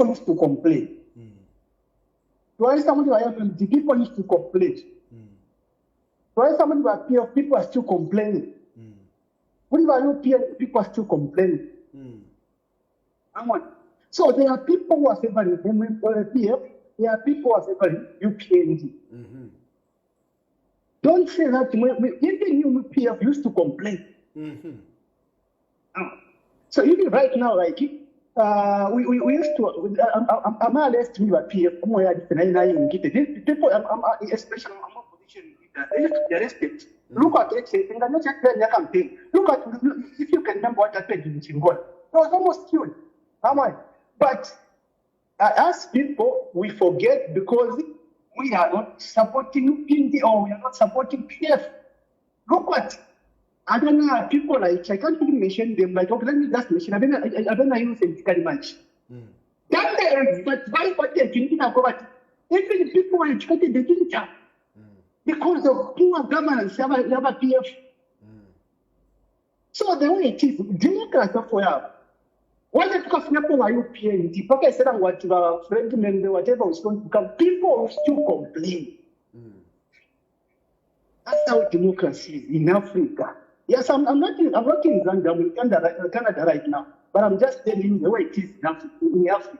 need to complain. To understand what will happen, the people need to complain. To understand what will appear, people are still complaining. When you appear, people are still complaining. So there are people who are favoring PF, there are people who are favoring UPND. Don't say that even you PF used to complain. So even right now, like we used to, I'm arrested me by PF, people, especially opposition leaders, they used to be arrested. Look at it, campaign. Look at, if you can remember what happened in Chingola. It was almost killed. But as people, we forget because we are not supporting PND or we are not supporting PF. Look at, I don't know, people like, I can't even mention them, like, okay, let me just mention, I don't know you say very much. But why what they're thinking about, even people who are educated, they didn't have. Because of poor governance, you have a PF. So the way it is, democrats of where. What if people were UPND? People said what friend member, whatever was going to come, people will still complain. That's how democracy is in Africa. Yes, I'm not in Zambia, I'm in Canada right now, but I'm just telling you the way it is in Africa.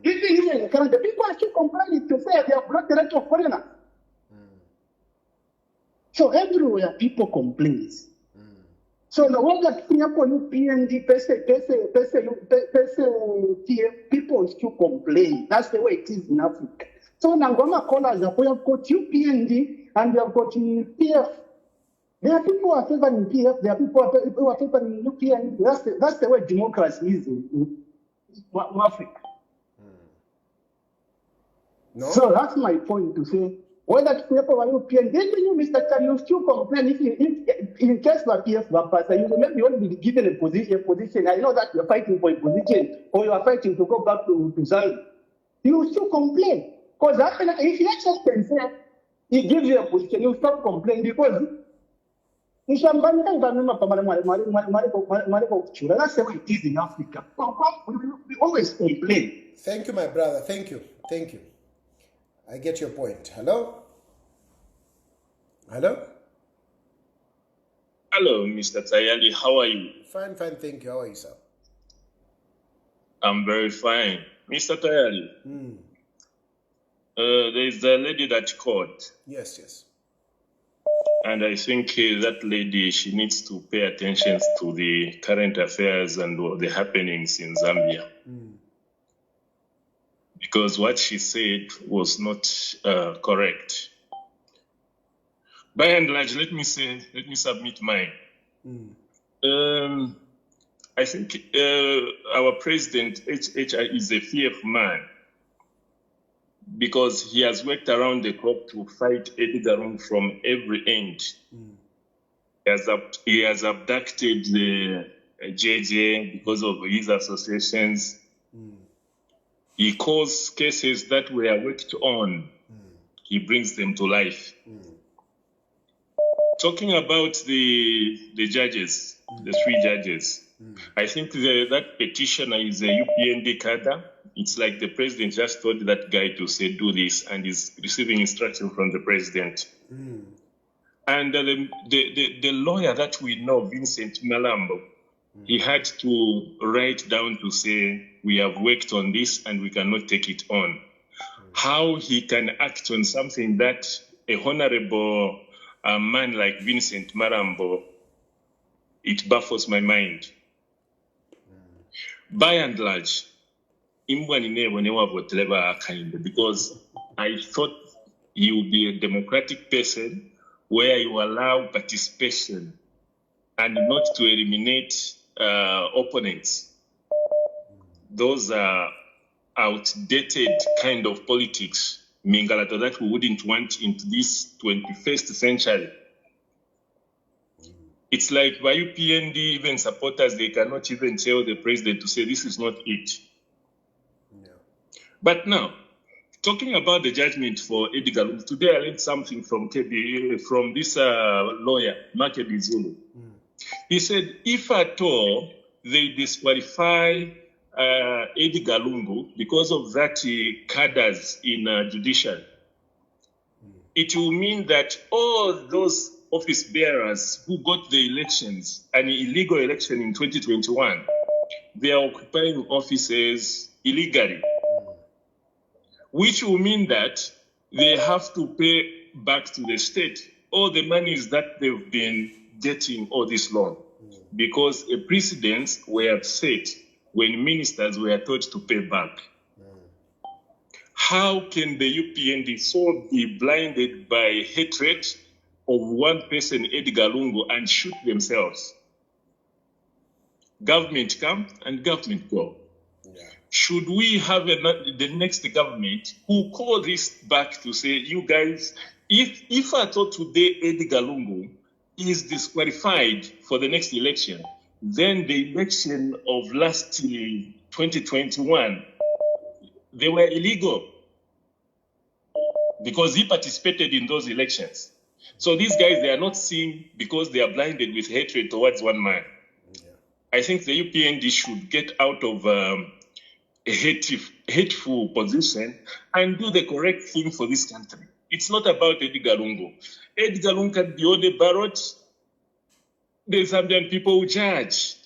Even in Canada, people are still complaining to say they have brought the right of foreigners. So everywhere people complain. So the way that Singapore PND, people still complain. That's the way it is in Africa. So Nangoma callers, we have got UPND and we have got PF. There are people who are favoring PF, there are people who are favoring UPND. That's the way democracy is in Africa. No? So that's my point to say. Whether people are UPND, then you, Mr. Khan, you still complain if in case the PF were passed, you maybe won't be given a position. I know that you're fighting for a position or you are fighting to go back to Zambia. You still complain. Because if you just can say he gives you a position, you stop complaining because that's the way it is in Africa. We always complain. Thank you, my brother. Thank you. Thank you. I get your point. Hello? Hello? Hello, Mr. Tayali. How are you? Fine, thank you. How are you, sir? I'm very fine. Mr. Tayali, there is a lady that called. Yes. And I think that lady, she needs to pay attention to the current affairs and the happenings in Zambia. Because what she said was not correct. By and large, let me submit mine. I think our president, HHI, is a fearful man because he has worked around the clock to fight Edgar Lungu from every end. He has abducted the JJ because of his associations. He calls cases that were worked on. He brings them to life. Talking about the judges, the 3 judges, I think that petitioner is a UPND cadre. It's like the president just told that guy to say, do this, and is receiving instruction from the president. And the lawyer that we know, Vincent Malambo, he had to write down to say, we have worked on this and we cannot take it on. How he can act on something that a honorable man like Vincent Malambo, it baffles my mind. By and large, because I thought he would be a democratic person where you allow participation and not to eliminate opponents. Those are outdated kind of politics, Mingalato, that we wouldn't want into this 21st century. It's like by UPND, even supporters, they cannot even tell the president to say this is not it. But now, talking about the judgment for Edgar Lungu, today I learned something from this lawyer, Makebi Zulu. He said, if at all they disqualify Edgar Lungu because of that cadres in judiciary, it will mean that all those office bearers who got the elections, an illegal election in 2021, they are occupying offices illegally, which will mean that they have to pay back to the state all the monies that they've been getting all this long, because a precedents were set when ministers were told to pay back. How can the UPND so be blinded by hatred of one person, Edgar Lungu, and shoot themselves? Government come and government go. Should we have the next government who call this back to say, you guys, if I thought today Edgar Lungu is disqualified for the next election, then the election of last 2021, they were illegal because he participated in those elections. So these guys, they are not seen because they are blinded with hatred towards one man. I think the UPND should get out of a hateful position and do the correct thing for this country. It's not about Edgar Lungu. Edgar Lungu can be on the ballot. The Zambian people will judge.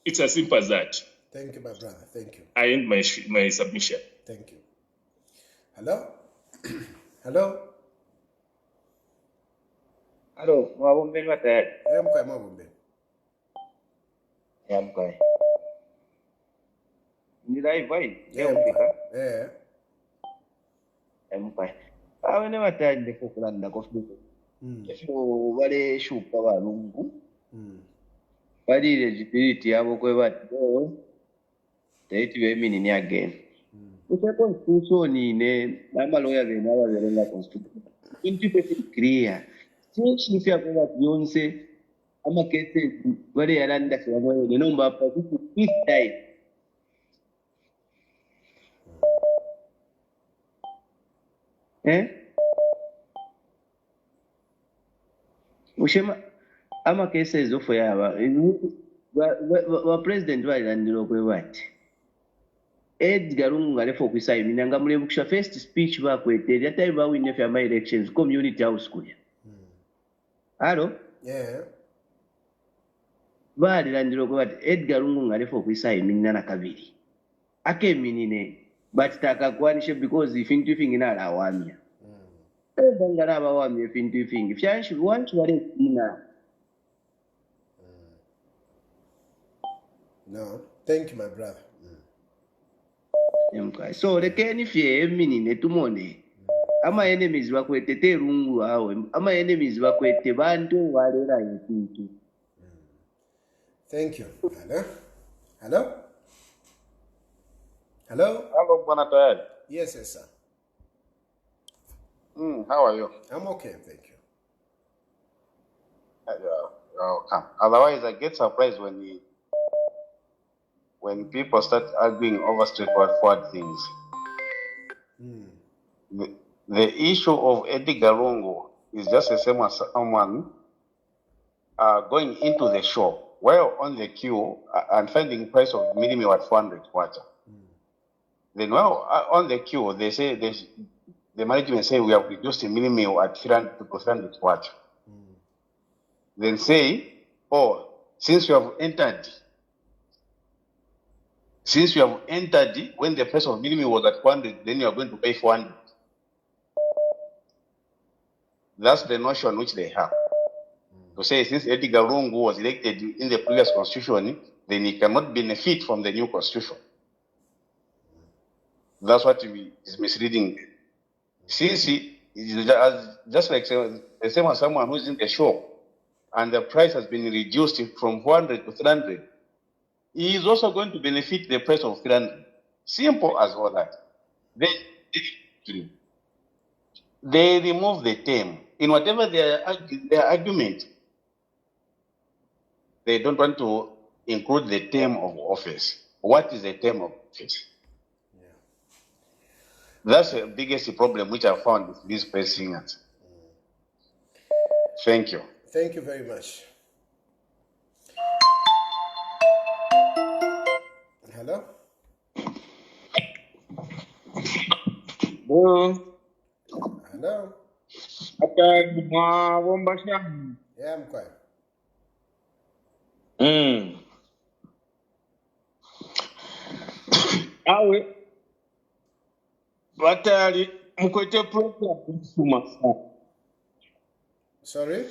It's as simple as that. Thank you, my brother. Thank you. I end my submission. Thank you. Hello? Hello? Hello, mwabombe watayari. Mkwae mwabombe. Mkwae. Ni live vai? Eh. Mkwae. Awene watayari ndiko kulanda kofuko. Efo wale shupa balungu. Bali legibility yabo kwe bati. Taiti bemini ni again. Uche constitution ne namaloya bena baberenga constitution. Inti clear. Chilufya kwa Beyonce ama kete wale yalanda kwa moyo ne nomba pa ku this time. Ushema ama kese zofo yaba wa president walandiro kwe bati. Edgar Lungu ngalefo kwisayimina ngamulebukisha first speech bakwetera time bawine fya my elections community house kuya. Hello? Yeah. Bali landiro ko bati Edgar Lungu ngalefo kwisayimina na kabiri. Ake minine but takakwanishe because if into thing na lawamia. Ngara bawamia if into thing. Fyanshi want to wale ina. No. Thank you, my brother. So lekeni fye minine tumone. Ama enemies bakwete te Lungu awe. Ama enemies bakwete bantu walera yitu. Thank you. Hello? Hello? Hello? Hello, Bwana Tayali. Yes, sir. How are you? I'm okay, thank you. You're welcome. Otherwise, I get surprised when people start arguing over straightforward things. The issue of Edgar Lungu is just the same as someone going into the shop while on the queue and finding price of minimum at 400 water. Then while on the queue, they say the management say we have reduced the minimum at 300 water. Then say, oh, since you have entered when the price of minimum was at 400, then you are going to pay 400. That's the notion which they have. To say since Edgar Lungu was elected in the previous constitution, then he cannot benefit from the new constitution. That's what is misleading. Since he is just like the same as someone who's in the shop and the price has been reduced from 400 to 300, he is also going to benefit the price of 300. Simple as all that. They remove the term. In whatever their argument, they don't want to include the term of office. What is the term of office? That's the biggest problem which I found with these press singers. Thank you. Thank you very much. Hello? Hello? Yeah, I'm quiet. Awe batali mukwete program kusuma. Sorry?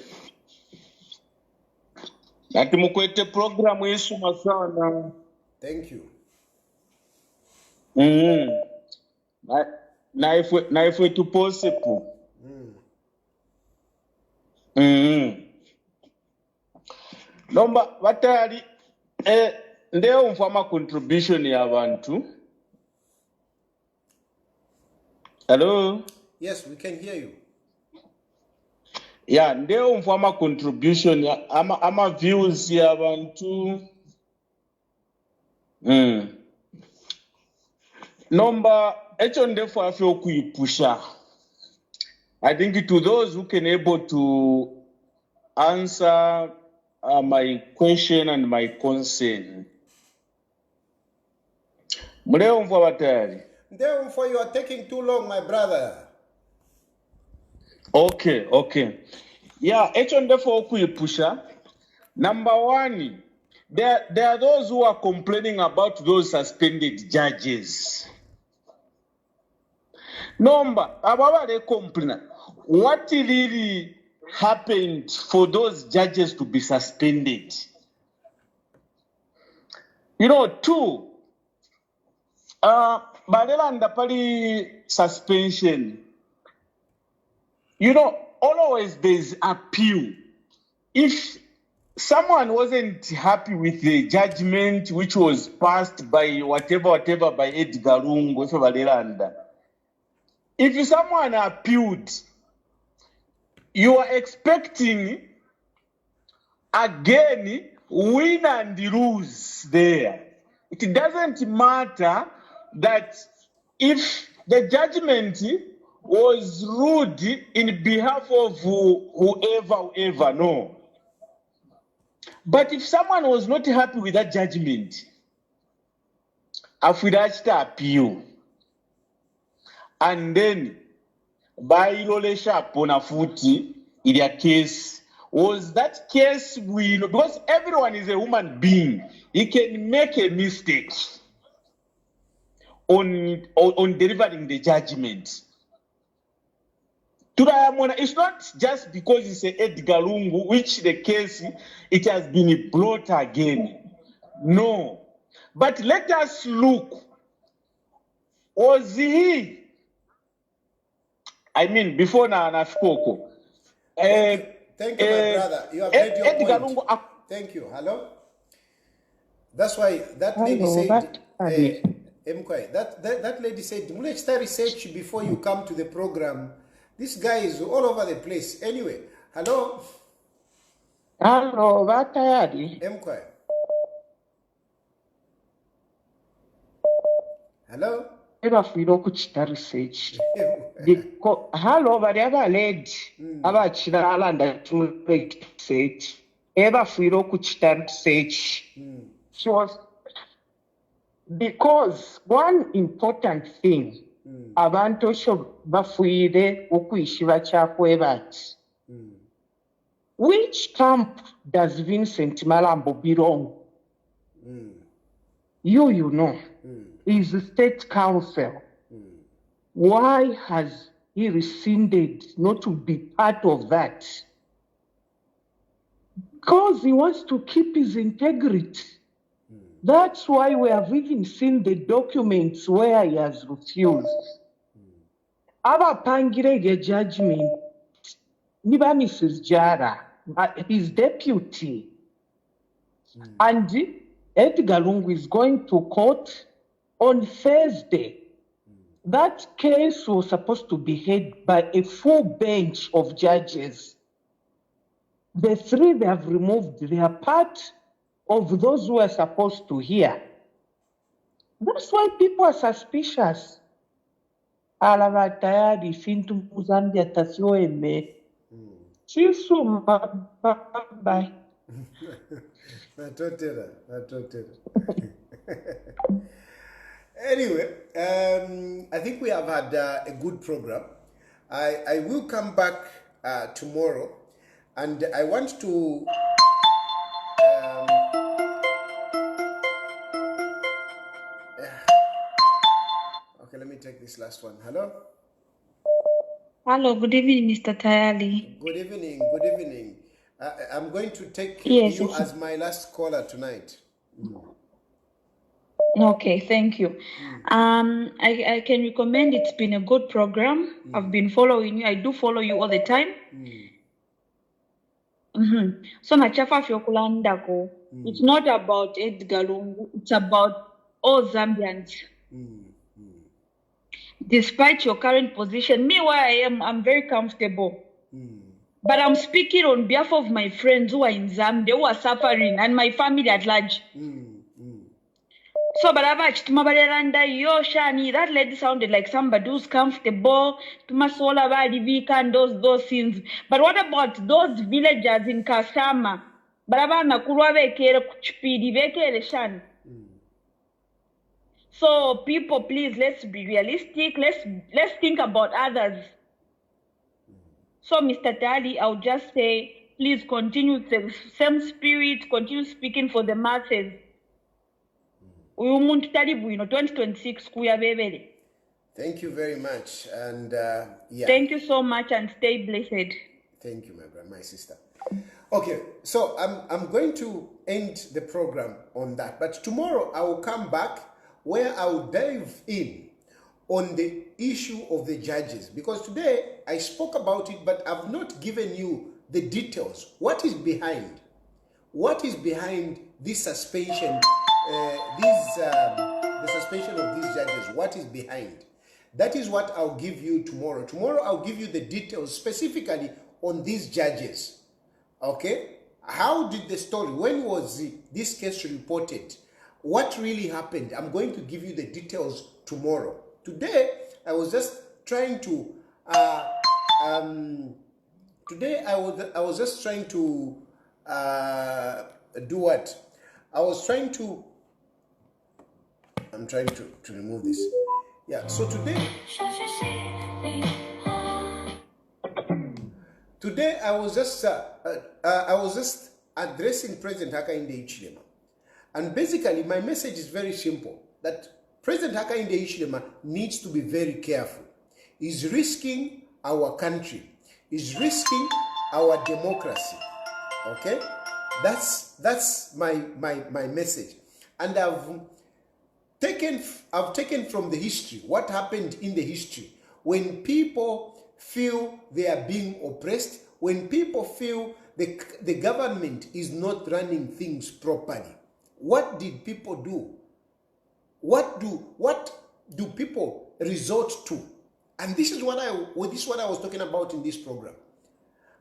Ati mukwete program yesuma sana. Thank you. Na ifwe tu possible. Nomba batali ndeo mfama contribution ya abantu. Hello? Yes, we can hear you. Yeah, ndeo mfama contribution ya ama views ya abantu. Nomba echo ndefo afyo kuipusha. I think to those who can able to answer my question and my concern. Mleo mfwa batari. Therefore, you are taking too long, my brother. Okay. Yeah, therefore pusha. Number one, there are those who are complaining about those suspended judges. Number, they complain. What really happened for those judges to be suspended? Two, Badela and Pali suspension. Always there's appeal. If someone wasn't happy with the judgment which was passed by whatever by Edgar Lungu, if someone appealed, you are expecting again win and lose there. It doesn't matter that if the judgment was ruled in behalf of whoever, no. But if someone was not happy with that judgment, after appeal, and then by Rolesha Ponafuti, in their case, was that case because everyone is a human being, he can make a mistake on delivering the judgment. It's not just because it's a Edgar Lungu, which the case, it has been brought again. No. But let us look. Was he? Before Nafkoko. Thank you, my brother. You have made your point. Thank you. Hello? That's why that lady said, that lady said, let's research before you come to the program. This guy is all over the place. Anyway, hello? Hello, what Tayali? Hello? Ebafiro kuchita research. Hello, whatever led abachira alanda to research. Ebafiro kuchita research. She was because one important thing abantu bafuire okuyishira kyakwe bati. Which camp does Vincent Malambo belong? You know. Is the state council. Why has he rescinded not to be part of that? Because he wants to keep his integrity. That's why we have even seen the documents where he has refused. Abapangire judgment, niba Mrs. Jara, his deputy, and Edgar Lungu is going to court on Thursday. That case was supposed to be heard by a full bench of judges. The three they have removed, they are part of those who are supposed to hear. That's why people are suspicious. Alava Tayali sintu Zambia tasioeme. Chisu bye. Anyway, I think we have had a good program. I will come back tomorrow, and I want to okay, let me take this last one. Hello? Hello, good evening, Mr. Tayali. Good evening. I'm going to take you as my last caller tonight. Okay, thank you. I can recommend it's been a good program. I've been following you. I do follow you all the time. So nachafa fyokulandako. It's not about Edgar Lungu. It's about all Zambians. Despite your current position, me where I am, I'm very comfortable. But I'm speaking on behalf of my friends who are in Zambia, who are suffering, and my family at large. So, that lady sounded like somebody who's comfortable. And those things. But what about those villagers in Kasama? So, people, please, let's be realistic. Let's think about others. So, Mr. Tayali, I'll just say, please continue the same spirit, continue speaking for the masses. Uyu muntu tali bwino 2026 kuyabebere. Thank you very much, and yeah. Thank you so much, and stay blessed. Thank you, my brother, my sister. Okay, so I'm going to end the program on that, but tomorrow I will come back where I will dive in on the issue of the judges, because today I spoke about it, but I've not given you the details. What is behind? What is behind this suspension? The suspension of these judges. What is behind? That is what I'll give you tomorrow. Tomorrow I'll give you the details specifically on these judges. Okay? How did the story? When was this case reported? What really happened? I'm going to give you the details tomorrow. Today I was just trying to. Today I was just trying to do what? I was trying to. I'm trying to remove this. Yeah. So today I was just addressing President Hakainde Hichilema, and basically my message is very simple: that President Hakainde Hichilema needs to be very careful. He's risking our country. He's risking our democracy. Okay, that's my message, and I've taken from the history what happened in the history when people feel they are being oppressed, when people feel the government is not running things properly. What did people do? What do people resort to? And this is what I was talking about in this program.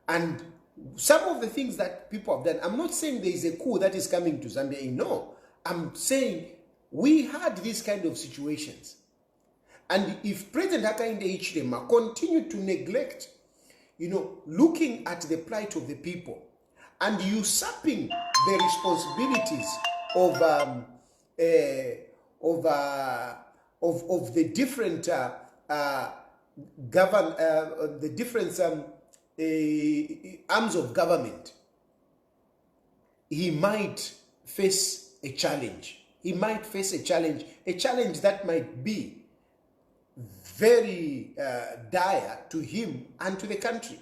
And some of the things that people have done, I'm not saying there is a coup that is coming to Zambia. No, I'm saying we had these kind of situations. And if President Hakainde Hichilema continued to neglect, looking at the plight of the people and usurping the responsibilities of the different arms of government, he might face a challenge. He might face a challenge that might be very dire to him and to the country.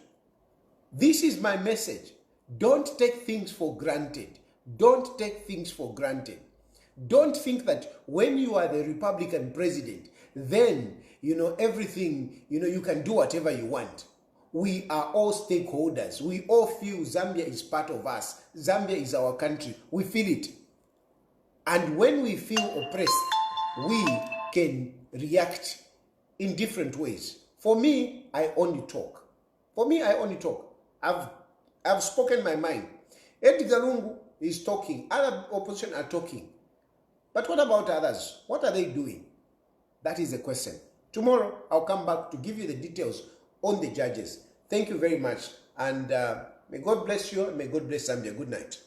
This is my message. Don't take things for granted. Don't take things for granted. Don't think that when you are the Republican president, then, everything, you can do whatever you want. We are all stakeholders. We all feel Zambia is part of us. Zambia is our country. We feel it. And when we feel oppressed, we can react in different ways. For me, I only talk. I've spoken my mind. Edgar Lungu is talking. Other opposition are talking. But what about others? What are they doing? That is the question. Tomorrow, I'll come back to give you the details on the judges. Thank you very much. And may God bless you. May God bless Zambia. Good night.